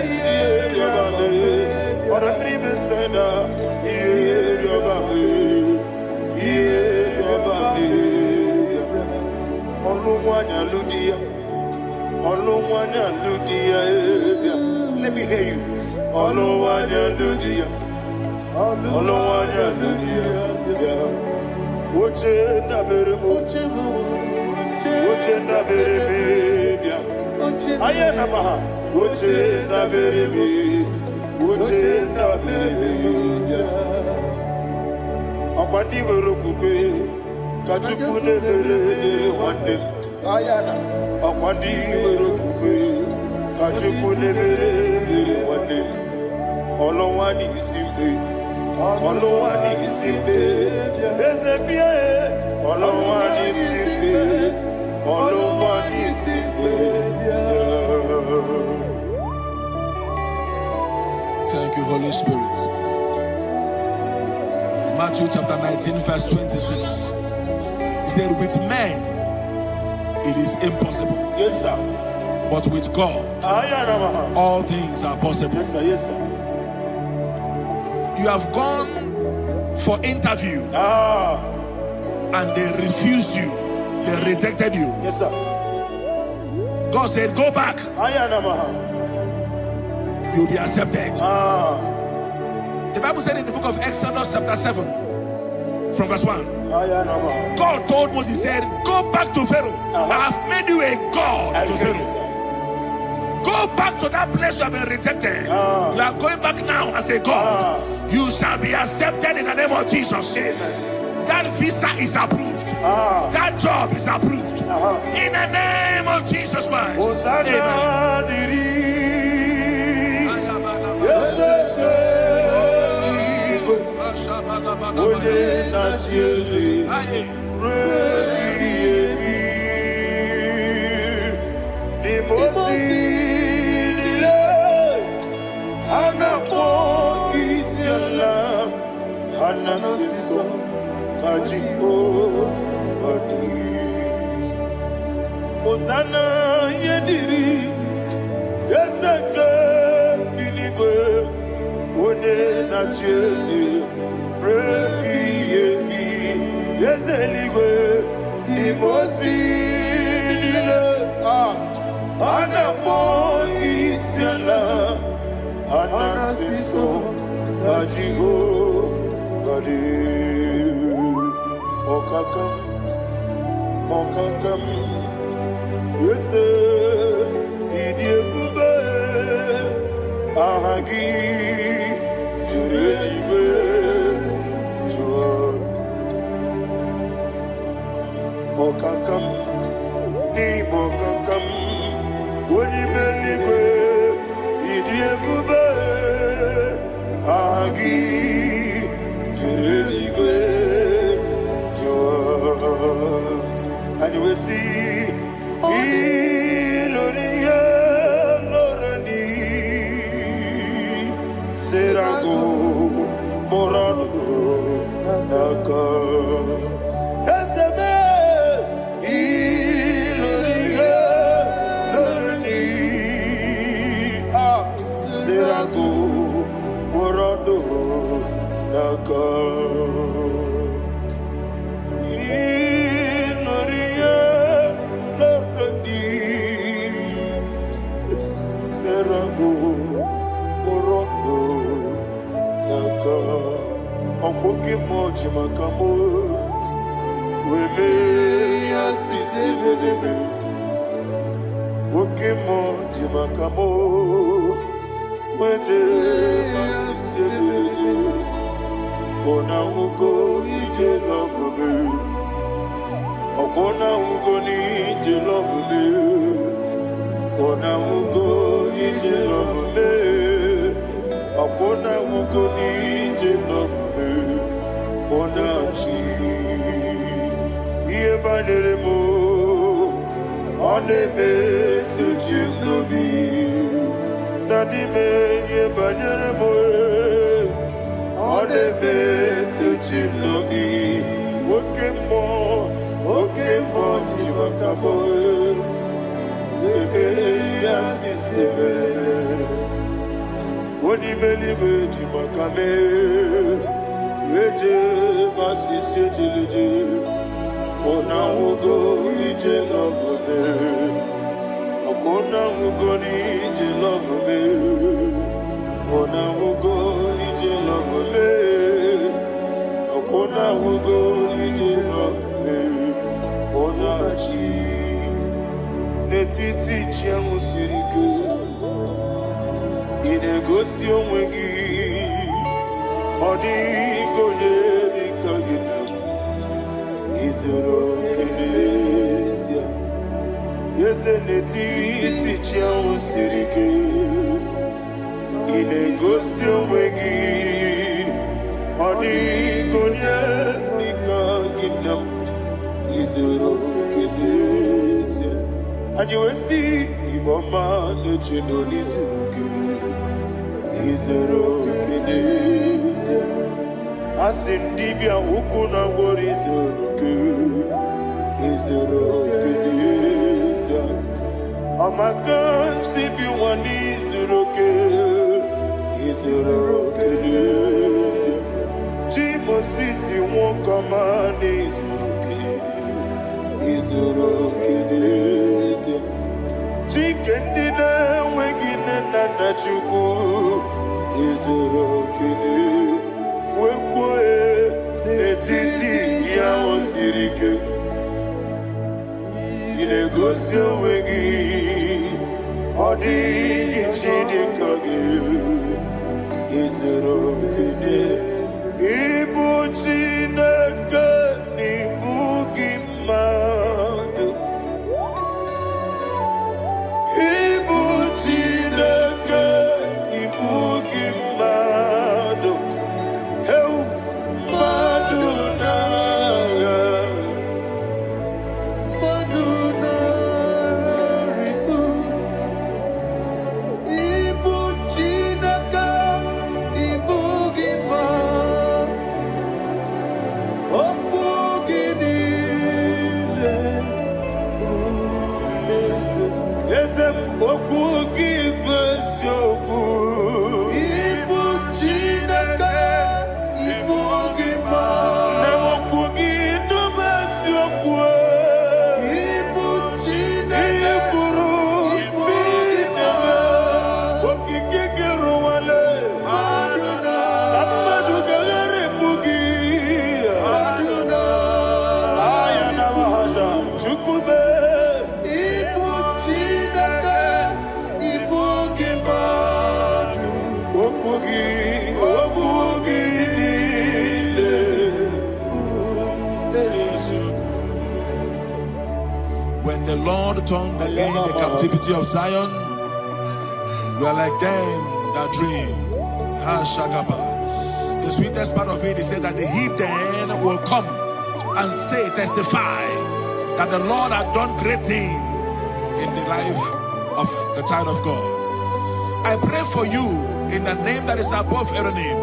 iyeri obame ora tribe senda iyeri obame iyeri obame olumwanya ludia let me hear you olumwanya ludia oche na beremo bia ayana maha oche na bereme bia akwandi werokukwe kachuku nebere wande ayana akwandi werokukwe kachuku nebere wande olowani isimbe ezebie olowani isimbe Thank you, Holy Spirit. Matthew chapter 19, verse 26. He said, with men it is impossible. Yes, sir. But with God, all things are possible. Yes, sir. Yes, sir. You have gone for interview and they refused you. They rejected you. Yes, sir. God said, go back. You'll be accepted. The Bible said in the book of Exodus chapter 7 from verse 1, God told Moses, he said, go back to Pharaoh. I have made you a God to Pharaoh. Go back to that place you have been rejected. You are going back now as a God. You shall be accepted in the name of Jesus. That visa is approved. That job is approved. In the name of Jesus Christ. Osana yediri yeseke binigwe one na Jesu rebi yemi yeseligwe imosi nile anapo isiala anasiso ajigo gadi okakam Yese idiebube ahagi jurelibe jua okakam ni bokakam woni meligwe idiebube ahagi jurelibe jua and you will see Iloria Lorani Serago Morado Naka Eseme Iloria Lorani Serago Morado Naka Okoke moji makamo wele asise meleme Oke moji makamo weje asise meleme Ona ugo ije love me Okona ugo ni ije love me Ona ugo ije love me Okona ugo ni ije love me Onachi Iye baneremo Oneme tujim nobi Nanime iye baneremo Oneme tujim nobi Okemo jimakabo Bebe yasise meleme Oni believe jimakame Weje masisi jilije Ona ugo ije love me Akona ugo ni ije love me Ona ugo ije love me Akona ugo ije love me Ona chi Netiti chiamu sirike Inegosi onwegi Odigonye dikaginam Izoro kenesia Yese netiti chiamu sirike Inegosi onwegi Odigonye dikaginam Izoro kenesia And you will see Imama nechino nizuruke Izoro kenesia Asindibia ukuna gori izuruke Izoro kenesia Amakansi biwani izuruke Izoro kenesia Jimosisi wakamani izuruke Izoro kenesia Osiowegi, Odigi Chidikagi, Izero Kine, Ibu Chineke, Ibu Gimadu, Ibu Chineke, Ibu Gimadu, Heu Maduna. When the Lord turned again the captivity of Zion, we are like them that dream. The sweetest part of it is that the heathen will come and say, testify, that the Lord had done great things in the life of the child of God. I pray for you in the name that is above every name.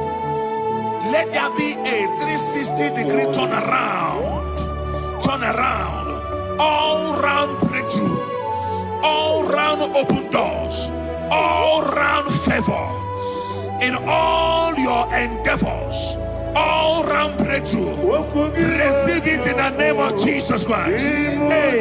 Let there be a 360-degree turn around, all round breakthrough, all round open doors, all round favor in all your endeavors, all round breakthrough. Receive it in the name of Jesus Christ. Amen.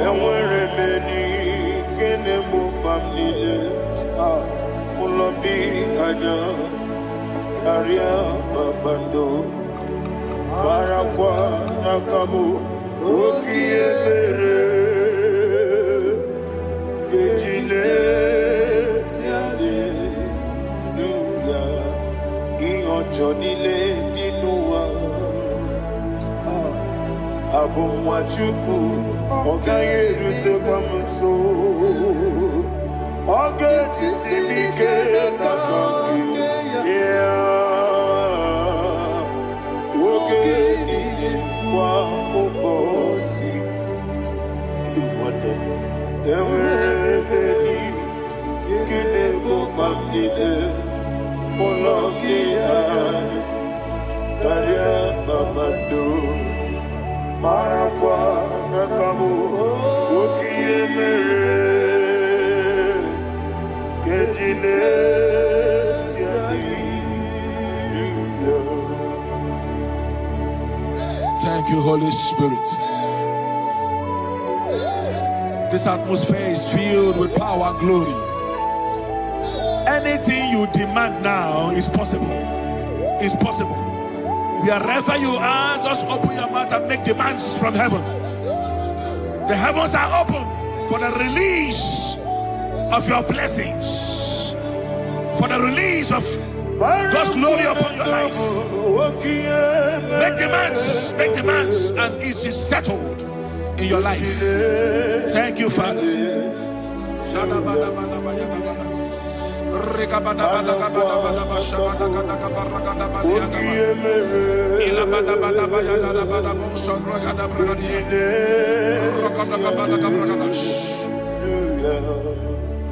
And we're many. di anya karịa kpakpando marakwa n'aka m oke ihe mere eji n'ezialeluya ihe ọjọọ niile dị n'ụwa abụ nwa Chukwu ọ gaghị erutekwa m nso ọ ga-ejisi m ike n'aka gị ya oge niile kwa ụbọchị enwere ebe gị na-egbu mkpa m niile ụlọ gị anya karịa kpakpando marakwa n'aka m oke ihe mere eji n'ezialeluya. Thank you, Holy Spirit. This atmosphere is filled with power and glory. Anything you demand now is possible. It's possible. Wherever you are, just open your mouth and make demands from heaven. The heavens are open for the release of your blessings, for the release of God's glory upon your life. Make demands, and it is settled in your life. Thank you, Father.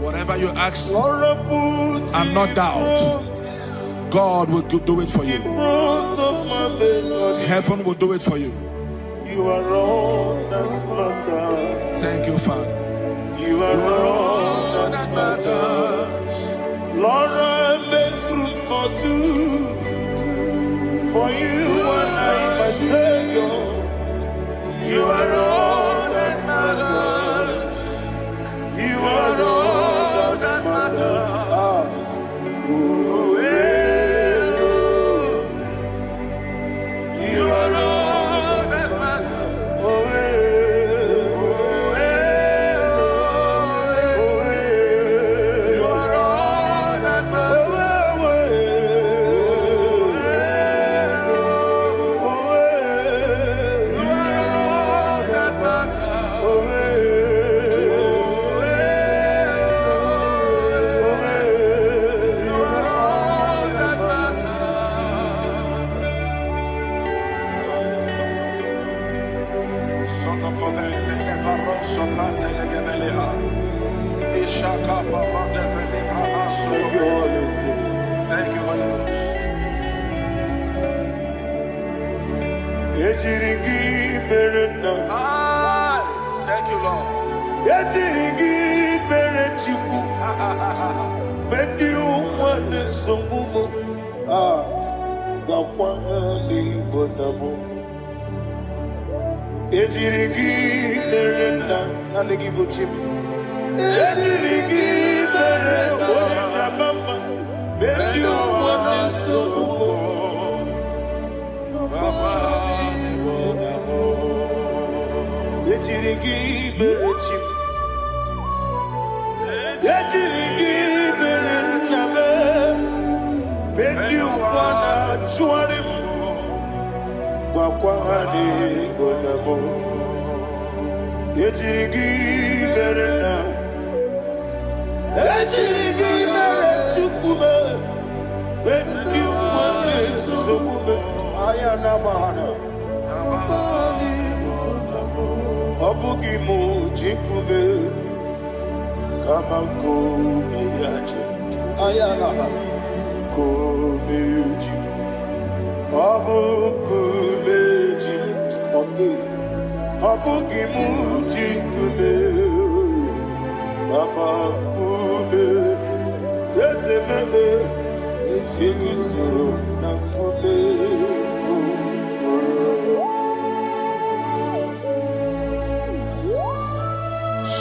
Whatever you ask and not doubt, God will do it for you. Heaven will do it for you. You are all that matters. Thank you, Father. You are all that matters. Lord, I make room for two. For you and I, my Savior. You are all that matters. You are all that matters. You are all that matters. You are all that Thank you, Holy Ghost. Thank you, Lord.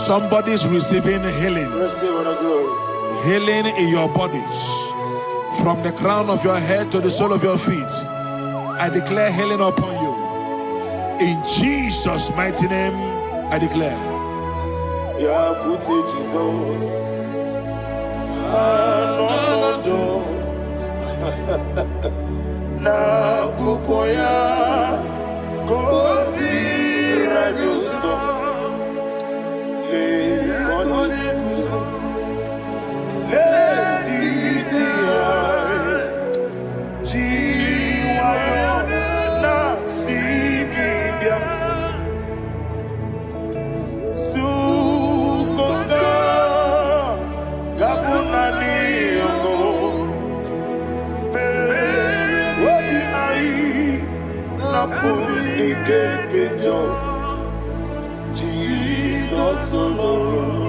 Somebody's receiving healing. Receive the glory. Healing in your bodies. From the crown of your head to the sole of your feet. I declare healing upon you. In Jesus' mighty name, I declare. Yakute Jesus. Anodo. Na kukoya. Kozi radioso. Le kononisu. Le titiare. Jiwayo na sigibia. Sukoka. Gabunani yongo. Wadi ai. Napuli kekejo. Jesus alone.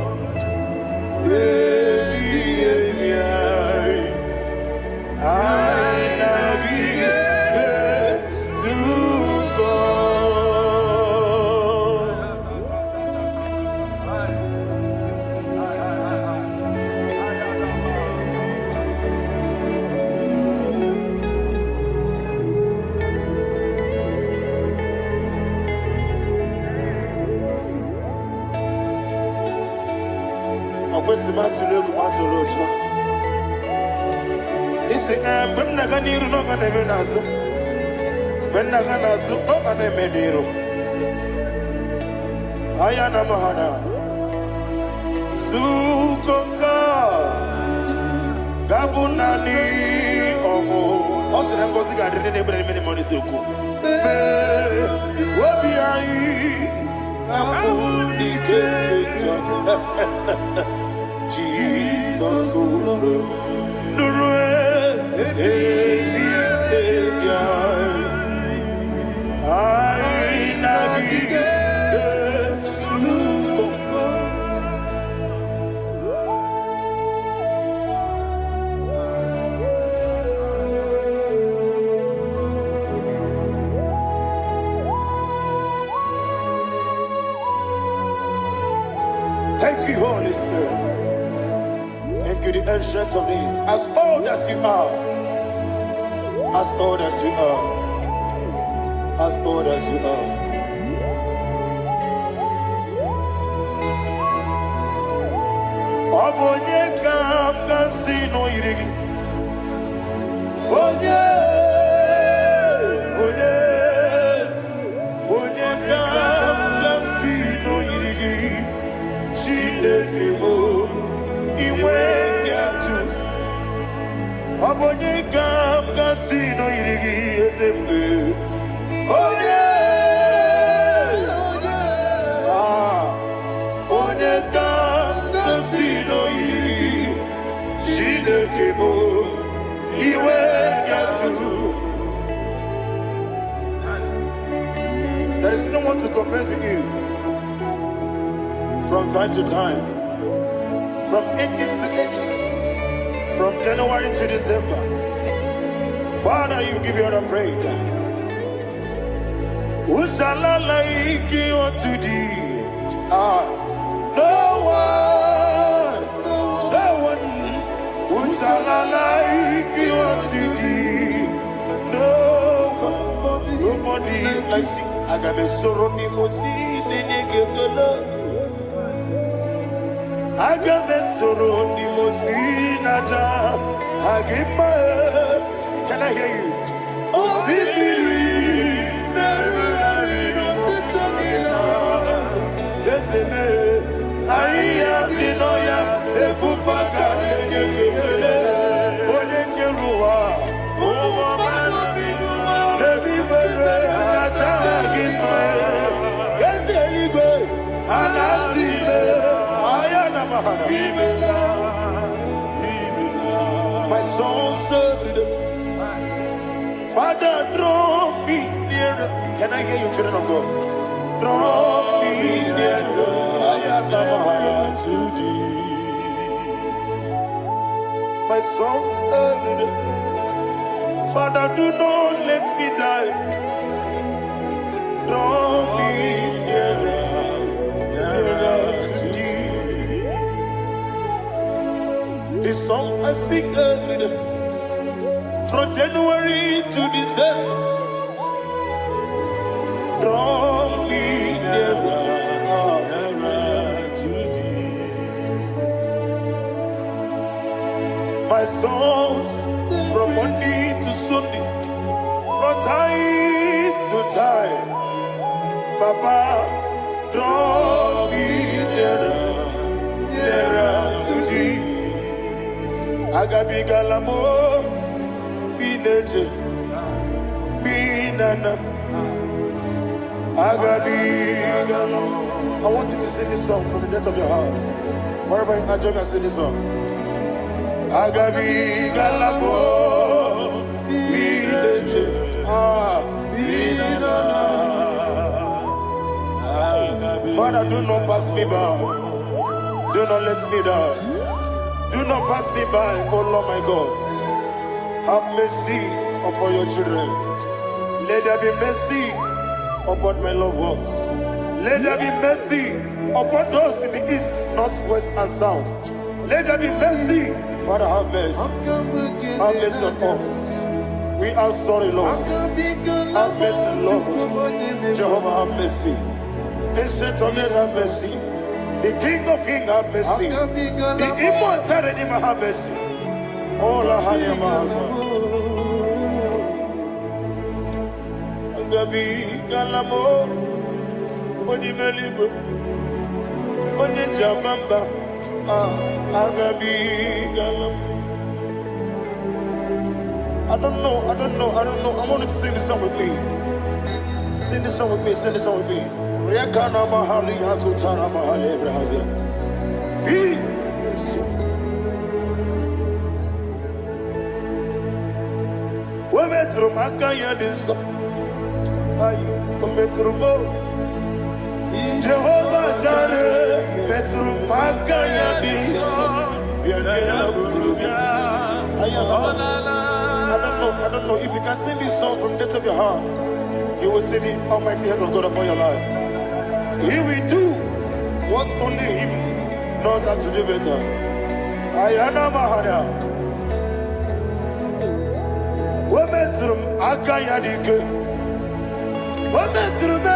Akwesi matulego matolojo. Isi when naganiru no kaneme naso. When naganaso no kaneme niro. Ayana mahana. Sukoka. Gabunani omo. Osire ngozi gadene nebre meni moni suku. Wobi ai. Napuni kekejo. Jesus, thank you, Holy Spirit. Thank you, the ancient of days. As old as you are. As old as you are. As old as you are. Obonye kam kasino irigi. Onye. Onye. Onye kam kasino irigi. Chinekemo. Abonye kam kasino irigi esefe. Onye, onye kam kasino irigi. Chinekemo iwe yatu. There is no one to compare with you. From time to time. From ages to ages. From January to December. Father, you give you all the praise. Who shall I like you unto thee? No one. No one. Who shall I like you unto thee? No one. Nobody like you. I got a sorrow ni mosi nene gekolo. Agame soro di mosinata Agima. Can I hear you? Osibiri Nerari no Titanina Yeseme Aya Dinoya Efufaka Negekele Onekerua Oumana Bidua Nebi Bere Nata Agima Yeseligwe Anasile my soul served. Father, draw me nearer. Can I hear you, children of God? Draw me nearer. I am to thee. My soul served. Father, do not let me die. Draw me nearer. To thee. This song I sing every day. From January to December. Draw me nearer to thee. My songs from Monday to Sunday, from time to time. Papa, draw me nearer to thee. Agabi galamo, be nature, be nana. Agabi galamo. I want you to sing this song from the depth of your heart. Wherever you are, join me and sing this song. Agabi galamo, be nature, be nana. Father, do not pass me by. Do not let me down. Do not pass me by, oh Lord my God. Have mercy upon your children. Let there be mercy upon my loved ones. Let there be mercy upon those in the east, north, west, and south. Let there be mercy. Father, have mercy. Have mercy on us. We are sorry, Lord. Have mercy, Lord. Jehovah, have mercy. Ancient of days, have mercy. The King of Kings, have mercy. The immortal Redeemer, have mercy. Oh, la Hanyamaza. Agabi Galamo, Onimelibu, Oninjabamba, Agabi Galamo. I don't know. I want you to sing this song with me. Sing this song with me. Riakana mahali azutana mahali Brazil. Wometru makaya diso. Ayi, wometru mo. Jehovah Jireh, metru makaya diso. Biagaya burubi. I don't know if you can sing this song from the depth of your heart. You will see the almighty hands of God upon your life. He will do what only Him knows how to do better. Ayana Mahana. Wometrum Akayadike. Wometrum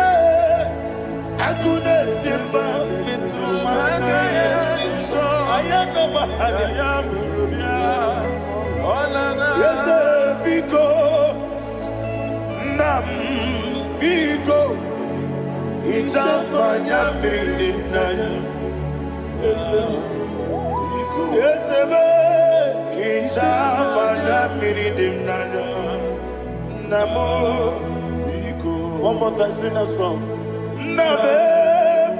Akuna Jimba Metrum Akayadike. Ayana Mahana. Yes, Biko Nam Biko. Itamanya mirinaya, Yesebe, Itamanya mirinaya, Namo, one more time, sing a song. Nabe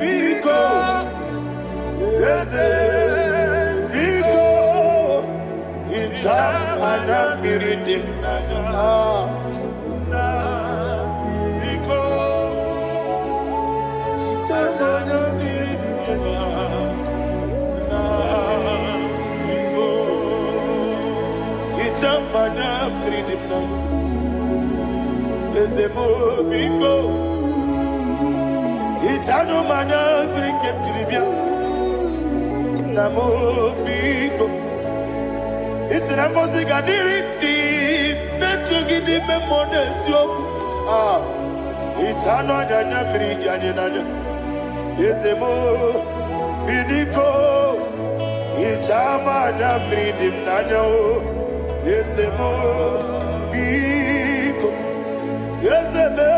Biko, Yese Biko, Itamanya mirinaya. Itamana pridimna, ezemo biko. Itano mana brinkem tribia, namo biko. Isrambo sigadiri di, nechugi di memodesio. Itano adana bridianina. Ezemo bidiko. Itama na bridim nanyo. Yesemo Biko. Yeseme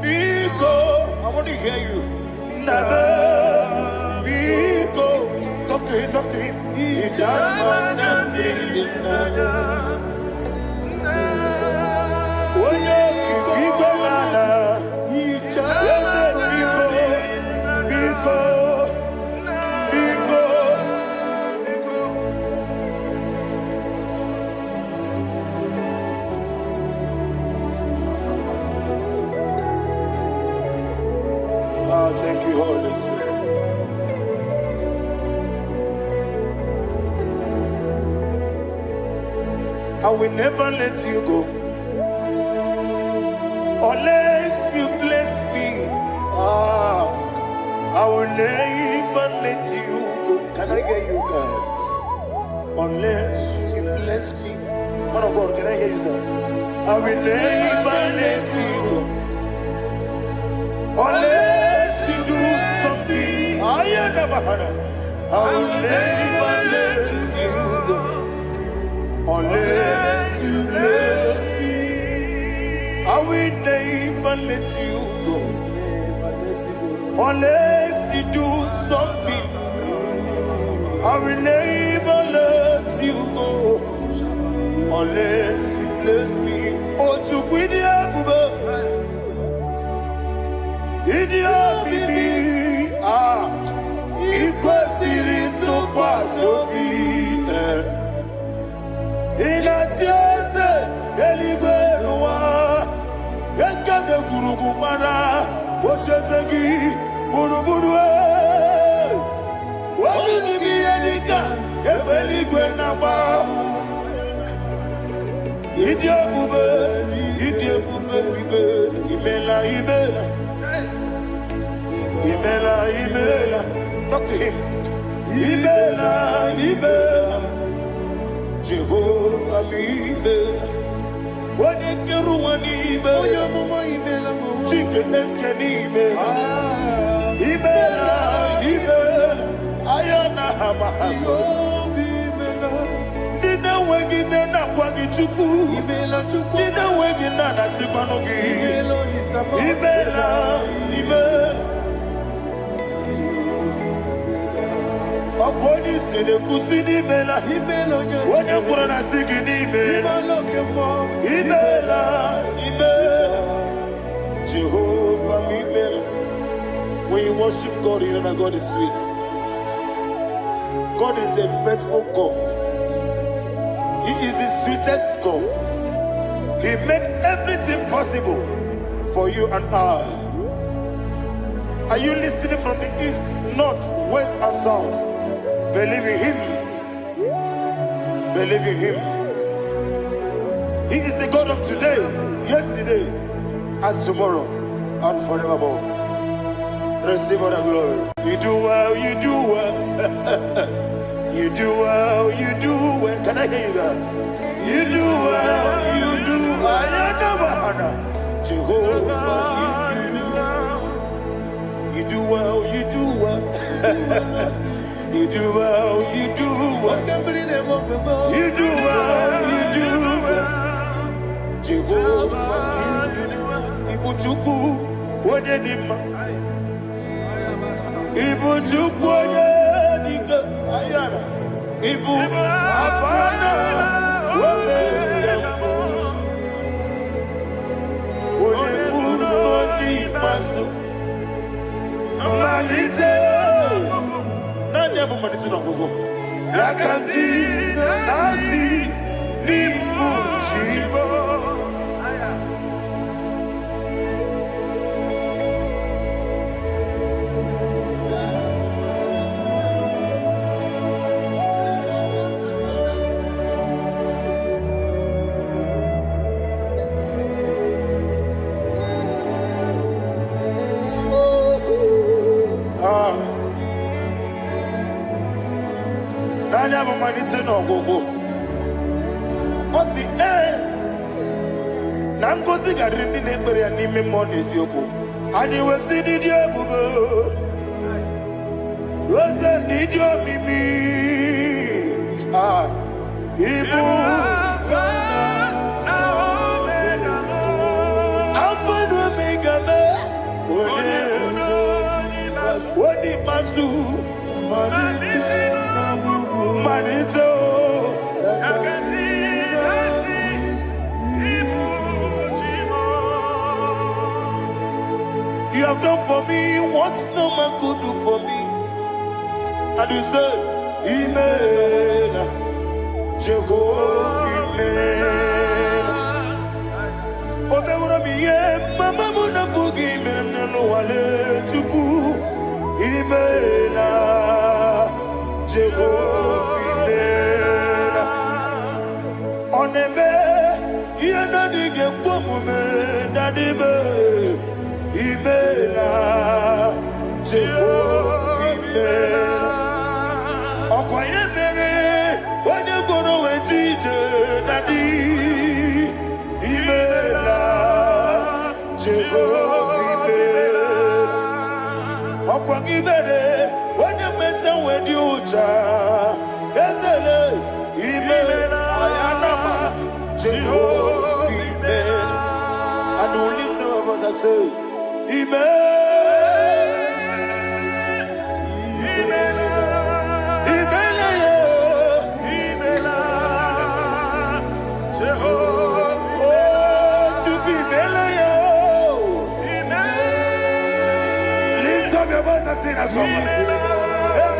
Biko. I want to hear you. Nabe Biko. Talk to him. Ijamana Bindinaya. Oye Kikibanana. Yese Biko. Biko. Thank you, Holy Spirit. I will never let you go unless you bless me. I will never let you go. Can I get you guys? unless you bless me. Man of God, can I hear you, sir? I will never let you go unless you do something. I will never let you go unless you bless me. I will never let you go unless you do something. I will never let you go unless you bless me. Oh, to quit the idiot, baby. Ah, equal city to pass your feet. In a chance, Elibenua, Ekade Kurukubara, Ochesegi, Buruburu. What will be any gun? Ebeligwenaba. Idiabube, Imela. Talk to him. Imela. Jehovah Imela. What a Keruani Imela. Chicken Eskani Imela. Ayana Hamahaso. Dina wegina na kwagi chuku. Dina wegina na sipanogi. Imela. Okoni sede kusini mela. Wone kurana sigini mela. Imela. Jehovah Imela. When you worship God, you know that God is sweet. God is a faithful God. He is the sweetest God. He made everything possible for you and I. Are you listening from the east, north, west, and south? Believe in Him. Believe in Him. He is the God of today, yesterday, and tomorrow, and forevermore. Receive all the glory. You do well, you do well. You do well, you do well. Can I hear you guys? You do well, you do well. Jehovah, you do well, you do well. You do well, you do well. You do well, you do well. Jehovah, Ibuchuku, Wodedima. Ibuchuku, Wodedika, Ayana. Ibu, Afana, Wodedima. Wodedima, Masu. Amalite. Nani abu maniti na gogo. Yakanti, Nasi, Nimu, Chibo. Nani abu maniti na gogo. Osi Nangosi garini nebere ya nime monesi yoko. Ani wesi nidio bubo. Wese nidio mimi. Ibu. Alpha and Omega me. Wodi masu. Manito. You have done for me what no man could do for me. And you say, Imela, Jehovah, Imela. Omewura miye, mama muna bugi, mena no wale chuku. Imela, Jehovah, Imela. Onebe, yena dige kwamume, nadime. Imela, Jehovah, Imela. Okoye mere, onye ije nadi imela Jehovah imela Okwa gibere onye meta wedi uja ezele imela ayanama Jehovah imela and the little of us I say imela Yes,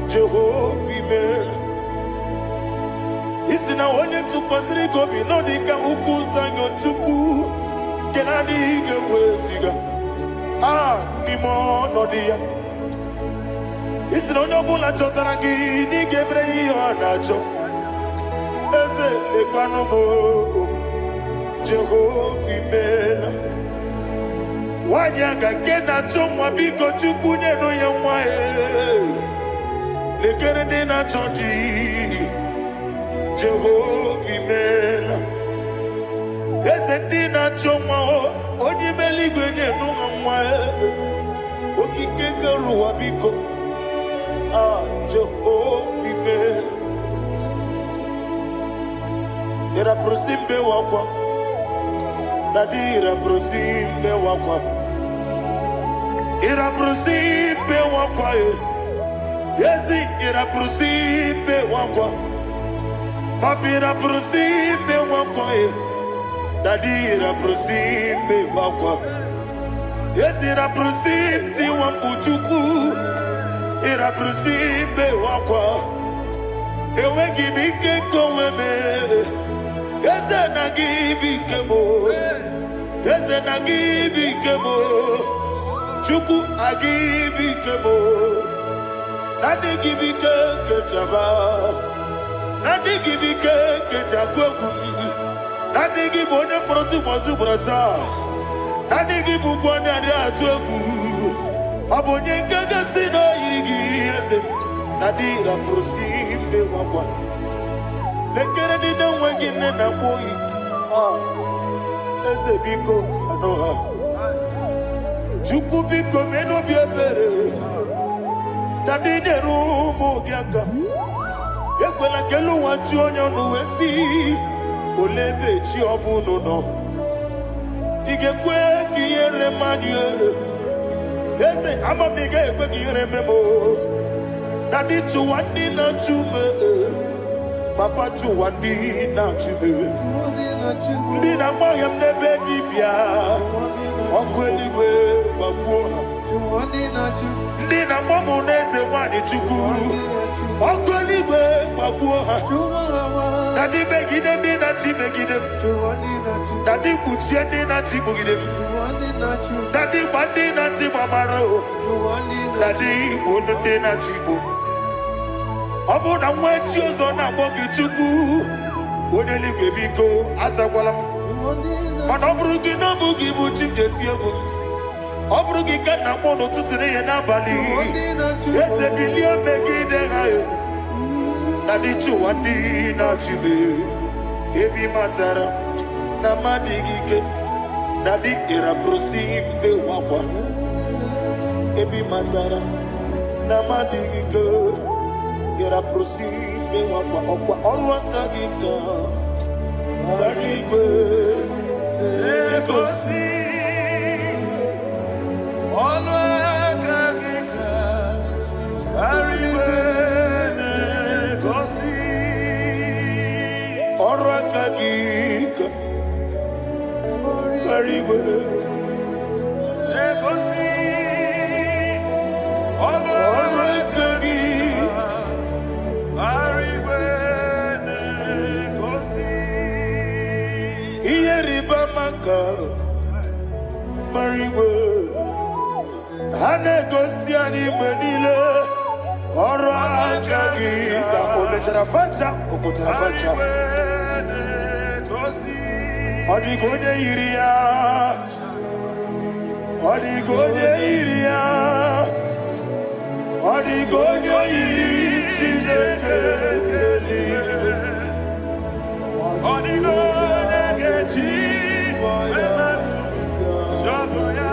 Jehovah imela Isina onye tupasiri gobi no dika ukuza nyochuku kenadi gewesiga nimo no dia Isina onye bula chotara gi ni gebre iyo anacho eze lekwano mo Jehovah imela Wanyaga kena chomwa biko chukunye no yamwa Lekere de na chonti Jehovah imela Eze na chomwa Oni meligwe ne no yamwa Okike keru wa biko Jehovah imela Era prosimbe wakwa Dadira prosimbe wakwa Ira prosimbe wakwa Yesi ira prosimbe wakwa Papi ira prosimbe wakwa Dadira prosimbe wakwa Yesi ira prosimti wampuchuku Ira prosimbe wakwa Ewe gibike koweme Yese na gibike mo Yese na gibike mo Chuku agibike mo Nadi gibike kejaba Nadi gibike kejakwegu Nadi gibone proti mwazu brasa Nadi gibubone ade atwegu Abonye kega sino yirigi yese Nadi ra prosimbe wakwa Lekere ni na wengine na boyi Eze biko sanoha Chuku biko meno biebere Nadi nerumu gyaka Ekwela kelu wanchu onyo nuwesi Olebe chi obuno no Igekwe kiyere manuele Eze ama miga ekwe kiyere memo Nadi chuwandi na chume Papa chuwandi na chume Ndi na moyam nebe dibia Okweligwe babuha Ndi na momu neze wani chuku Okweligwe babuha Dadi begide ndi na chi begide Dadi kuchie ndi na chi bugide Dadi bandi na chi mamaro Dadi bunu ndi na chi bu Obu na mwechi ozo na mogi chuku Oneligwe biko asagwalam Mana oburu gị n'ọbụ gị bụ chi m ji eti egwu ọ bụrụ gị ka nna m n'ụtụtụ n'ihe n'abalị eze bilie megide ha na dị chụwa ndị na-achụbe ebe ị matara na mmadụ gị ike na dị ịrapụrụsi mbe wakwa ebe ị matara na mmadụ gị ike ịrapụrụsi mbe wakwa ọkwa ọrụ aka gị ka Very good. Negosi. Olwakagika. Very good. Negosi. Olwakagika. Very good. Negosi. Hanegosiani menile Oraka gika Ometarafanta Okotarafanta Odigone iria Odigone iria Odigone iri Chineke Odigone geji Ematu Shaboya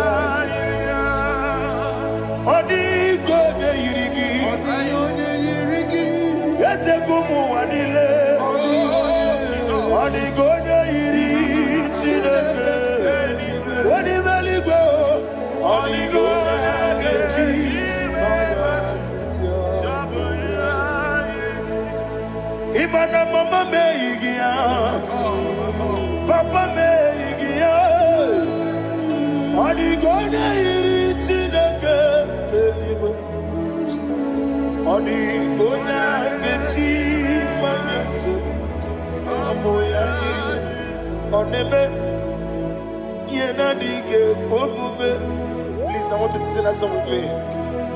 Odigone yirigi Yetekumu wanile Odigone yiri Chineke Odimeligwe Odigone geji Imana mama meigia Papa meigia Odigone yiri Chineke Odigone geji manyetu Samoya Oneme Yena dige komume. Please, I want you to sing that song with me.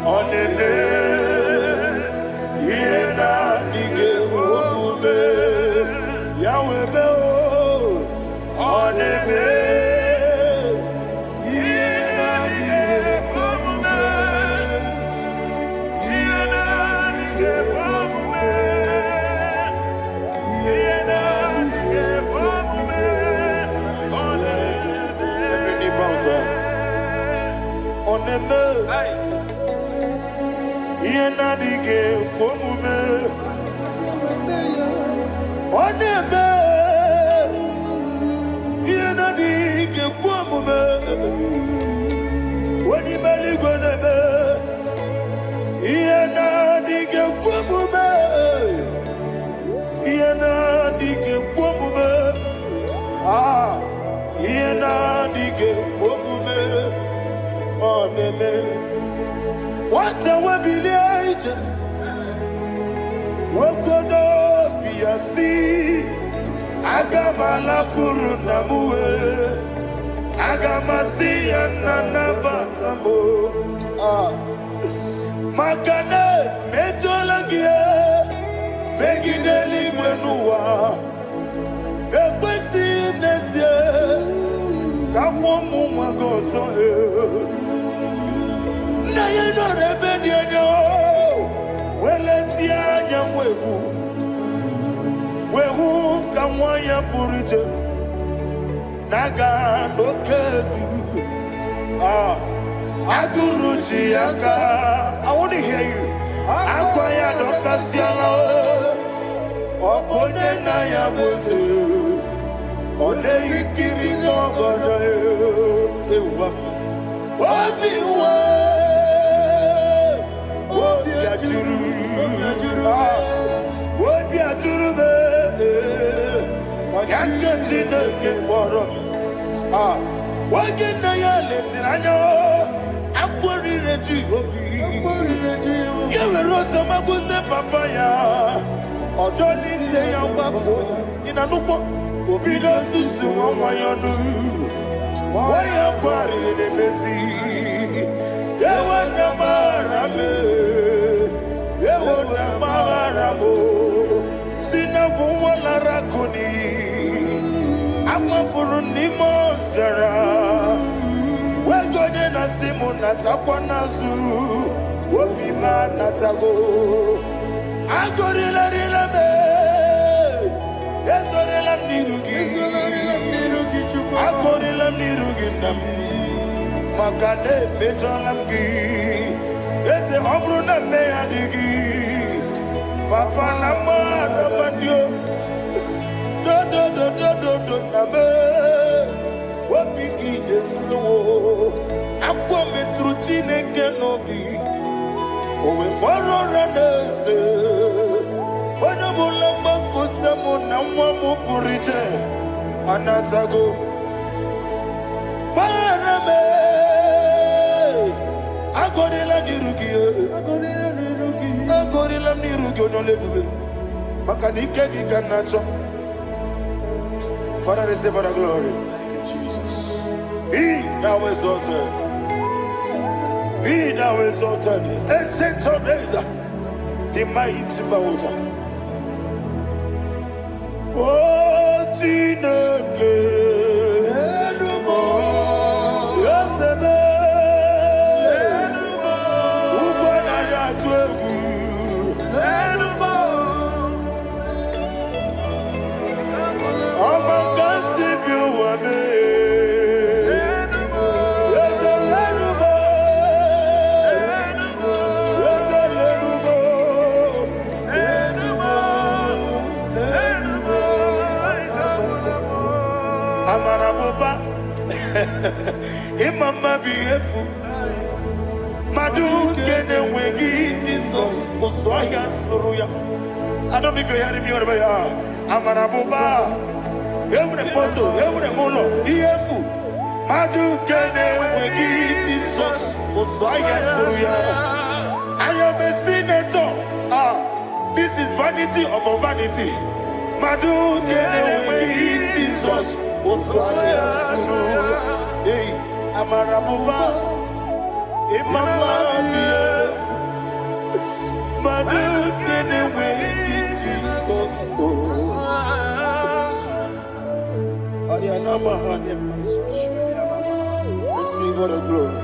Oneme Yena dige komume. Yahweh Beo Oneme Oneme Yena dige komume Oneme Yena dige komume Onimeli goneme Yena dige komume Yena dige komume Ah Yena dige komume Oneme What a webillage Wokodo biasi Agamala kurunamue Agamasi anana batambo Makane mejolagie Begideli mwenua Ekwesi nesie Kamomu magoso Na yeno rebedienyo Weletia nyamwehu Wehu kamwaya purije Naga nokegu Aguruji aka I want to hear you Akwaya dokasiala Okonye na ya boze Ode ikiri nogoda Ewa Obiwa Obi ajuru Obi ajuru be Yaketi neke morom Wagena ya letirano Akwari reji obi Yewe rosa mabute papaya Odoli te ya wakoya Inanupo Obi do susu wamayonu Waya kwari nemezi Yewe namarame Yewe namaramo Sina wala rakoni Amafuru ni mozara Wegone na simu natakwa nazu Wopima natago Agorila rila me Yezorila mnirugi Agorila mnirugi nam Makane mejolamgi Yeze obru na meyadigi Papa na ma na mandio Do Chineke n'obi o wee kpọrọ Raneze onye ọbụla mgbapụta mụ na nwa m pụrụ iche anatago gbara m agọrịla n'iru gị agọrịla m n'iru gị onye ebube maka na ike gị ka na-achọ. Father, receive the glory. Thank you, Jesus. Be thou exalted. Be thou exalted. Ancient of days, the mighty mountain. Oh, Chineke, Enumo, Yosebe, Enumo, Ubonaya Twegu, Enumo, Amakasibu Wame, Enumo, Yosele Enumo, Enumo, Yosele Enumo, Enumo, Enumo, Ikabulamo. Amarabuba, Imama Biefu, Madu Kene Wegi, Jesus, Uswaya Suruya. I don't know if you're hearing me wherever you are. Amarabuba, every bottle, every molo, Iefu, Madu Kene Wegi, Jesus, Uswaya Suruya. I am a senator. This is vanity of a vanity. Madu Kene Wegi, Jesus, Uswaya Suruya. Hey, Amarabuba, Imama Biefu, Madu Kene Wegi, Jesus. Receive all the glory.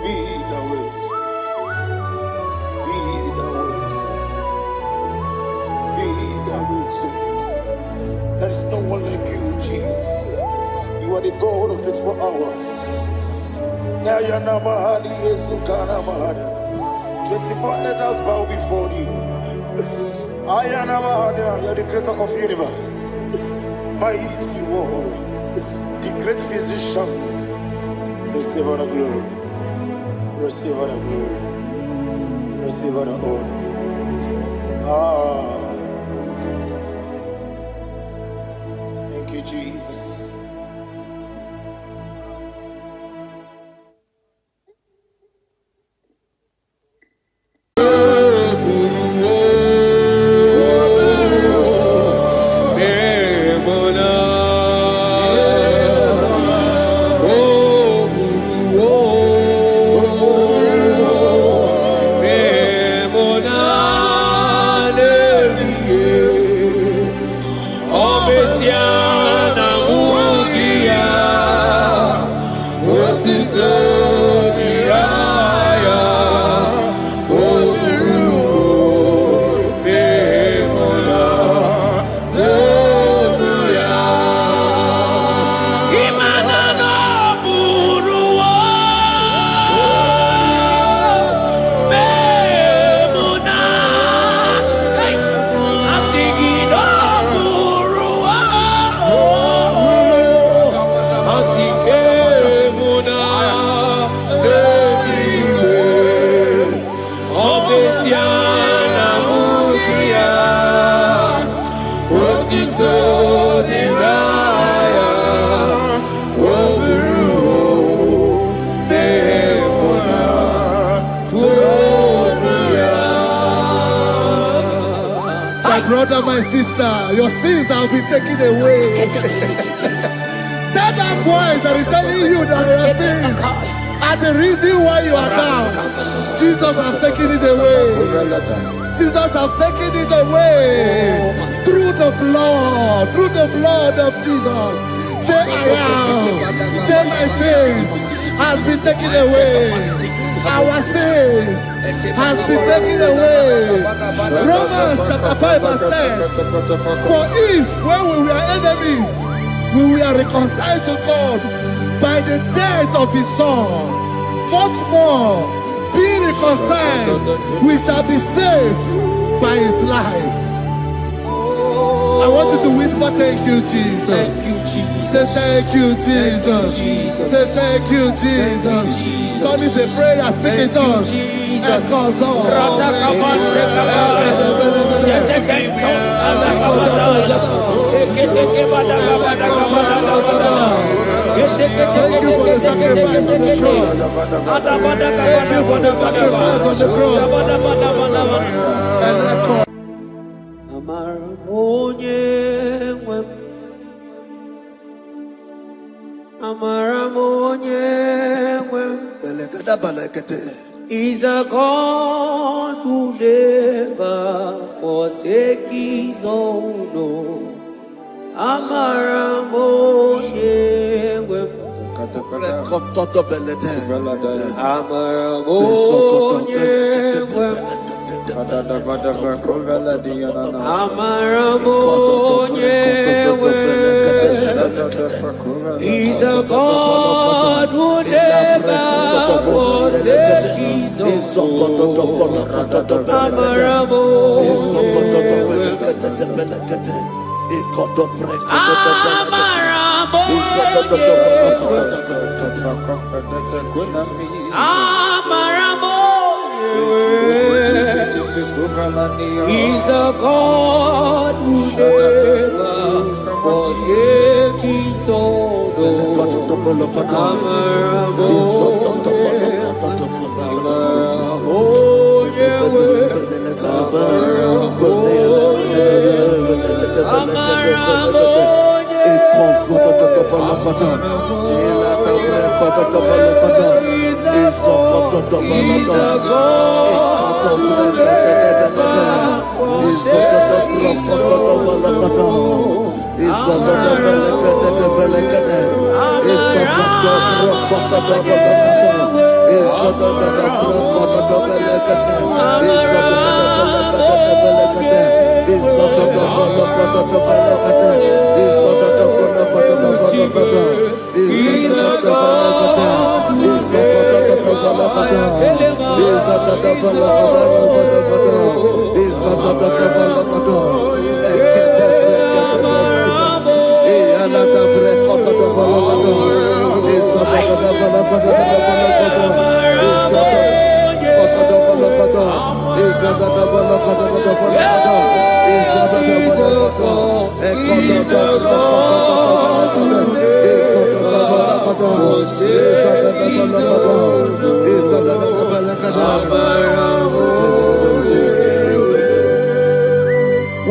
Be thou exalted. Be thou exalted. Be thou exalted. There is no one like you, Jesus. You are the God of 24 hours. 24 elders bow before you. You're the creator of the universe. Mighty warrior, the great physician. Receive all the glory. Receive all the glory. Receive all the honor. Thank you, Jesus. Brother, my sister, your sins have been taken away. That voice that is telling you that your sins are the reason why you are down. Jesus has taken it away. Jesus has taken it away. Through the blood of Jesus. Say I am. Say my sins has been taken away. Our sins has been taken away. Romans chapter 5 verse 10. For if when we were enemies, we were reconciled to God by the death of his son, much more, being reconciled, we shall be saved by his life. I want you to whisper Papa, thank you, Jesus. Say thank you, Jesus. Say thank you, Jesus. Don't need a prayer, speak in tongues. Thank you for the sacrifice on the cross. Thank you for the sacrifice on the cross. And record. He's a God who never forsake his own. He's a God who never forsake his He's a God who never forsake his own.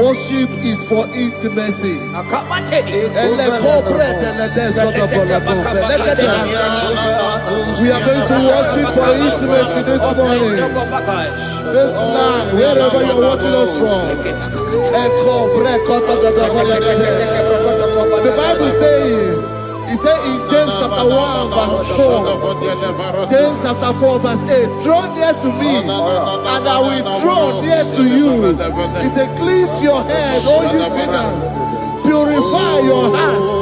Worship is for intimacy. We are going to worship for intimacy this morning. This land, wherever you're watching us from. The Bible says, it says in James chapter 1 verse 4, James chapter 4 verse 8, draw near to me and I will draw near to you. It says, cleanse your head, all you sinners, purify your hearts,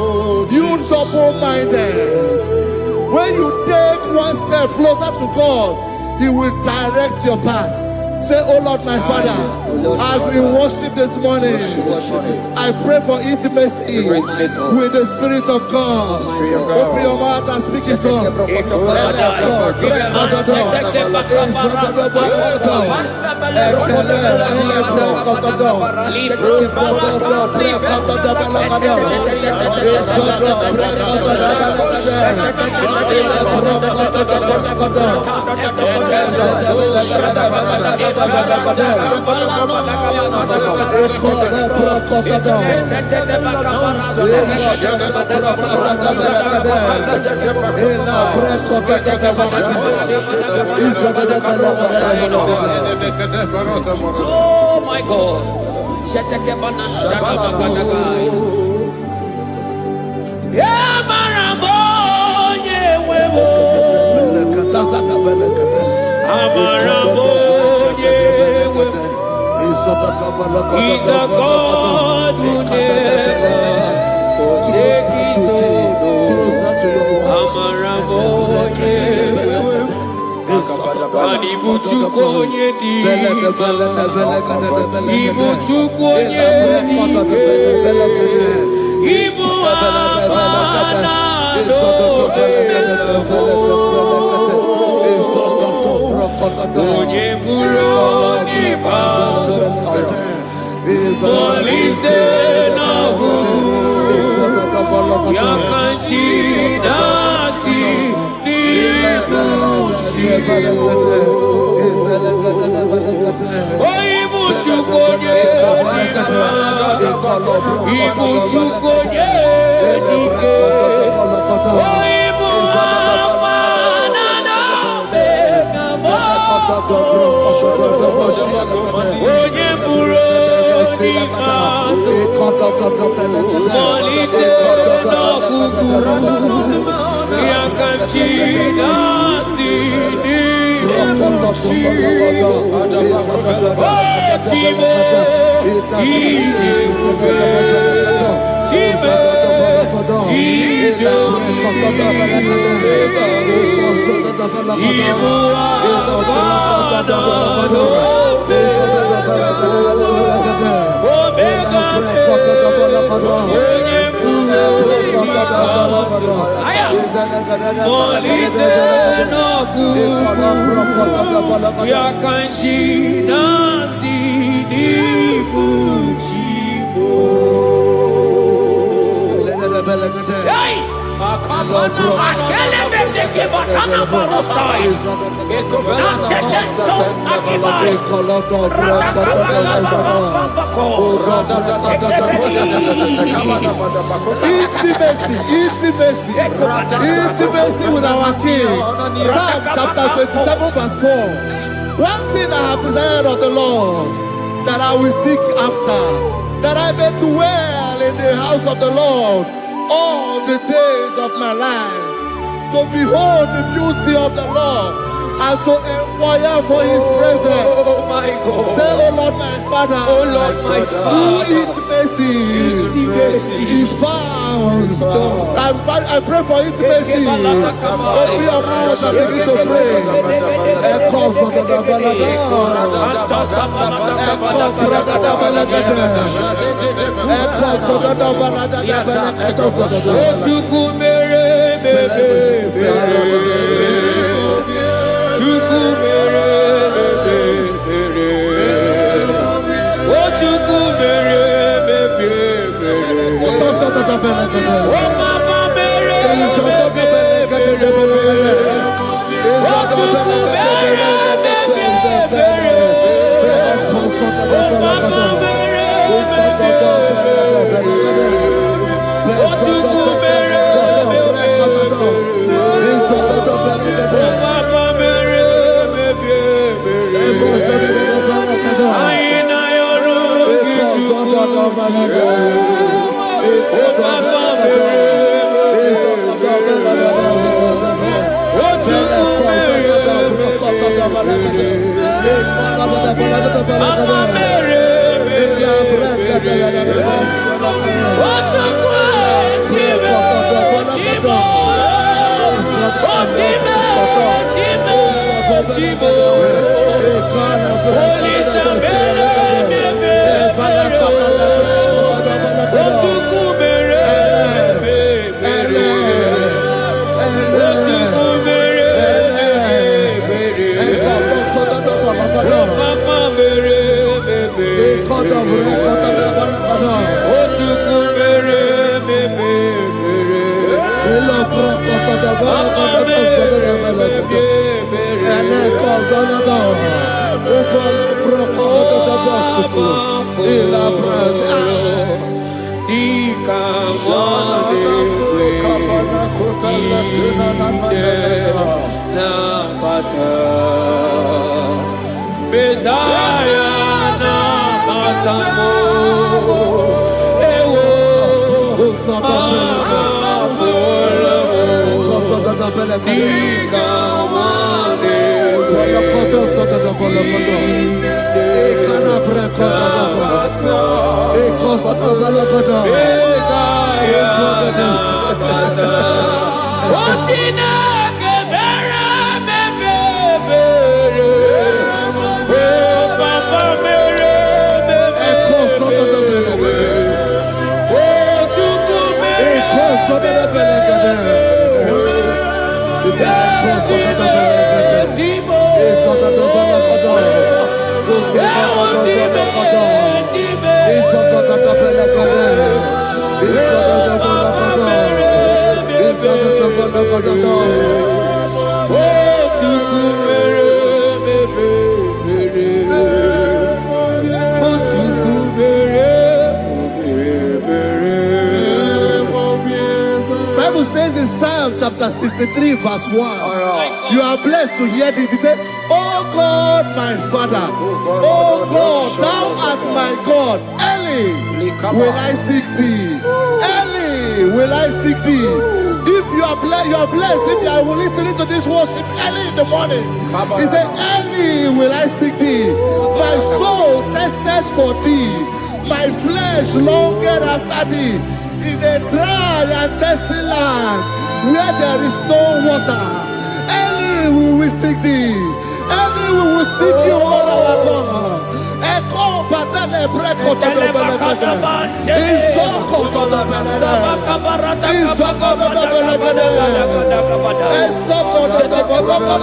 you double-minded. When you take one step closer to God, He will direct your path. Say, oh Lord, my Father, as we worship this morning, I pray for intimacy with the Spirit of God. Open your mouth and speak it to us. Oh my God. He's a God who never forsake his own. Ibuchukonye Intimacy with our King. Psalm chapter 27 verse 4. One thing I have desired of the Lord, that I will seek after, that I may dwell in the house of the Lord all the days of my life, to behold the beauty of the Lord and to inquire for his presence. Oh my God. Say, oh Lord my Father, Oh Lord my Father, intimacy is found. I pray for intimacy. Open your mouth and begin to pray. Echo for the Oh, says in Psalm chapter 63 verse 1, you are blessed to hear this. He said, oh God, my Father, oh God, thou art my God. Early will I seek thee. Early will I seek thee. If you are blessed if you are listening to this worship early in the morning. He said, early will I seek thee. My soul tested for thee. My flesh longed after thee. In a dry and thirsty land where there is no water. Early will we seek thee. Early we will seek you, all our God. Echo batale breko to the belagada. Isoko to the belagada. Isoko to the belagada. Isoko to the belagada.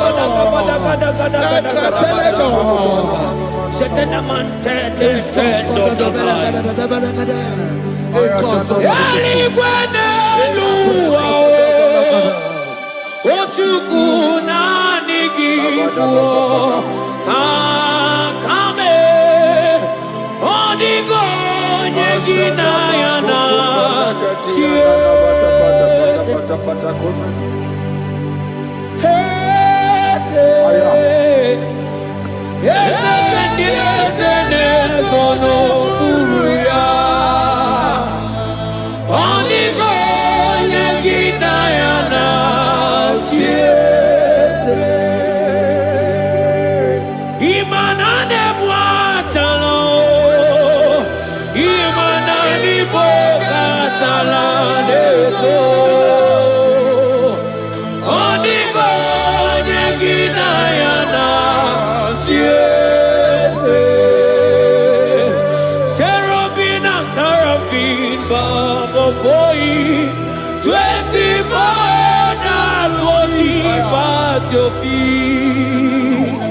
Your feet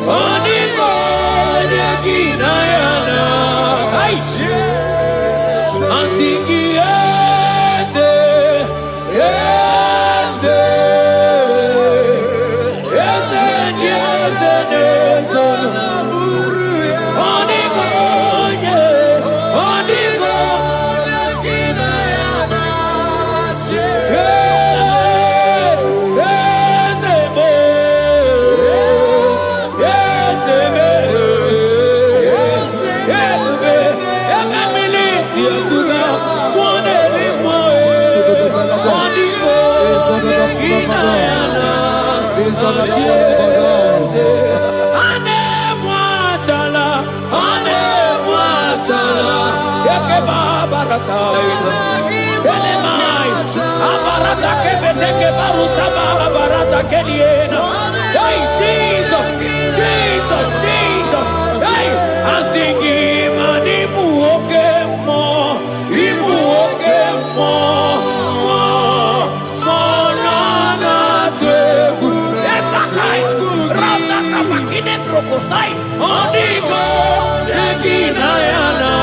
on the God again, and sing yes, yes, yes, yes, yes, on the God, on the God again, Hey, Jesus, Jesus, Jesus. Hey, I'm singing, man, imu oke more, na na teku. Etakai, rata kapakine brokosai, onigo, ekinayana,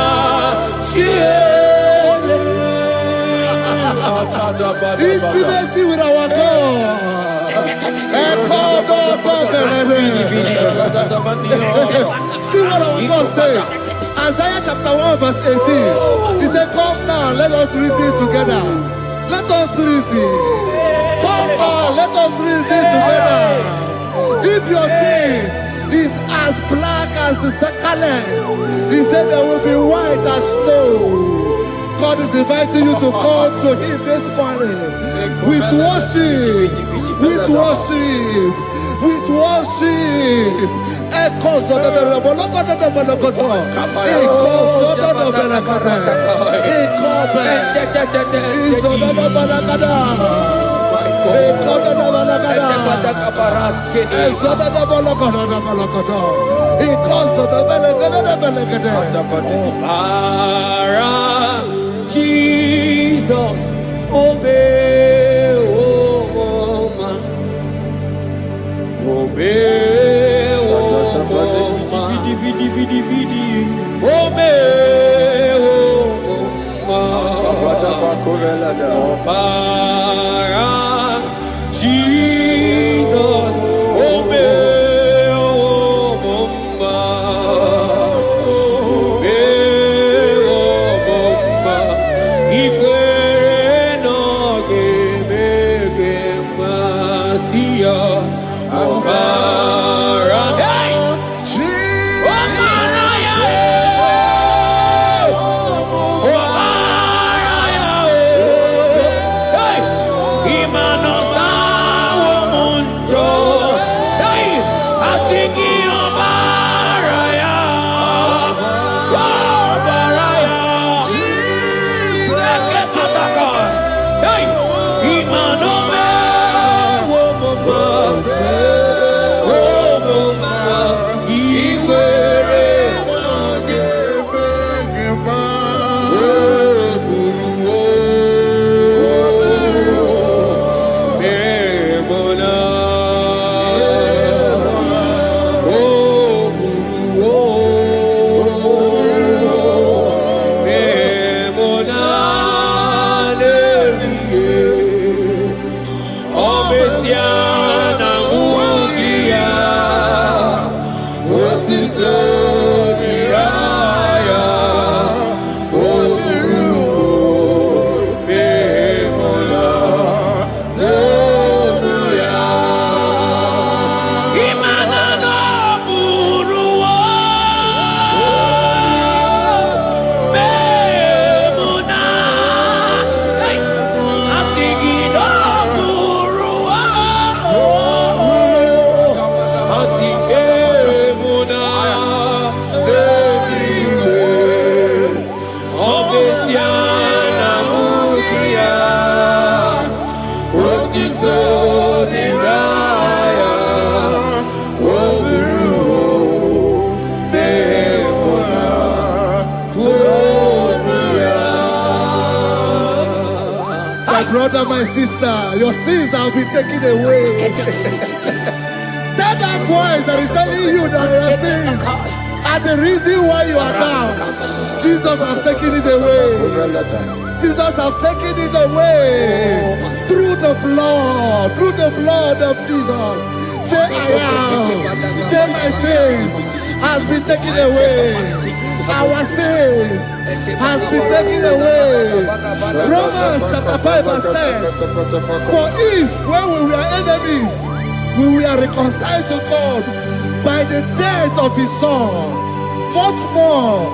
Intimacy with our God. See what our God says. Isaiah chapter 1 verse 18. He said, come now, let us reason together. Let us reason. Come on, let us reason together. If your sin is as black as the scarlet, he said there will be white as snow. God is inviting you to come to him this morning with worship, with worship, with worship. Echoes of the Jesus, obey, oh man, obey, oh man, obey, oh man, Jesus, obey, oh man. Brother, my sister, your sins have been taken away. That voice that is telling you that your sins are the reason why you are down. Jesus has taken it away. Jesus has taken it away. Through the blood of Jesus. Say I am. Say my sins has been taken away. Our sins has been taken away. Romans chapter 5 verse 10. For if when we were enemies, we were reconciled to God by the death of his son, much more,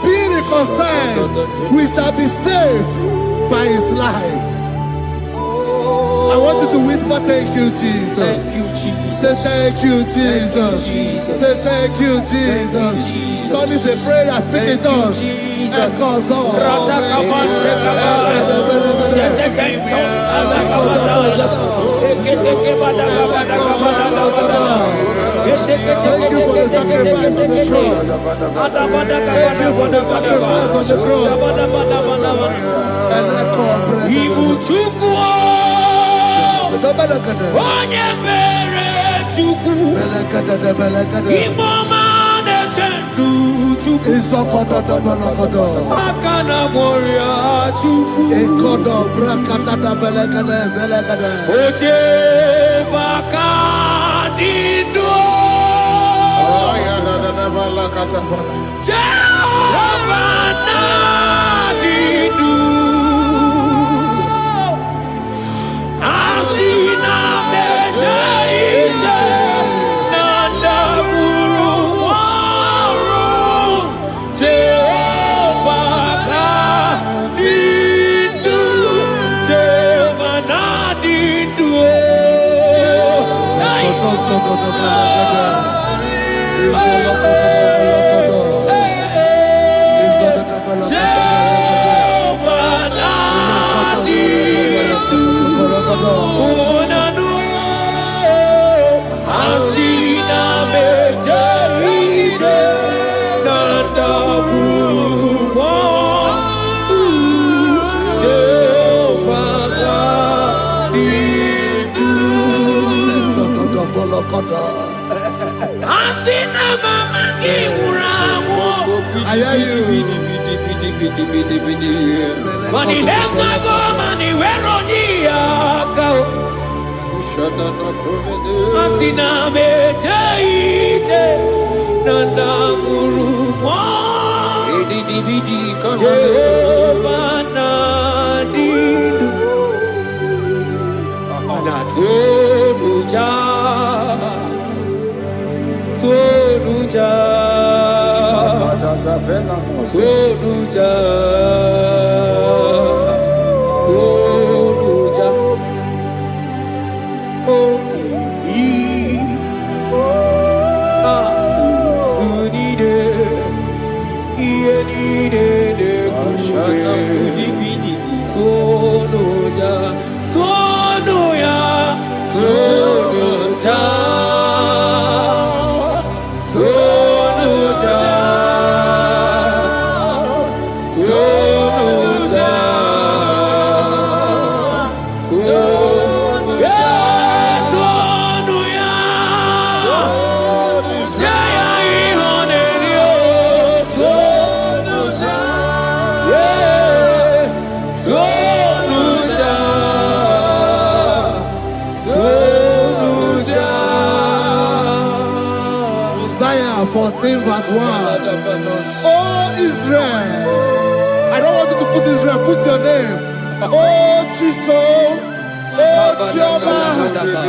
being reconciled, we shall be saved by his life. I want you to whisper, thank you, Jesus. Thank you, Jesus. Say thank you, Jesus. Say thank you, Jesus. God is a prayer, speak in tongues. Thank you for the sacrifice on the cross. Thank you for the sacrifice on the cross. I hear you. 18 verse 1. Oh Israel, I don't want you to put Israel, put your name. Oh Chiso, oh Chioma,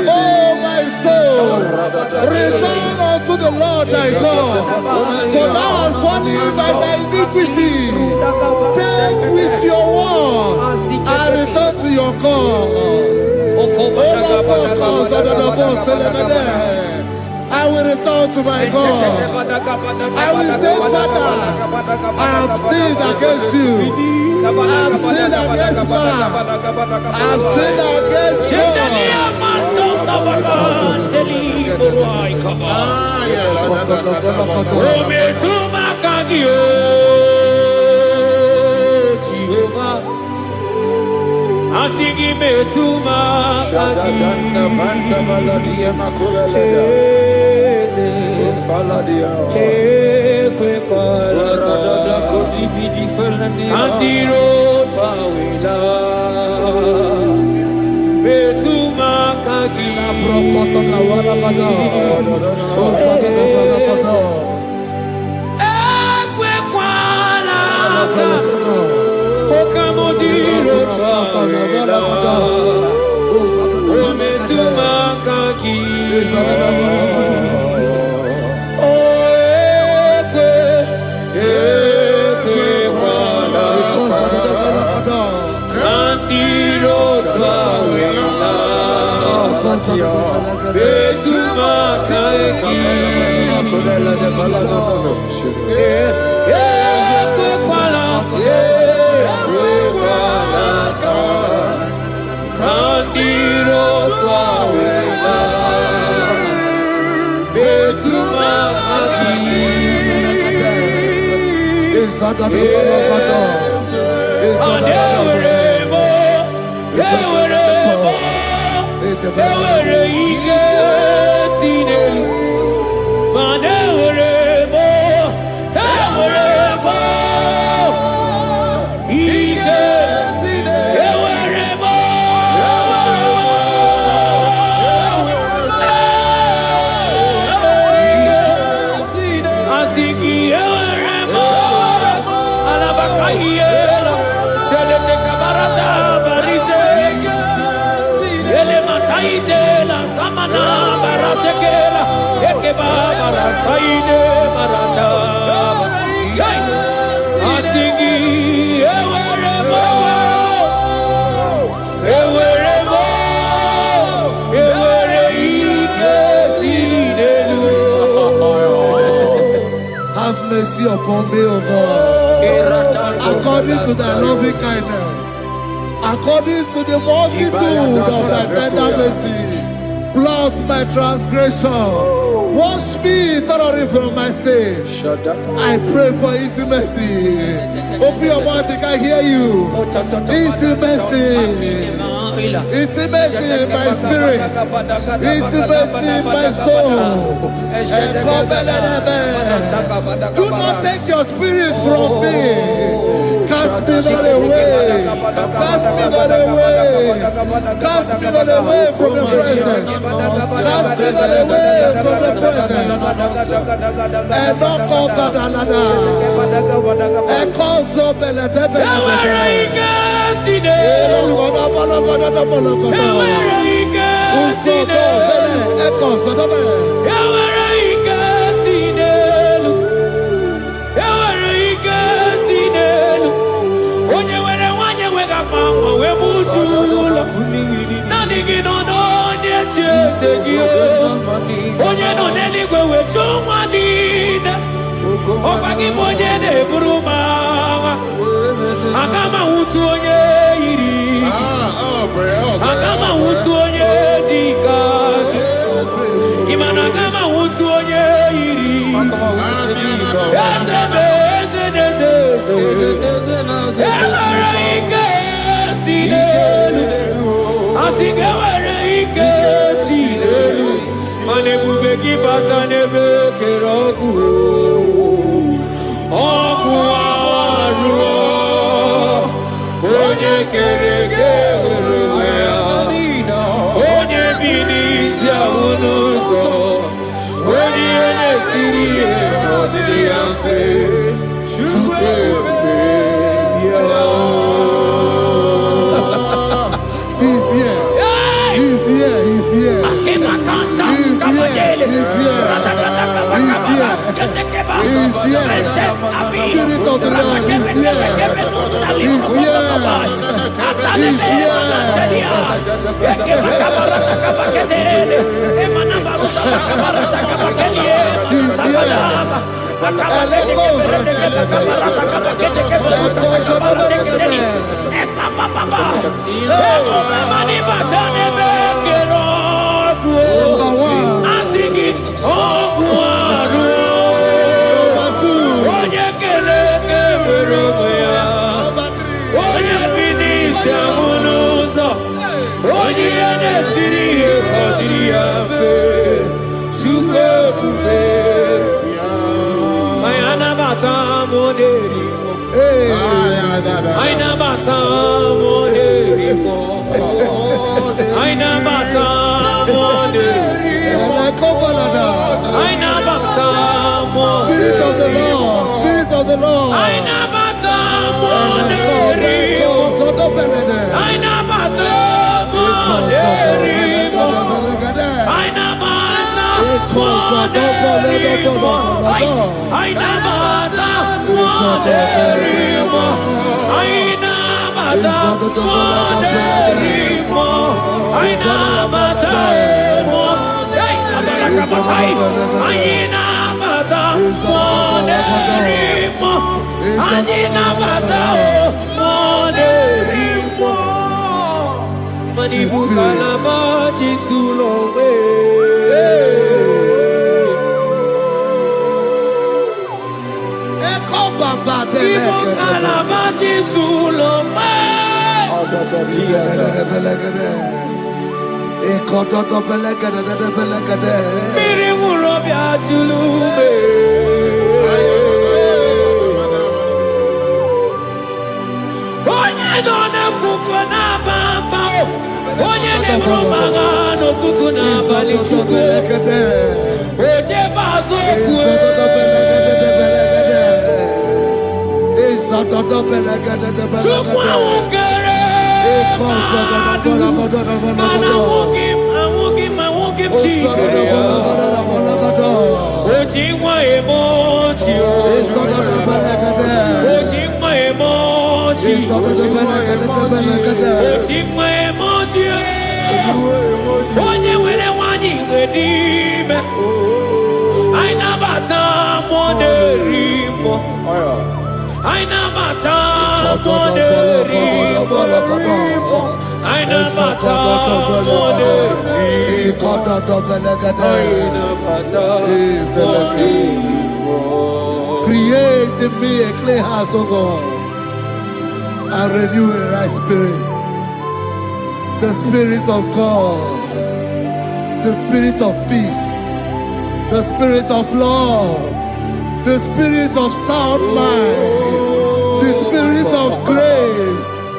oh my soul, return unto the Lord thy God, for thou hast fallen by thy iniquity. Take with your word and return to your God. I will return to my God. I will say, Father, I have sinned against you. I have sinned against man. I have sinned against God. Asigi metuma kaki kwe kolaka andiro tawila metuma kaki ekwe kolaka Okamodiro tawila ometuma kaki Have mercy upon me, O God, according to thy loving kindness, according to the multitude of thy tender mercy. Blot my transgression, wash me thoroughly from my sin. I pray for intimacy. Open your mouth, I can hear you. Intimacy. Intimacy in my spirit, intimacy in my soul. Do not take your spirit from me. Cast me not away. Cast me not away. Cast me not away from the presence. Cast me not away from the presence. And don't come back another. And cause so Agama utu onye iri Agama utu onye dika Imana agama utu onye iri Ewere ike si n'elu Asige ewere ike si n'elu Mana ebube gị bata n'ebe kere ọgwụ Ọgwụ arụọ Onye kere eke onwe ya Onye bi n'isi ahụ n'ụzọ Onye na-esiri ihe He's here. He's here. He's here. He's here. He's here. Spirit of the Lord is here. He's here. He's Spirit of the Lord, Spirit of the Lord. Create in me a clean house, O God, and renew a right spirit. The Spirit of God, the Spirit of peace, the Spirit of love, the Spirit of sound mind, the Spirit of grace,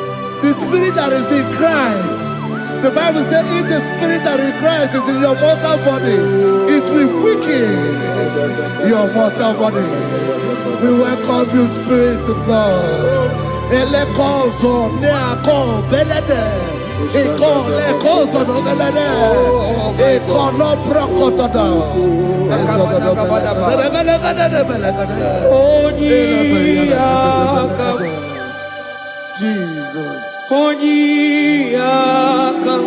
the Spirit that is in Christ. The Bible says, if the Spirit that is in Christ is in your mortal body, it will weaken your mortal body. We welcome you, Spirit of God. Elekozo neako belede, ekolekozo no belede, ekolo prokotoda, Jesus. Onyiyakam,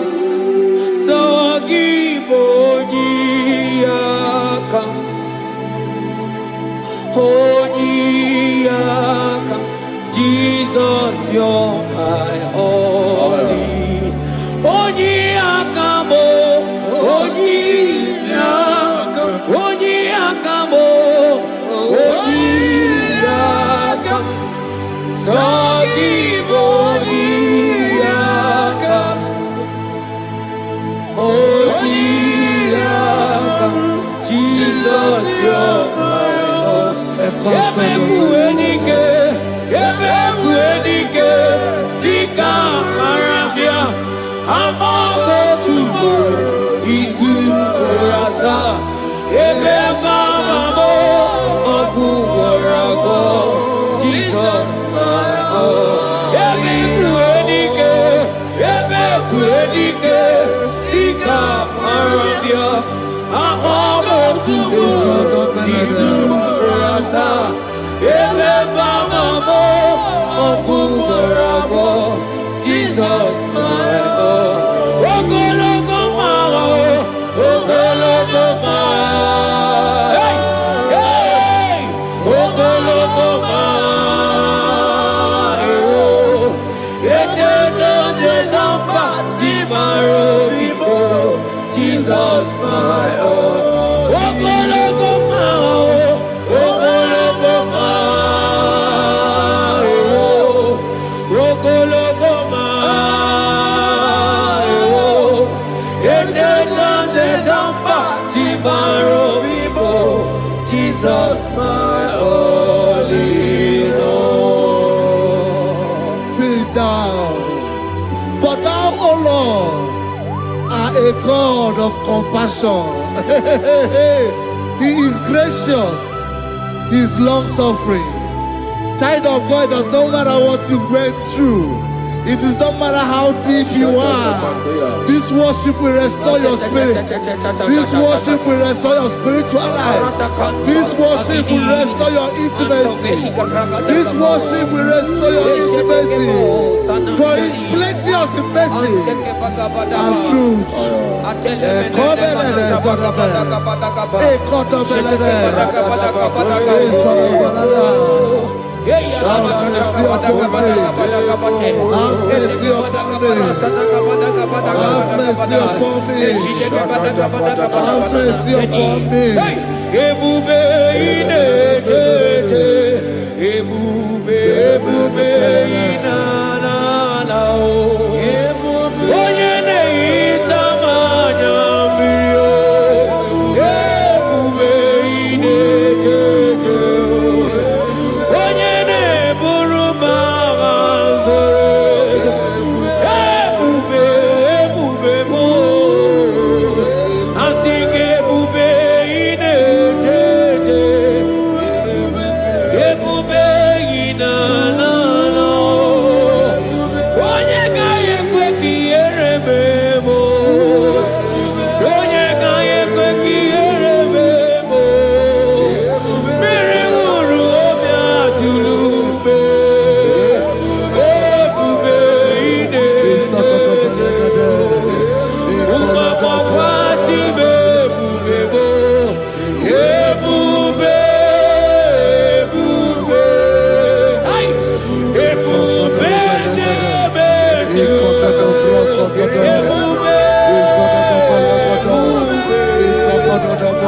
Sawagibonyiyakam, Onyiyakam, Jesus, you're my only. Onyiyakam, Onyiyakam, Onyiyakam, Onyiyakam, Sawagibonyiyakam. Oh dike dika arabia akogo tubu isu rasa ebe bamamo okubarago Jesus my oh ogologo mao ogologo mao hey hey ogologo mao eteno de jamba simaro bibo Jesus my oh ogologo mao ogologo mao ogologo mao eteno de jamba simaro bibo Jesus my only Lord. Be thou, but thou, O Lord, are a God of compassion. He is gracious. He is long-suffering. Child of God, it does not matter what you went through. It does not matter how deep you are. This worship will restore your spirit. This worship will restore your spiritual life. This worship will restore your intimacy. This worship will restore your intimacy. For it's plenty of mercy and truth. Have mercy upon me. Have mercy upon me. Have mercy upon me. Have mercy upon me. Ebube inetete, ebube inanana o. Onye na-ehita mmanya mmiri o. Ebube inetete o. Onye na-eburu m agha zoro ezo. Ebube m o. Asị gị ebube inetete. Ebube inanana o. Onye gaghị ekwe ka ihere mee m o. Onye gaghị ekwe ka ihere mee m o. Mmiri ṅụrụ obi atụrụ ume. Ebube inetete. Ụmụagbọghọ atibe ebube m o. Ebube Ai! Ebube jebe ebube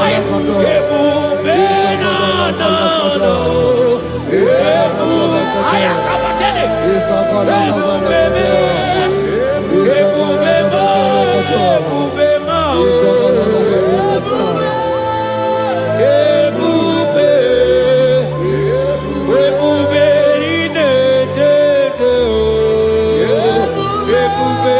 Ai! Ebube na-anọ ebube ayakabatene ebube me ebube mo ebube ma ebube inetete o ebube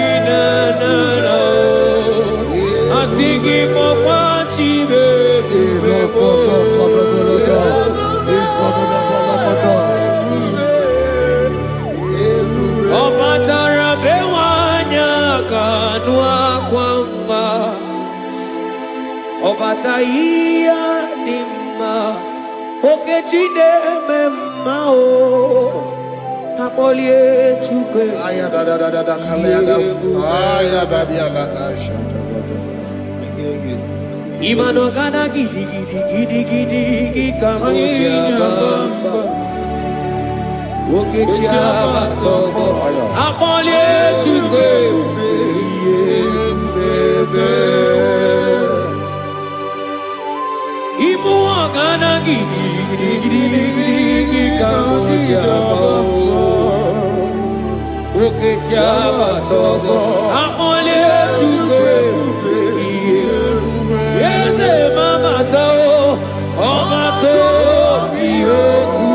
inanana o asị gị mọkwa chibe ebube mo ọ batara be nwanyị aka nụ akwa mma ọ bata ihe dị mma okechi na-eme mma o akpọlie Chukwu ịmana ọ gana gidigidi ka m ji aba mba okechi abata ọgbọ akpọlie Chukwu ebube ihe ebe ibu ọgana gidigidi ka m ji aba okechi abata ọgbọ akpọlie Chukwu ebube ihe eze mamata o ọmata obi okwu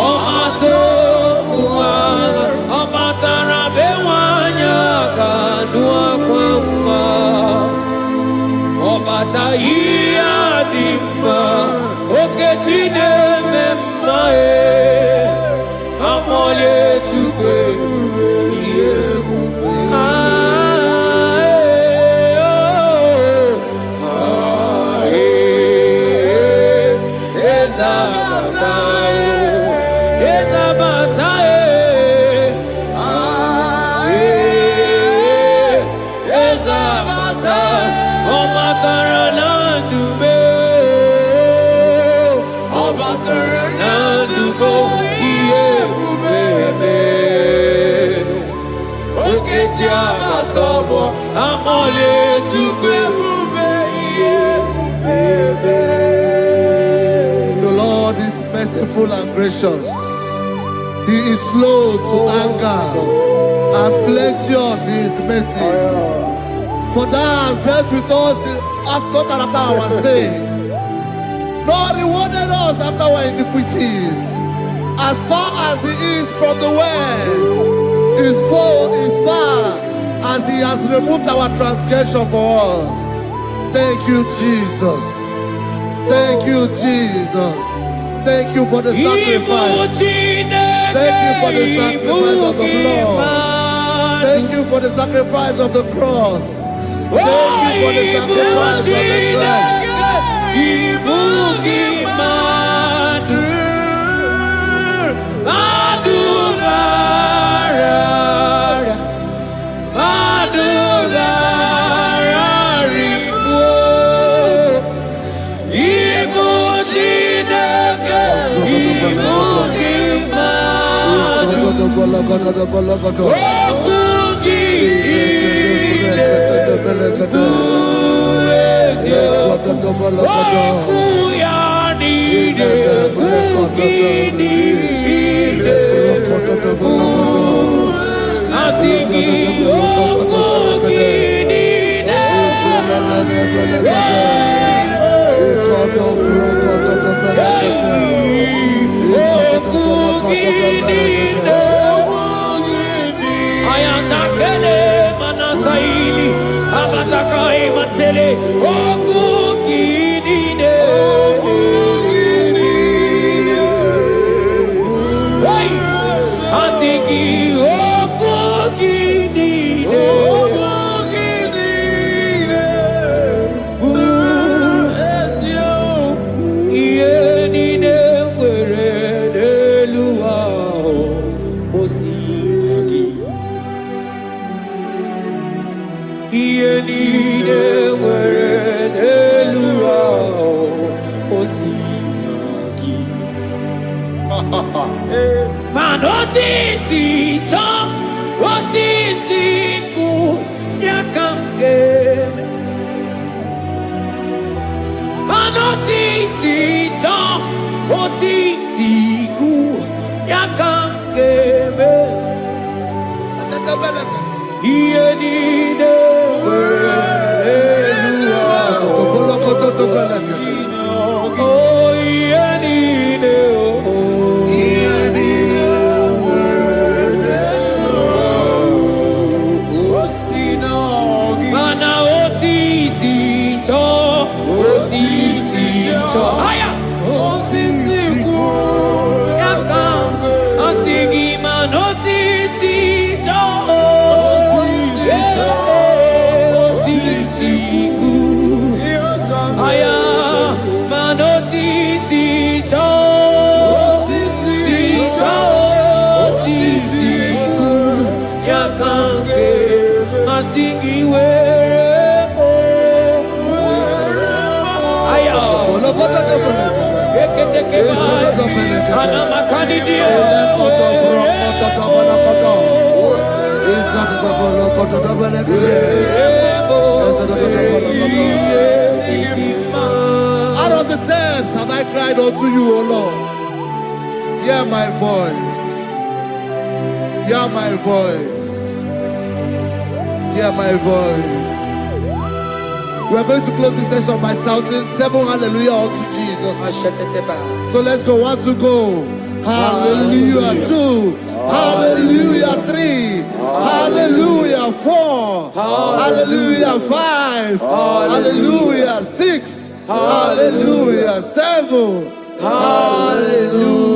ọmata okwu agha ọ batara be nwanyị aka nụ akwa mma ọ bata ihe dị mma okechi na-eme mma akpọlie Chukwu ebube ihe merciful and gracious. He is slow to anger and plenteous in his mercy. For thou hast dealt with us not after our sin, nor rewarded us after our iniquities. As far as the east from the west is far as he has removed our transgression for us. Thank you, Jesus. Thank you, Jesus. Thank you for the sacrifice. Thank you for the sacrifice of the blood. Thank you for the sacrifice of the cross. Thank you for the sacrifice of the cross. Out of the depths have I cried unto you, O Lord. Hear my voice. Hear my voice. Hear my voice. We are going to close this session by shouting 7 hallelujah unto Jesus. So let's go. 1, 2, go. Hallelujah 2. Hallelujah 3. Hallelujah 4. Hallelujah 5. Hallelujah 6. Hallelujah 7. Hallelujah.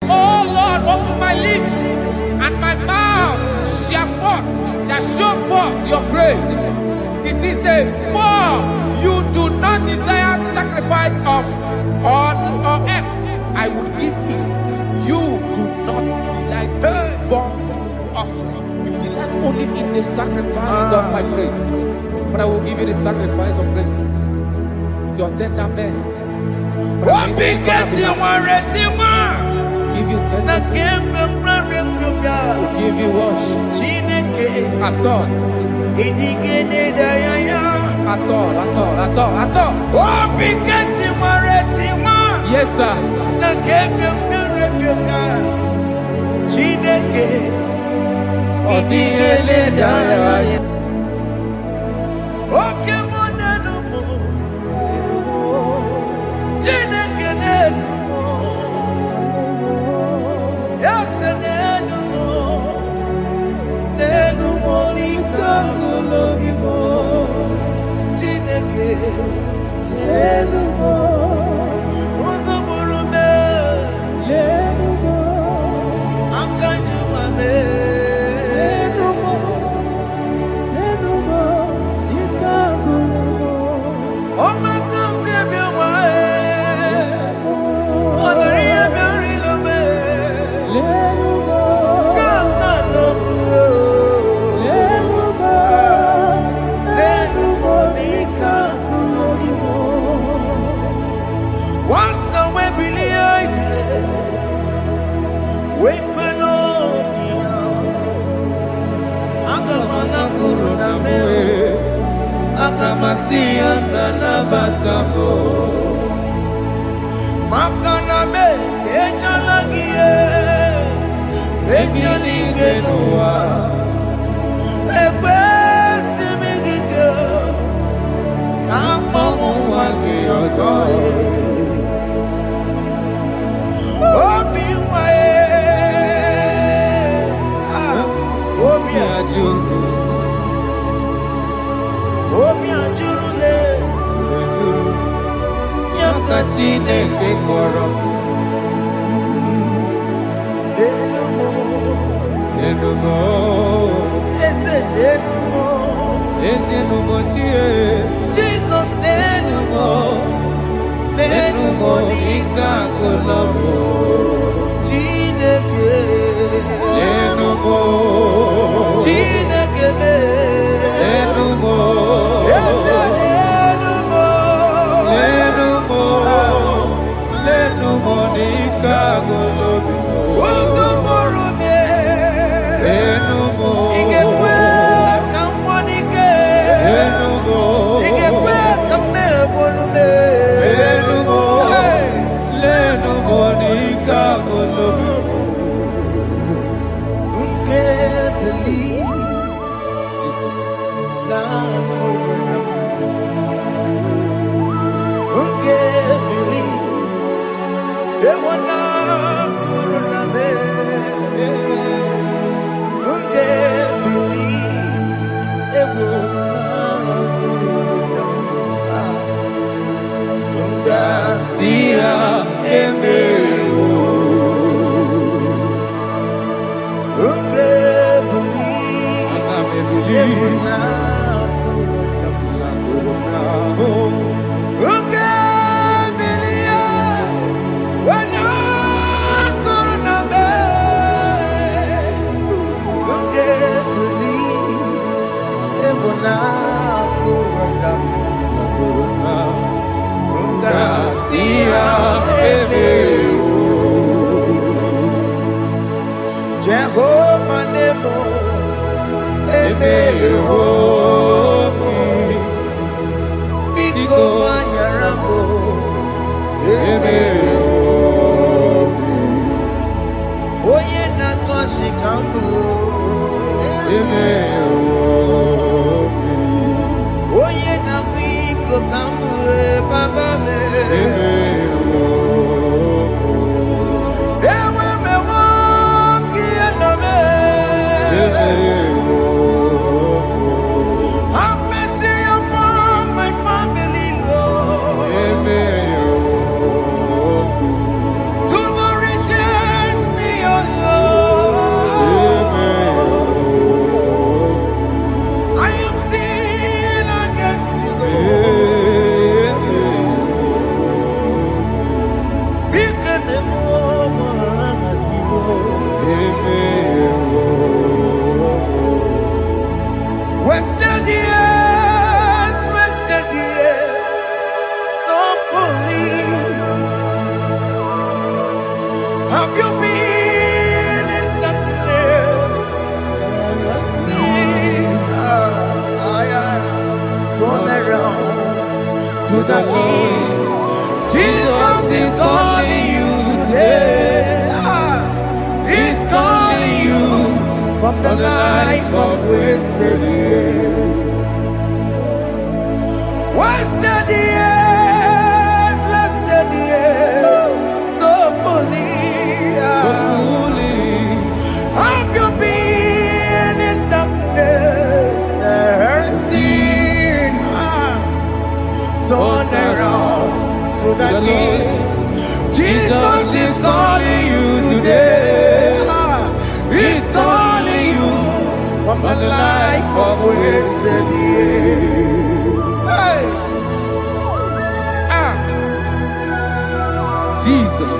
Oh Lord, open my lips, and my mouth shall show forth your praise. 16 says, for you do not desire sacrifice of or X, I would give it. You do not delight in burnt offering. You delight only in the sacrifice of my praise. But I will give you the sacrifice of praise. With your tender mercy. give you na thanks. kemgbe mmadụ ekwubịa We give you worship. Chineke At all. ịdịgide daya ya At all. At all. At all. At all. obi keti nwere tiwa Yes, sir. na kemgbe mmadụ ekwubịa Chineke ịdịgide daya ya oke mụ n'elu mụ Chineke n'elu mụ eze n'elu mụ n'elu mụ n'ike agụlụ gị mụ Chineke n'elu mụ ụzọ bụrụ mee n'elu mụ aka jụwa mee n'elu mụ ike agụlụ mụ ọgbakọ nke bịa nwa ọ nọrọ ihe bịa rịlọ mee n'elu mụ kaka n'ọgụ n'elu mụ n'ike agụlụ gị mụ once I went behind wait below me agamana corona me agamasia na batamo makana me ejalagie ejaligenoa ekwesimigige kamomu wage ozoe obi nwae obi ajuru le nyaka Chineke kpọrọ n'elu mụ eze n'elu mụ Jizọs n'elu mụ n'ike agụlọ mụ Chineke Chineke n'elu mụ eze n'elu mụ ụzọ mụrụ mee ị ga-ekwe ka m nwụọ n'ike ị ga-ekwe ka m na-egbolu Jehovah Nebo, Biko Manyarambo, Oye Natwa Shikambu, Oye Nabiko Kambu, Baba me. turn around to the King. Jesus is calling you today. He's calling you from the life of wasted years. Wasted years, so fully. Have you been in darkness and seen? Turn around to the King. Jesus is calling you today. He's calling you from the life of wasted years. Hey! Jesus.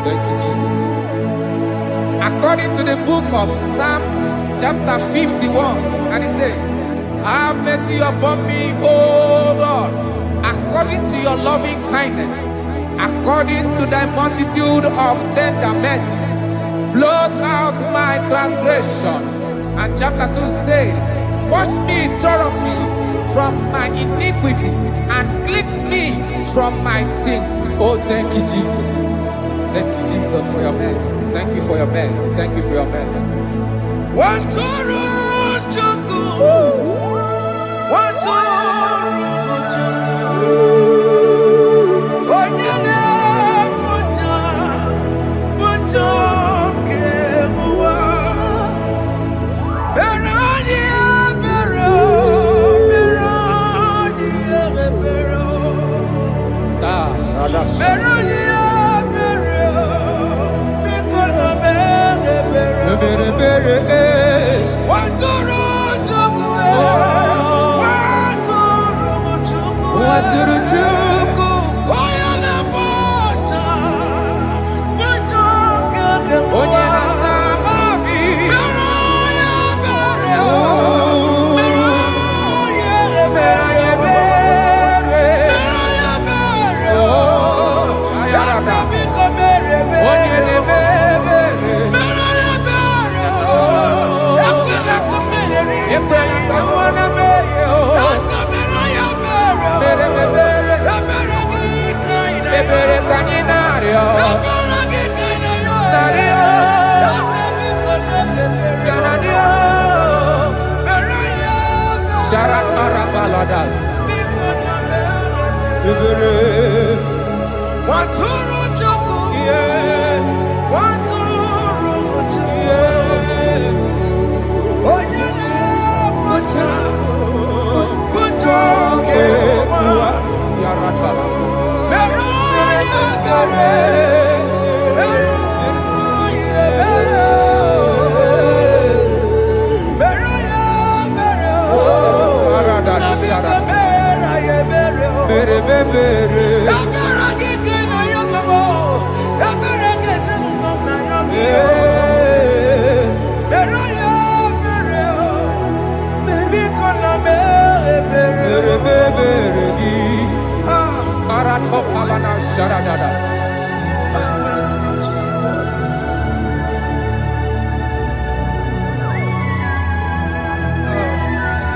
Thank you, Jesus. According to the book of Psalm chapter 51, and it says, have mercy upon me, O Lord, according to your loving kindness, according to thy multitude of tender mercies, blot out my transgression. And chapter 2 said, wash me thoroughly from my iniquity and cleanse me from my sins. Oh, thank you, Jesus. Thank you, Jesus, for your mercy. Thank you for your mercy. Thank you for your mercy.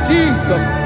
Jesus.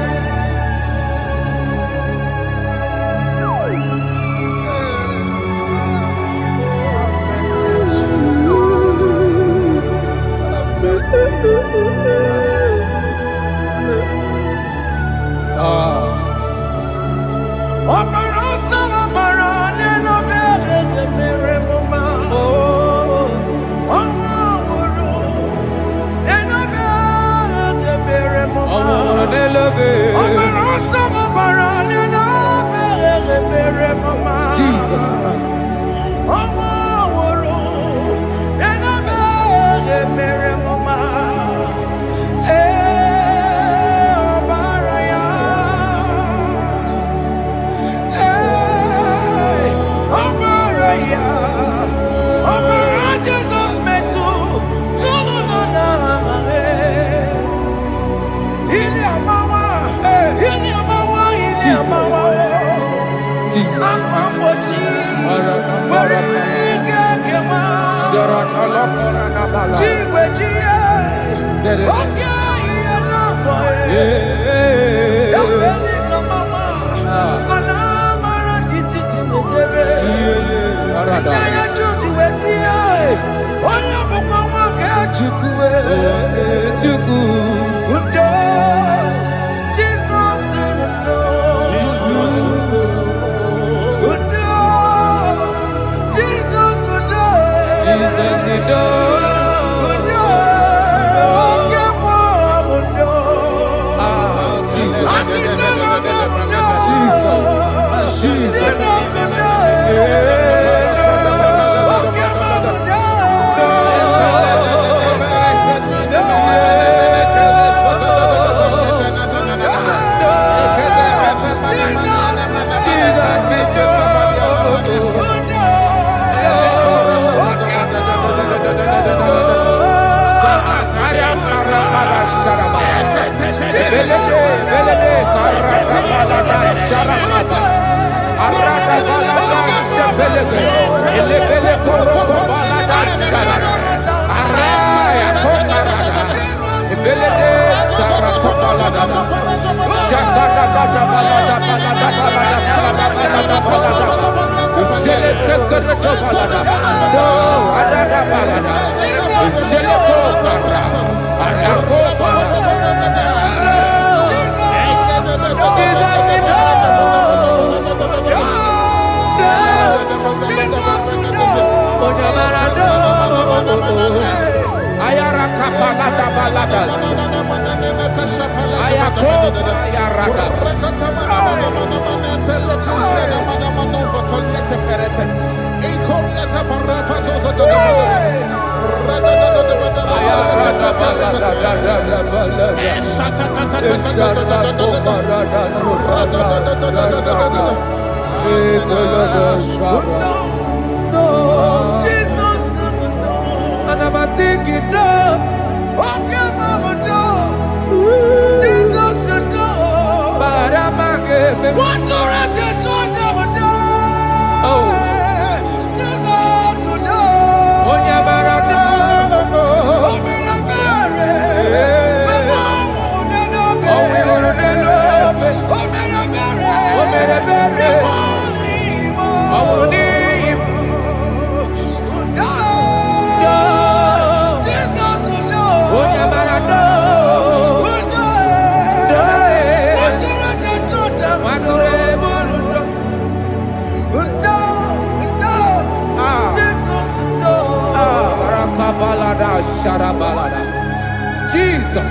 Jesus.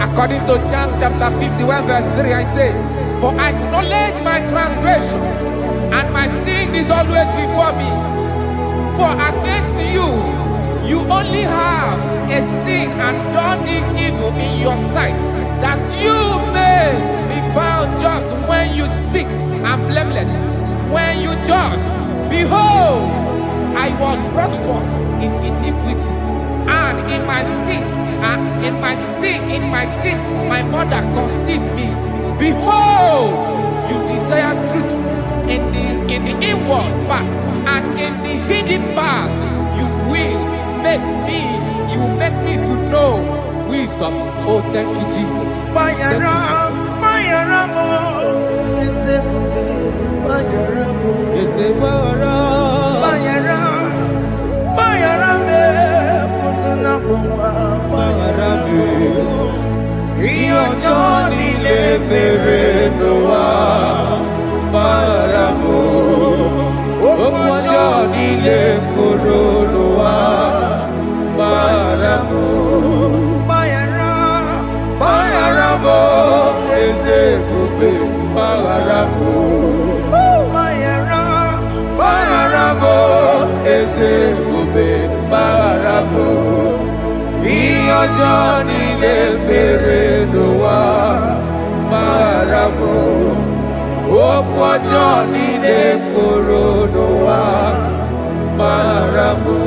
According to John chapter 51 verse 3, I say, for I acknowledge my transgressions, and my sin is always before me. For against you, you only have a sin and done this evil in your sight, that you may be found just when you speak, and blameless when you judge. Behold, I was brought forth in iniquity, and in my sin, my mother conceived me. Behold, you desire truth in the inward part, and in the hidden part you will make me to know wisdom. Oh, thank you, Jesus. Thank you, Johnny le bere noa, baramo. Okwa Johnny de Koronoa Maramu.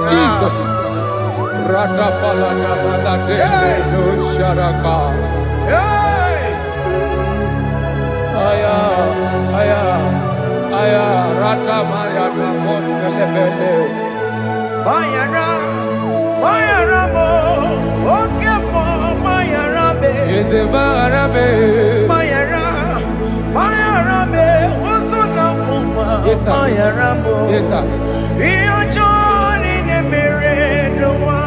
Jesus. Radapalana de no Sharaka. Aya, Rata Maya Nakoselebele. Bayara mo, okemo bayarabe. Is a Barabe. Bayarabe, osuna puma. Yes, sir. Bayara mo. Yes, sir. Iyo Johnny ne mere no wa.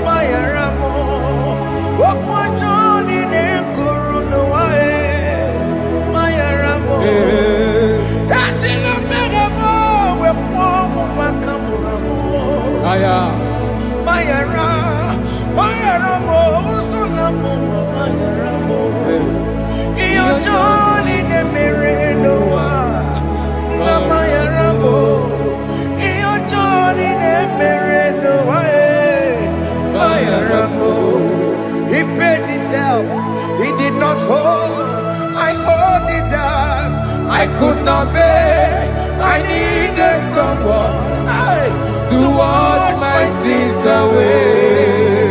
Bayara mo, okwa Johnny ne kuru no wa. Bayara mo. Ajila mere mo, we kwa mo makamura mo. Aya. Bayara mo, osuna puma. Bayara mo. Iyo Johnny ne mere no wa. Na Bayara mo. Iyo Johnny ne mere no wa. Bayara mo. He paid it out. He did not hold. I hold it out. I could not bear. I needed someone to wash my sins away.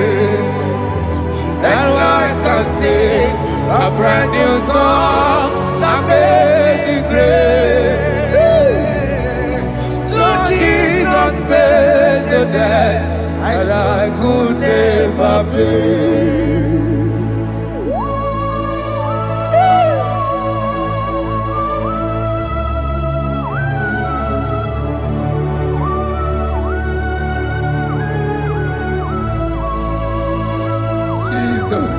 And I can sing a brand new song that made me great. Lord Jesus paid the debt that I could never pay. Jesus.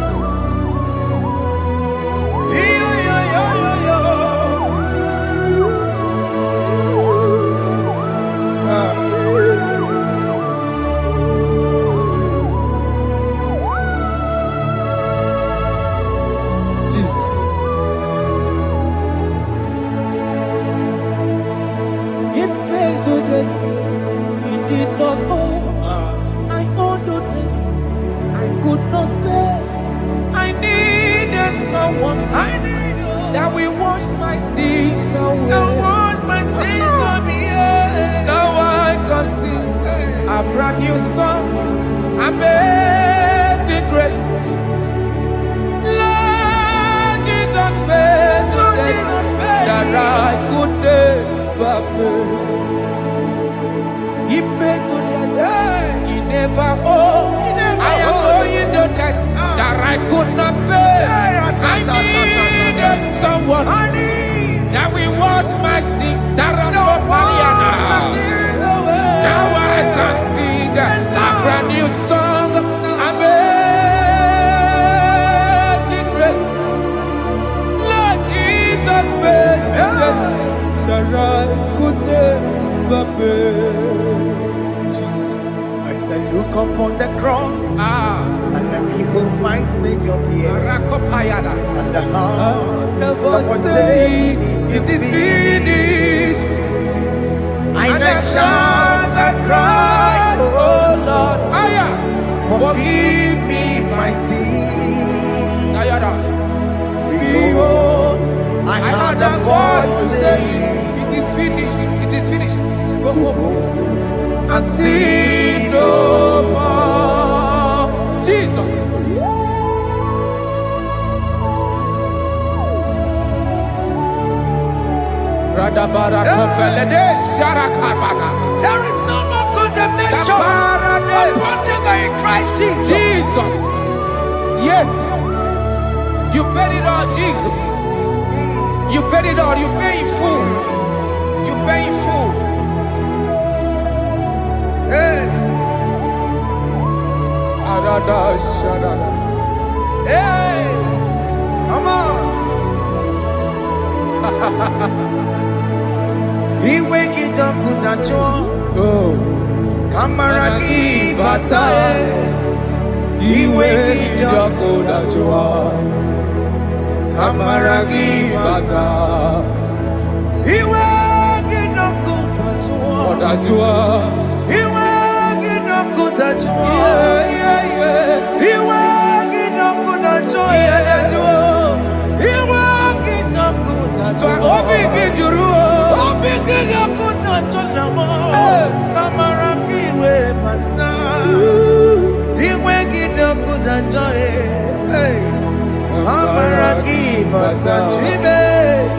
Jesus. It pays the debt he did not owe. I owed the debt I could not pay. I needed someone that will wash my sins away. Now I can sing a brand new song. Amazing grace. Lord Jesus paid the debt that I could never pay. He pays the debt he never owed. I am owing the debt that I could not pay. I needed someone that will wash my sins. Now I can sing a brand new song. Amazing grace. Lord Jesus paid the debt that I could never pay. I say, look upon the cross and let me hold my Savior dear. And the heart of us saying, it is finished. And I shout and cry, oh Lord, forgive me my sin. Behold, I heard a voice saying, it is finished, it is finished. go And sin no more. Jesus. There is no more condemnation upon them that in Christ Jesus. Jesus. Yes. You paid it all, Jesus. You paid it all. You pay in full. You pay in full. Hey, hey, come on. He wake it up, Kutacho. Kamaragi Batae. He wake it up, Kutacho. Kamaragi Batae. He wake it up, kudajua. Iwe gino kudajua. Iwe gino kudajua. Iwe gino kudajua. Obi kijuru. Obi gino kudajua. Kamara kiwe mansa. Iwe gino kudajua. Kamara kiwe mansa.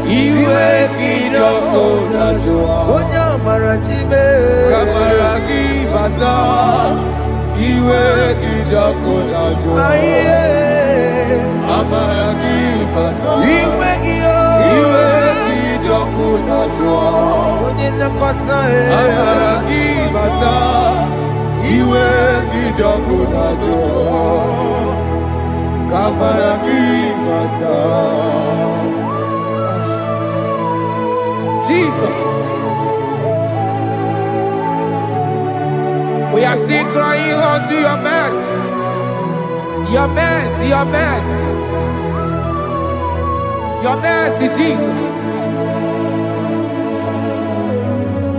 Iwe gino kudajua. Onya marachibe. Kamara kibaza. Iwe gino kudajua. Aye. Amara kibaza. Iwe gino. Iwe gino kudajua. Onye nakota Amara kibaza. Iwe gino kudajua. Kamara kibaza. Jesus. We are still crying unto your mercy. Your mercy, your mercy. Your mercy, Jesus.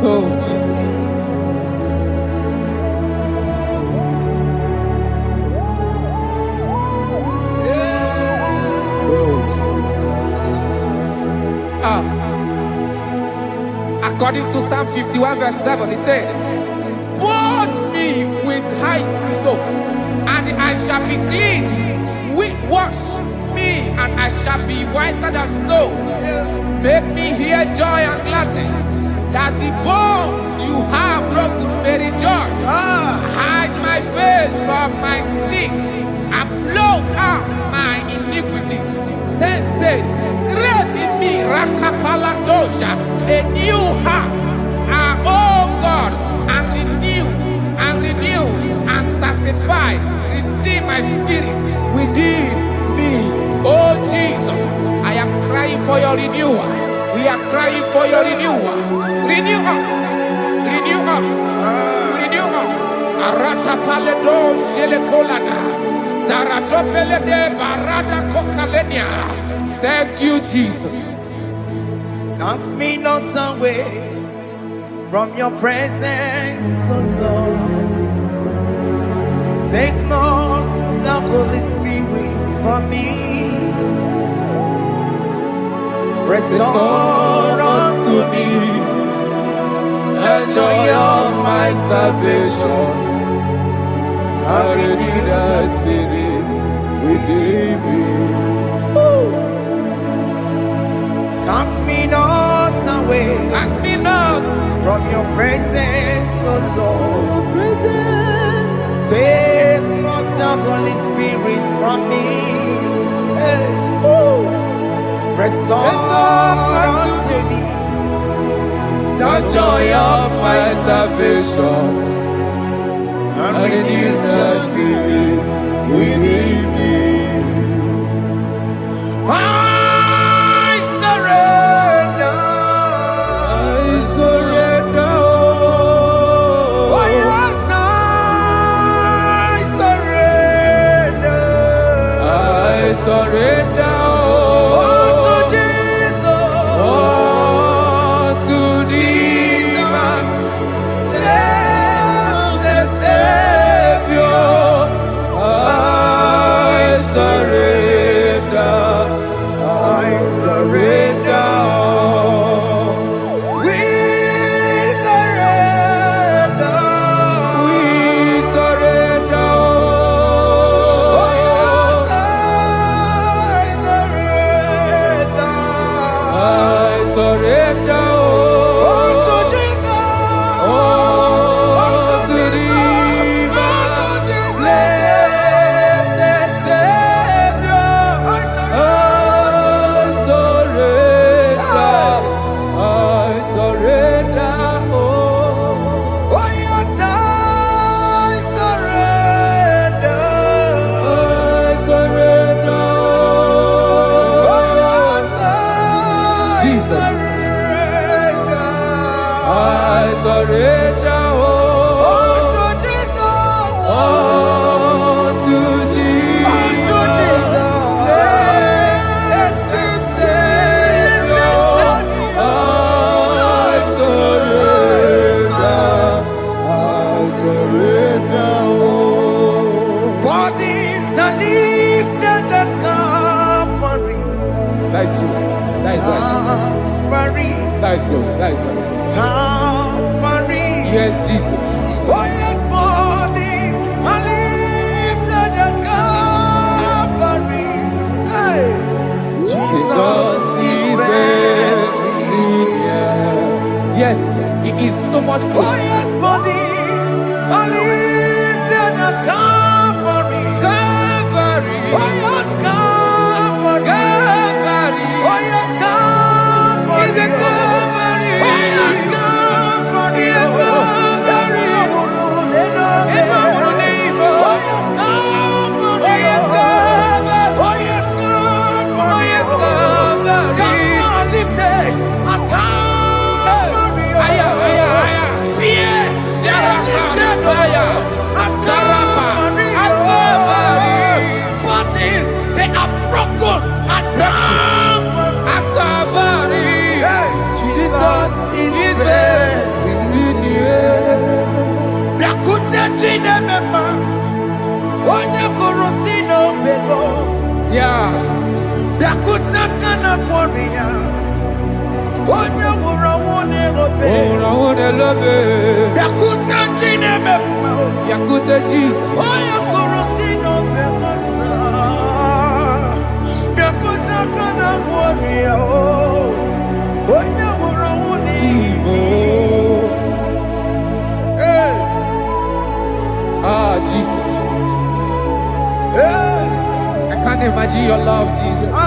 Oh, Jesus. Oh, Jesus. According to Psalm 51 verse 7, he said, "Wash me with hyssop, and I shall be clean. Wash me, and I shall be whiter than snow. Make me hear joy and gladness, that the bones you have broken may rejoice. Hide my face from my sin, and blot out my iniquities." Then said, "Create in me Rakapaladosha, a new heart, oh God, and renew, and sanctify, restore my spirit within me." Oh Jesus, I am crying for your renewal. We are crying for your renewal. Renew us, renew us, renew us. Arata paledo shelekolada, zaratopele de barada kokalenia. Thank you, Jesus. Cast me not away from your presence, O Lord. Take not the Holy Spirit from me. Restore unto me the joy of my salvation, and renew the spirit within me. Cast me not away, Cast me not from your presence, O Lord. Take not the Holy Spirit from me. Hey. Restore unto me the joy of my salvation, and renew the spirit within me. I surrender. I surrender. Oh yes, I surrender. I surrender. To Jesus. To thee, my blessed Savior. I surrender. I surrender. We surrender. We surrender. Oh yes, I surrender. I surrender. Unto Jesus. To thee, my blessed Savior. I surrender. Oh yes, I surrender. Jesus. Surrender. I surrender. Unto Jesus. To thee, Unto Jesus. blessed Savior. I surrender. That is good. That is good. Calvary. Yes, Jesus. Oh yes, bodies are lifted at Calvary. Hey. Jesus is very near. Yes, He is so much Oh closer. yes, bodies are lifted at Calvary. Calvary. Oh yes, Calvary. Calvary. Oh yes, Calvary. Is a Calvary. Oh yes, Calvary. Is a Calvary. Oh yes, Calvary. Oh yes, Calvary. Oh yes, Calvary. Oh yes, Calvary. Gods are lifted at Calvary. Aya, aya, aya. Fear is lifted at Calvary. At Calvary. Bodies, they are broken at Calvary. At Calvary. Jesus is very near. Biakute jine mema, onye korosi no bego. Yeah. Biakute kana kworiya, onye wura wone obe. Oh, I want to love it. Biakute jine mema, Yakute Jesus. onye korosi no bego sa. Biakute kana kworiya, onye wura wone Oh. Hey, Ah, Jesus. hey, I can't imagine your love, Jesus. ah.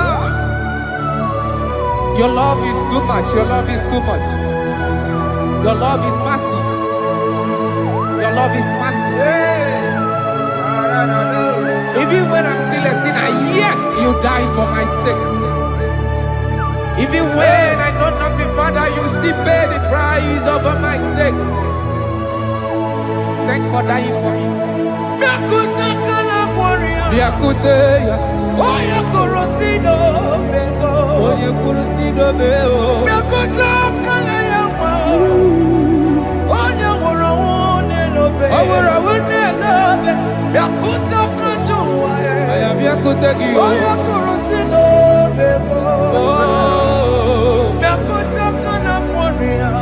Your love is too much. Your love is too much. Your love is massive. Your love is massive. Hey, Even when I'm still a sinner, yet you die for my sake. Even when I know nothing, Father, you still pay the price over my sake. Thanks for dying for me. Biakute kana kworiya, Yakute ya. onye korosi no bego. Oye kurusido beo. Biakute kana yawa, onye wura wone no be. Awura wone lobe. Biakute kanjuwa, I am Yakute giyo. onye korosi no bego. Oh. Biakute kana kworiya,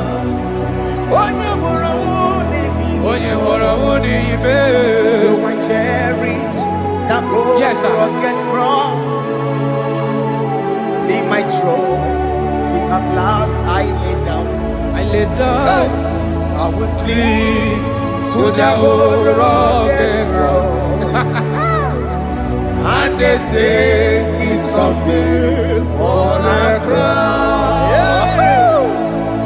onye wura wone bi. Onye wora woni ibe. So I cherish that road Yes, sir. rugged cross. See my throne, with at last I lay down. I lay down I will cling to to the that old road rugged rugged cross. and they say it's someday for a crown.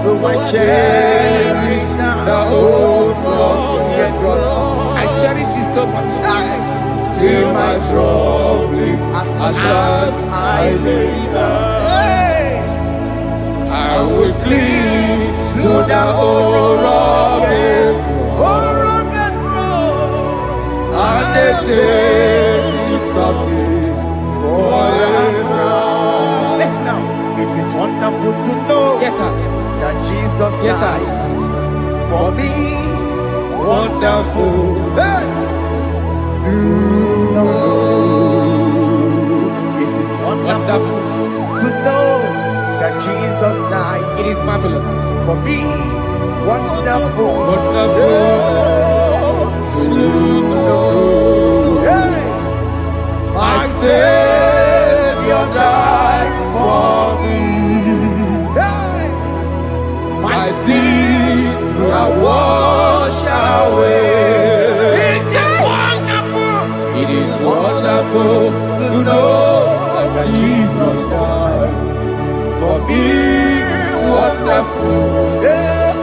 So I cherish The that old old rugged cross. I cherish it so much. Till my throne is at last I lay down. I will cling To the old rugged cross, and they say it's someday for a crown. Listen now, it is wonderful to know Yes, sir. that Jesus Yes, sir. died for me. Wonderful. Hey! To know, it is wonderful Wonderful. to know that Jesus died It is marvelous. for me. Wonderful, Wonderful. to know. Hey! My Savior died for me. Hey! My sins are washed away. It is wonderful. It is wonderful To know that Jesus died for me. Wonderful. Yeah,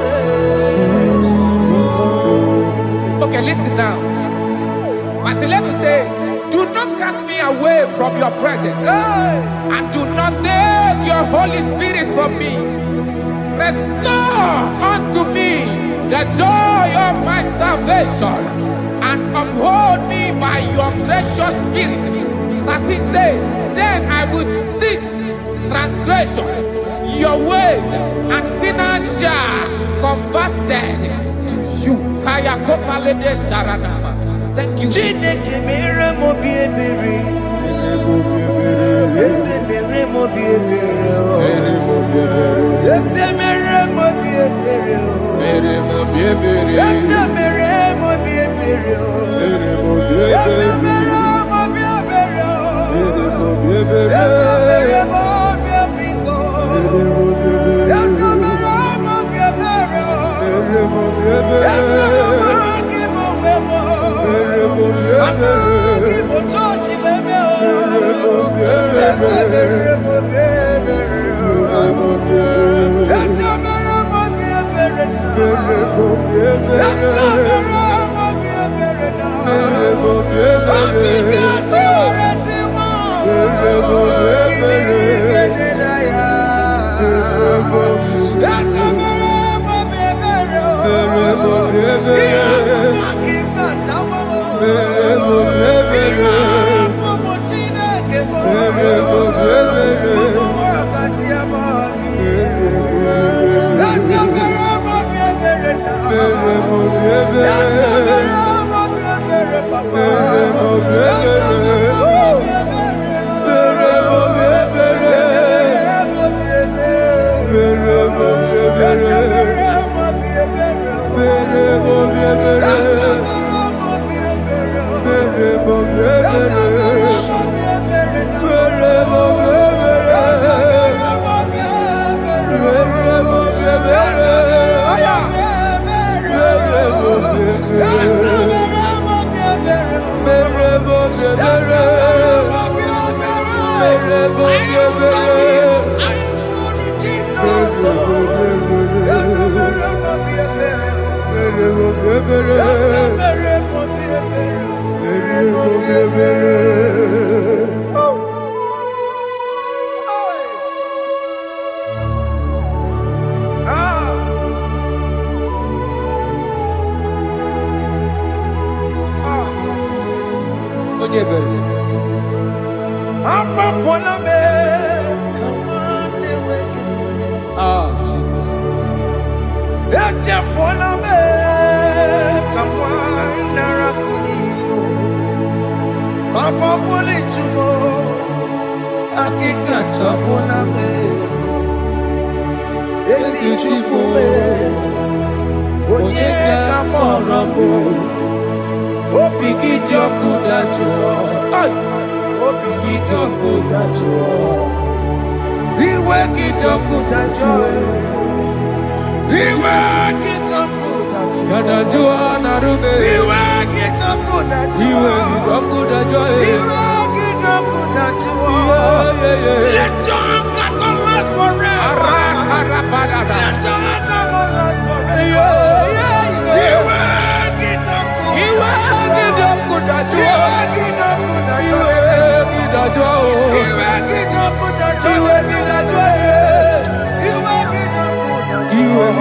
to know. Okay, listen now. Verse 11 says, do not cast me away from your presence, Hey! and do not take your Holy Spirit from me. Restore unto me the joy of my salvation, and uphold me by your gracious spirit. That he said, then I would teach transgressions your ways, and sinners shall converted to you. Kaya kopalede sharanama. Thank you. Chineke mere mo bi ebere. Eze mere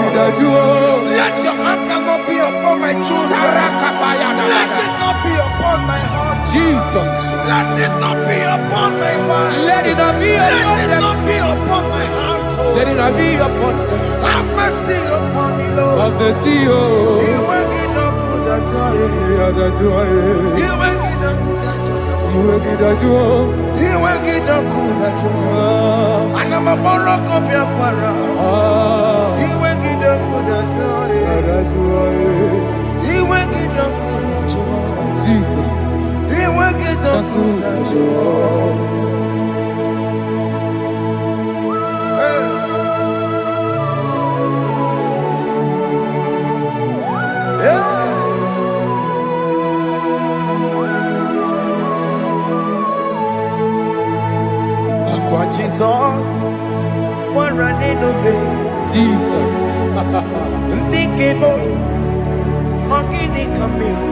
Let your anger not be upon my children. Let it not be upon my husband. Jesus. Let it not be upon my wife. Let it not be Let upon it them. not be upon my household. Let it not be upon them. Have mercy upon me, Lord. Of the CEO. You will get no good at joy. You will get no good at joy. You will get no good at joy. And I'm a borrow of your para. You will get no good at joy. You will get no good at joy. Jesus. You will get no good at joy. Jesus, one running obey. Jesus. Thinking more. Ogini Kamiru.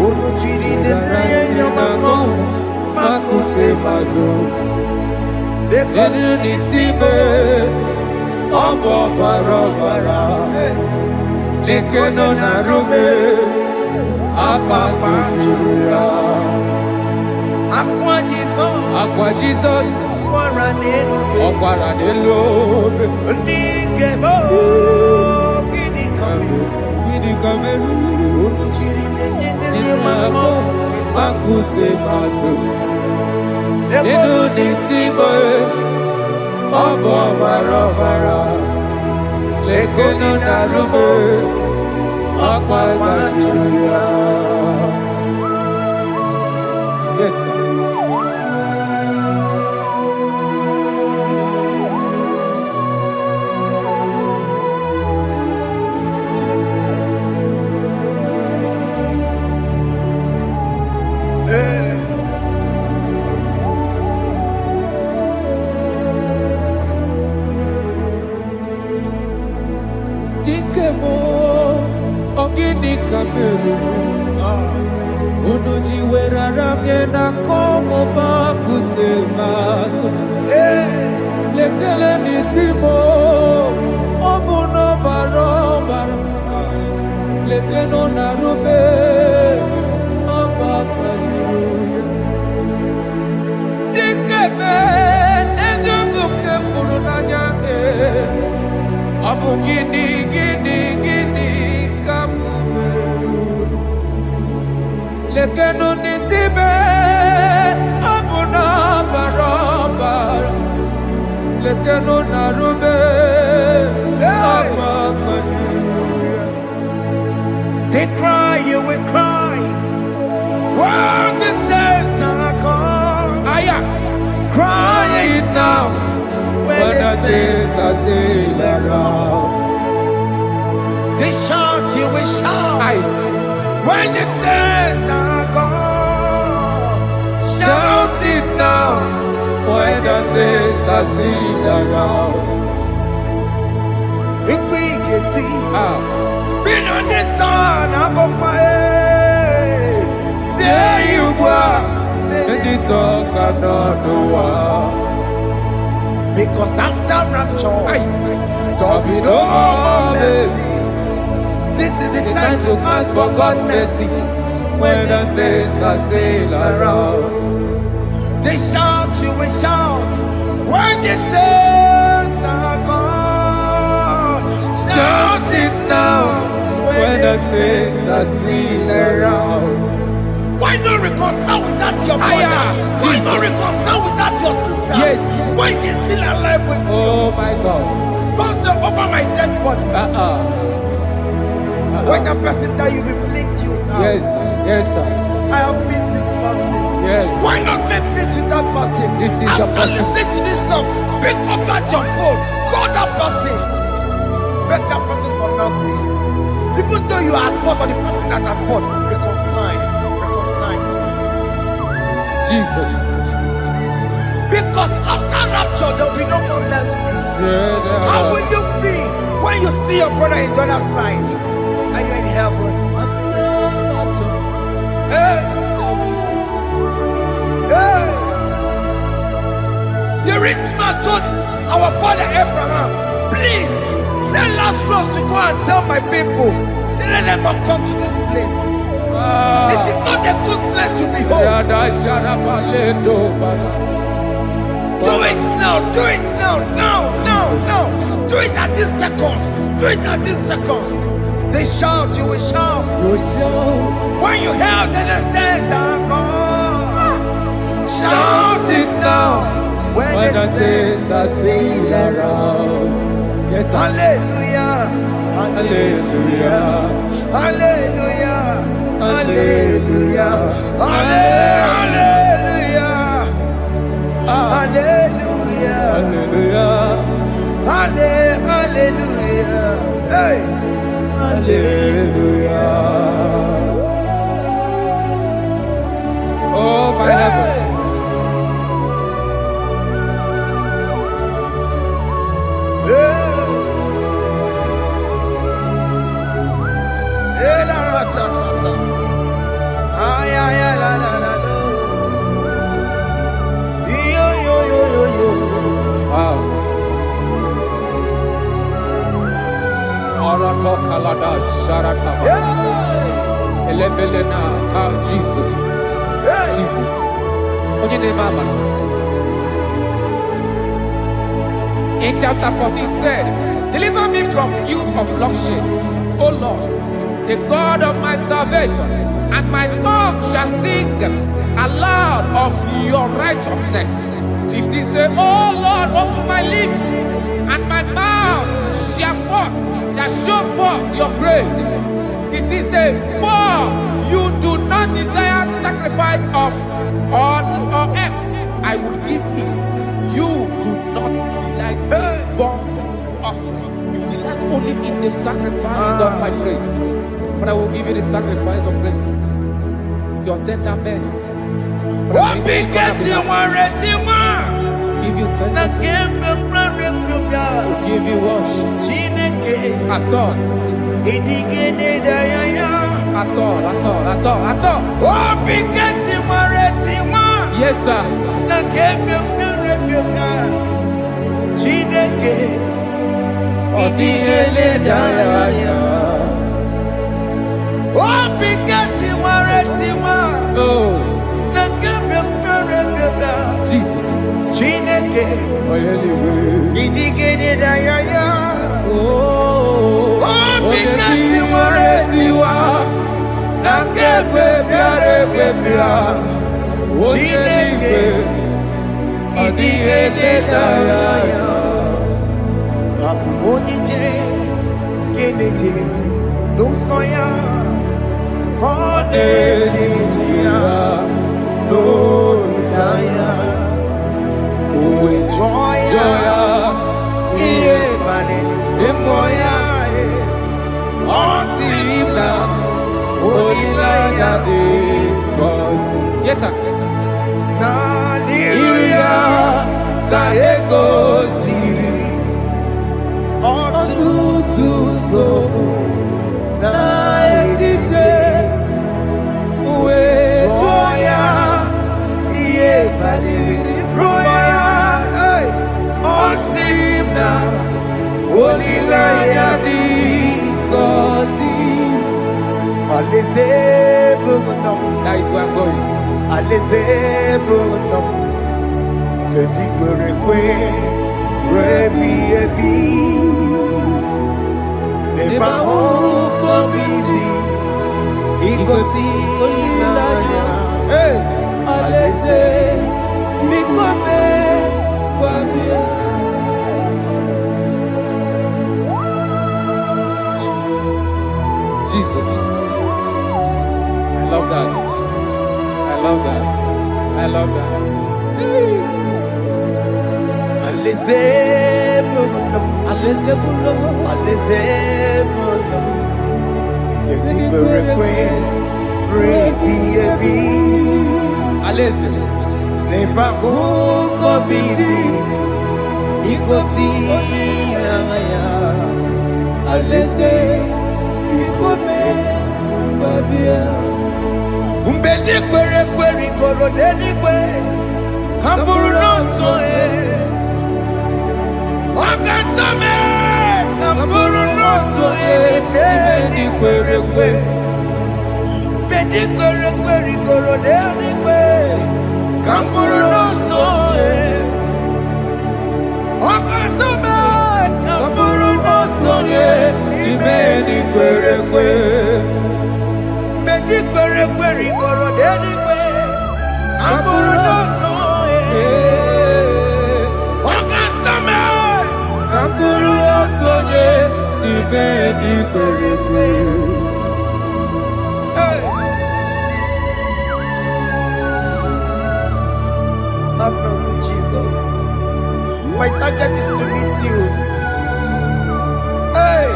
Unu chiri de neye yamako. Makute mazo. Dekonu nisibe. Obo barobara. Lekeno narume. Apapa chuya. Aqua Jesus, Ọ̀kwara n'elobe. Ndikebo, gini kameru. Unu chiri nenye mako, makute maso. Nínú ní síbò, ọ̀bọ̀ bàrọ̀bàrà. Lẹ́kọ̀ọ́ ní dàrúbò, ọ̀pọ̀ àjùyà. Yes, sir. Dikemo, ogini kamelu. Unuji werara miena komo bakute maso. Lekele nisimo, obuno barobara. Lekeno narube, abakajuya. Dikeme, ezubuke furunanya Abu gini kamumelu. Lekeno nisibe abu na barabara. Lekeno narube abakajuya. They cry, you will cry. When the saints are gone, cry it now. When the saints are still around, They shout, you will shout. When the saints are gone, shout it now. When the saints are still around. Big get Ah. been on the sun, I'm on my head. Say you were, And this song cannot do because after rapture, there'll be no more mercy. this is the It's time to ask for God's mercy. when the saints are still around. They shout, you will shout. When the saints are gone, Shout it now when the saints are still around. Why not reconcile with that your brother? Why not reconcile with that your sister? Yes. Why she's still alive with you? Oh my God. Don't say over my dead body. When the person that you will fling you down. Yes, yes, sir. I have missed this person. Yes. Why not make peace with that person? This is the After person. listening to this song, pick up that your phone, call that person, beg that person for mercy. Even though you are at fault or the person that at fault, reconcile, please. Jesus. Because after rapture, there will be no more mercy. Yeah, How will you feel when you see your brother in the other side and you're in heaven? Hey. Hey. The rich man told our father Abraham, please send Lazarus to go and tell my people, they let them not come to this place. This is not a good place to behold. Do it now, do it now, now. Do it at this second. Do it at this second. They shout, you will shout. When you hear that the saints are gone, shout it now. When the saints are still around. Yes, sir. Hallelujah, hallelujah, hallelujah, hallelujah, hallelujah, hallelujah, Hallelujah. hallelujah, hey, Hallelujah. Oh, my heavens. hey, la la ta ta ta, ay ay ay la la la la, yo yo yo yo yo. Wow. Arato kalada sharataba. Yeah. Elebelena ka Jesus. Hey. Jesus. Onye ne mama. In chapter 14 said, deliver me from guilt of bloodshed, O Lord. the God of my salvation, and my tongue shall sing aloud of your righteousness. 15 say, oh Lord, open my lips, and my mouth shall show forth your praise. 16 say, for you do not desire sacrifice of or eggs, I would give it. You do not delight in burnt offering. You delight only in the sacrifice of my praise. But I will give you the sacrifice of praise with your tender mercy. Give you tender will give you worship. At all. Yes, sir. Jesus. Yes, sir. That is where I'm going. Jesus. I love that. I love that. I love that. Have mercy, Jesus. My target is to meet you. Hey,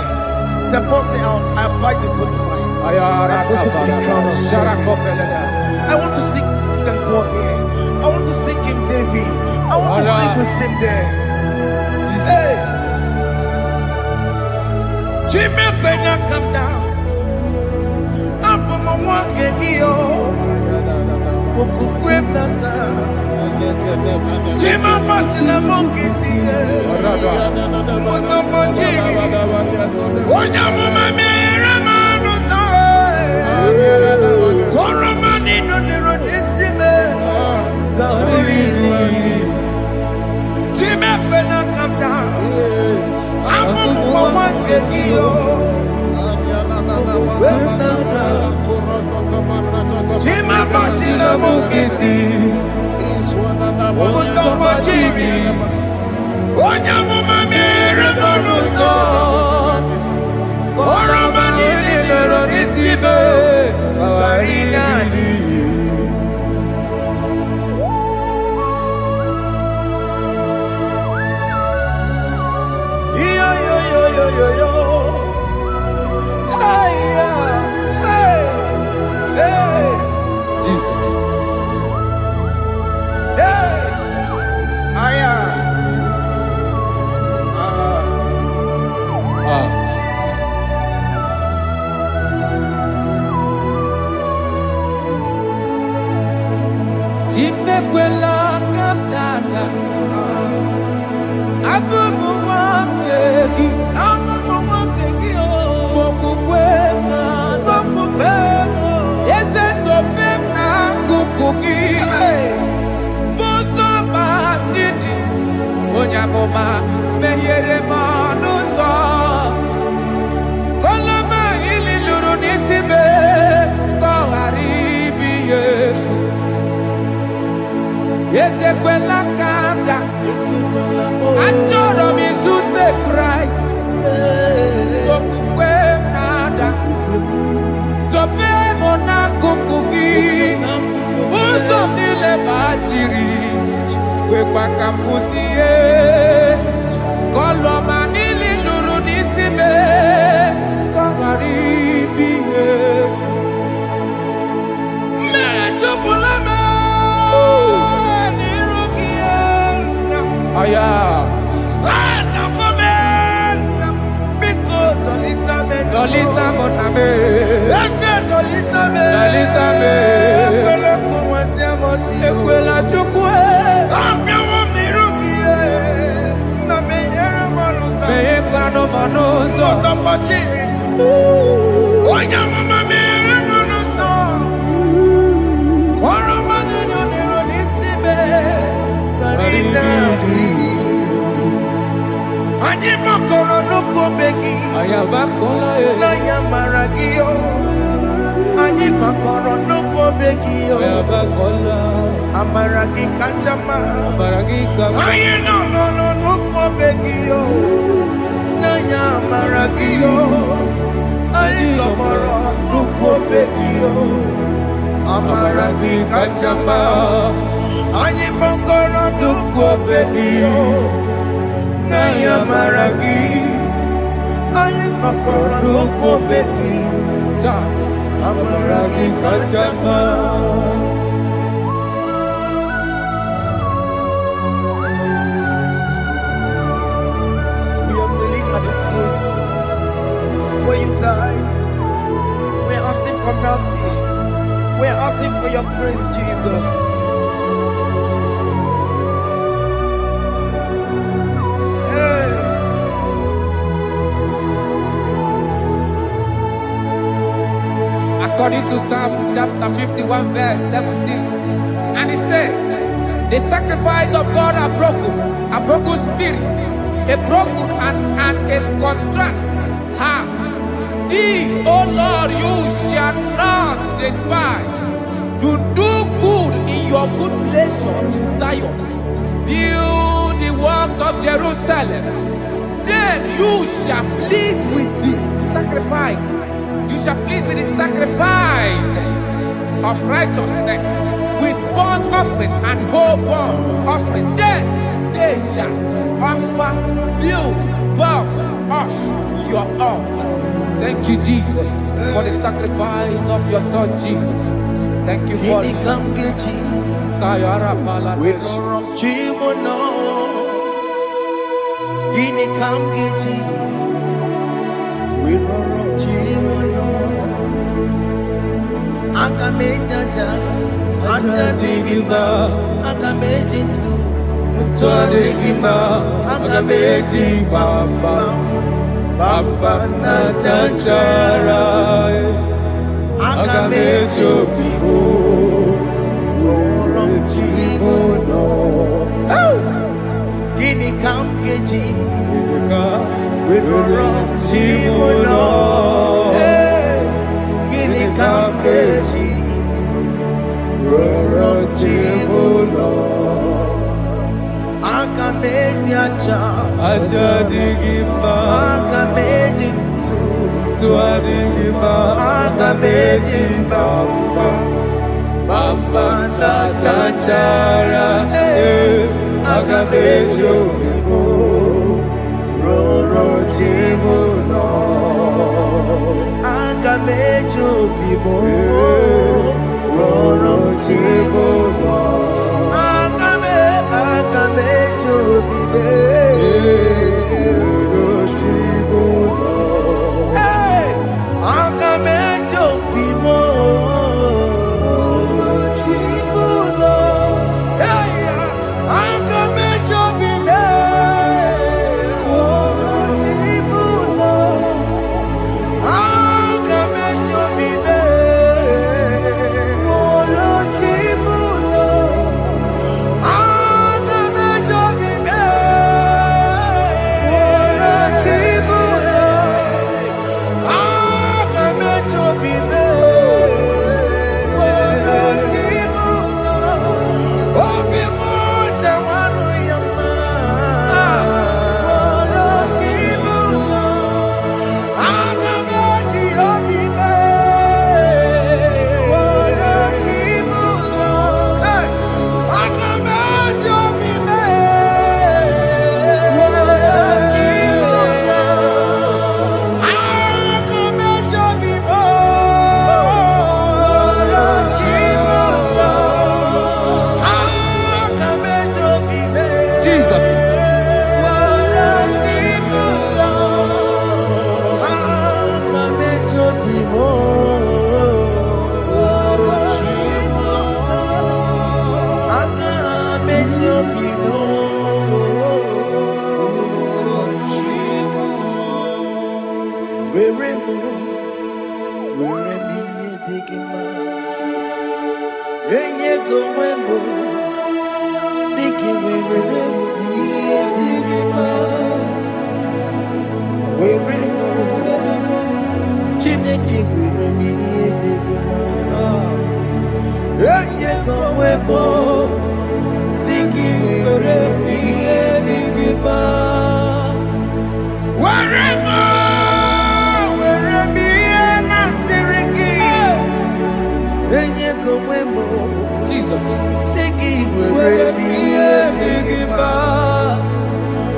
suppose I fight the good fight. I'm waiting for the crown of heaven. I want to seek St. God there. I want to seek King David. I want to seek with him there. Hey, Jimmy, when I come down, I'm on my walk again. Jima Martina Monkiti, was a Monjiri, Wanyama Mera Koramani no Nirodisime, Jimmy, when I come down, I'm on my one me, Marina. Yo. Hey, hey. Jesus. Hey. Chimekwela kamdada. Abubu wakegi. Onyamoma mehiere manuzo koloma ililuru nisibe koharibi yefu yesekwela kamda achoro mizute Christ okukwe nada sobe mona kukuki uzo nile bajiri wekwa kamputie koloma nililuru nisibe koharibi yefu mechupulame nirugiena aya Dolita moname, dolita me, ekwela chukwe, me ekwano manozo, onya mama me manozo, koro manino nero nisibe, karina. Anima koro nuko begi, ayabakola naya maragio. Anima koro nuko begi, ayabakola. Amaragi kanjama, amaragi kama. Ayena no nuko begi, naya maragio. Ayito koro nuko begi, amaragi kanjama. Anima koro nuko begi. Naya maragi, aye makora loko beki, amaragi kachama. We are kneeling at the foot where you died. We are asking for mercy. We are asking for your grace, Jesus. According to Psalm chapter 51 verse 17, and it says, the sacrifice of God are broken spirit, a broken and a contrite heart. These, O Lord, you shall not despise. To do good in your good pleasure in Zion. Build the works of Jerusalem. Then you shall please with the sacrifice. You shall please with the sacrifice of righteousness, with burnt offering and whole burnt offering. Then they shall offer you bulks of your own. Thank you, Jesus, for the sacrifice of your Son, Jesus. Thank you for it. Kayara pala. We don't Gini kamgeji, we don't Akamejaja, Aja digimba, Akamejinsu, Mutua digimba, Akameji bamba, Bamba na chanchara, Akamejo bibo, Worom chimono. Gini kamgeji, we don't chimono. Gini kamgeji, Roro chimuno. Akameji aja digimba, Akameji tu, Bamba na chachara, agamejo vivo, roro tibo no, agamejo vivo, roro tibo no, agamejo vivo, roro tibo no, agamejo vivo.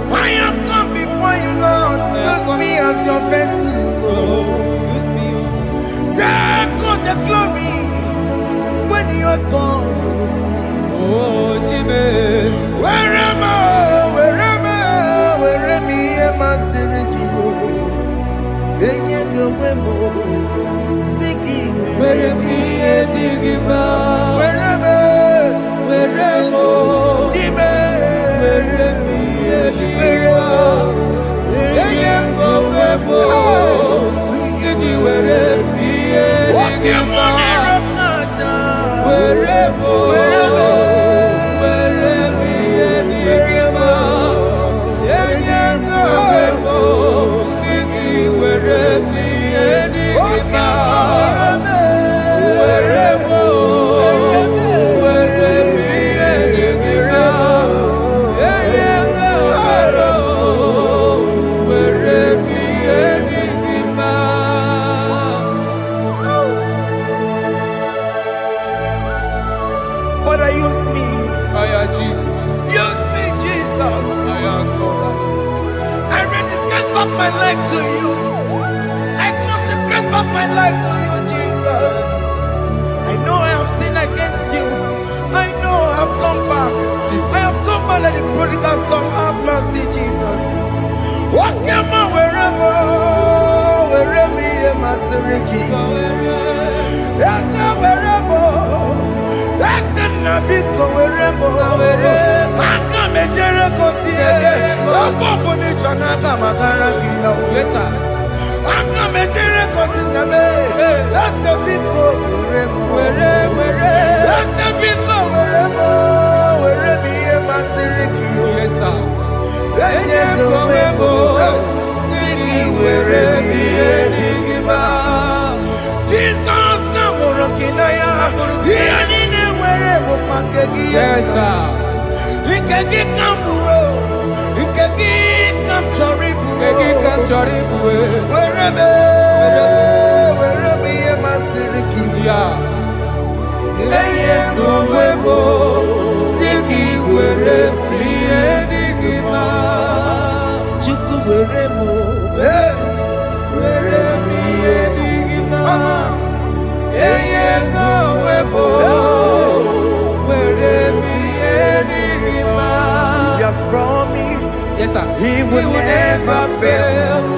I have come before you, Lord. Use me as your vessel, Lord. Take all the glory when you are gone with me. Oh, Jimmy. Where am I? Where am I? Where am I? Where am Father, use me. Fire Jesus. Use me, Jesus. I rededicate back my life to you. I consecrate back my life to you, Jesus. I know I have sinned against you. I know I have come back. I have come back like the prodigal son. Have mercy, Jesus. Walk your man wherever me and my Siriki. That's not wherever. That's not big wherever. I come and Jericho see it. Yes, sir. I come and Jericho see it. That's the big wherever. That's the big wherever me and my Siriki. Yes, sir. Jesus na morokinaya yani wherever pakegi Yes, sir. ikegi kambuo ikegi kamchoribu Make it come, Johnny. wherever Yes, sir. He will never fail.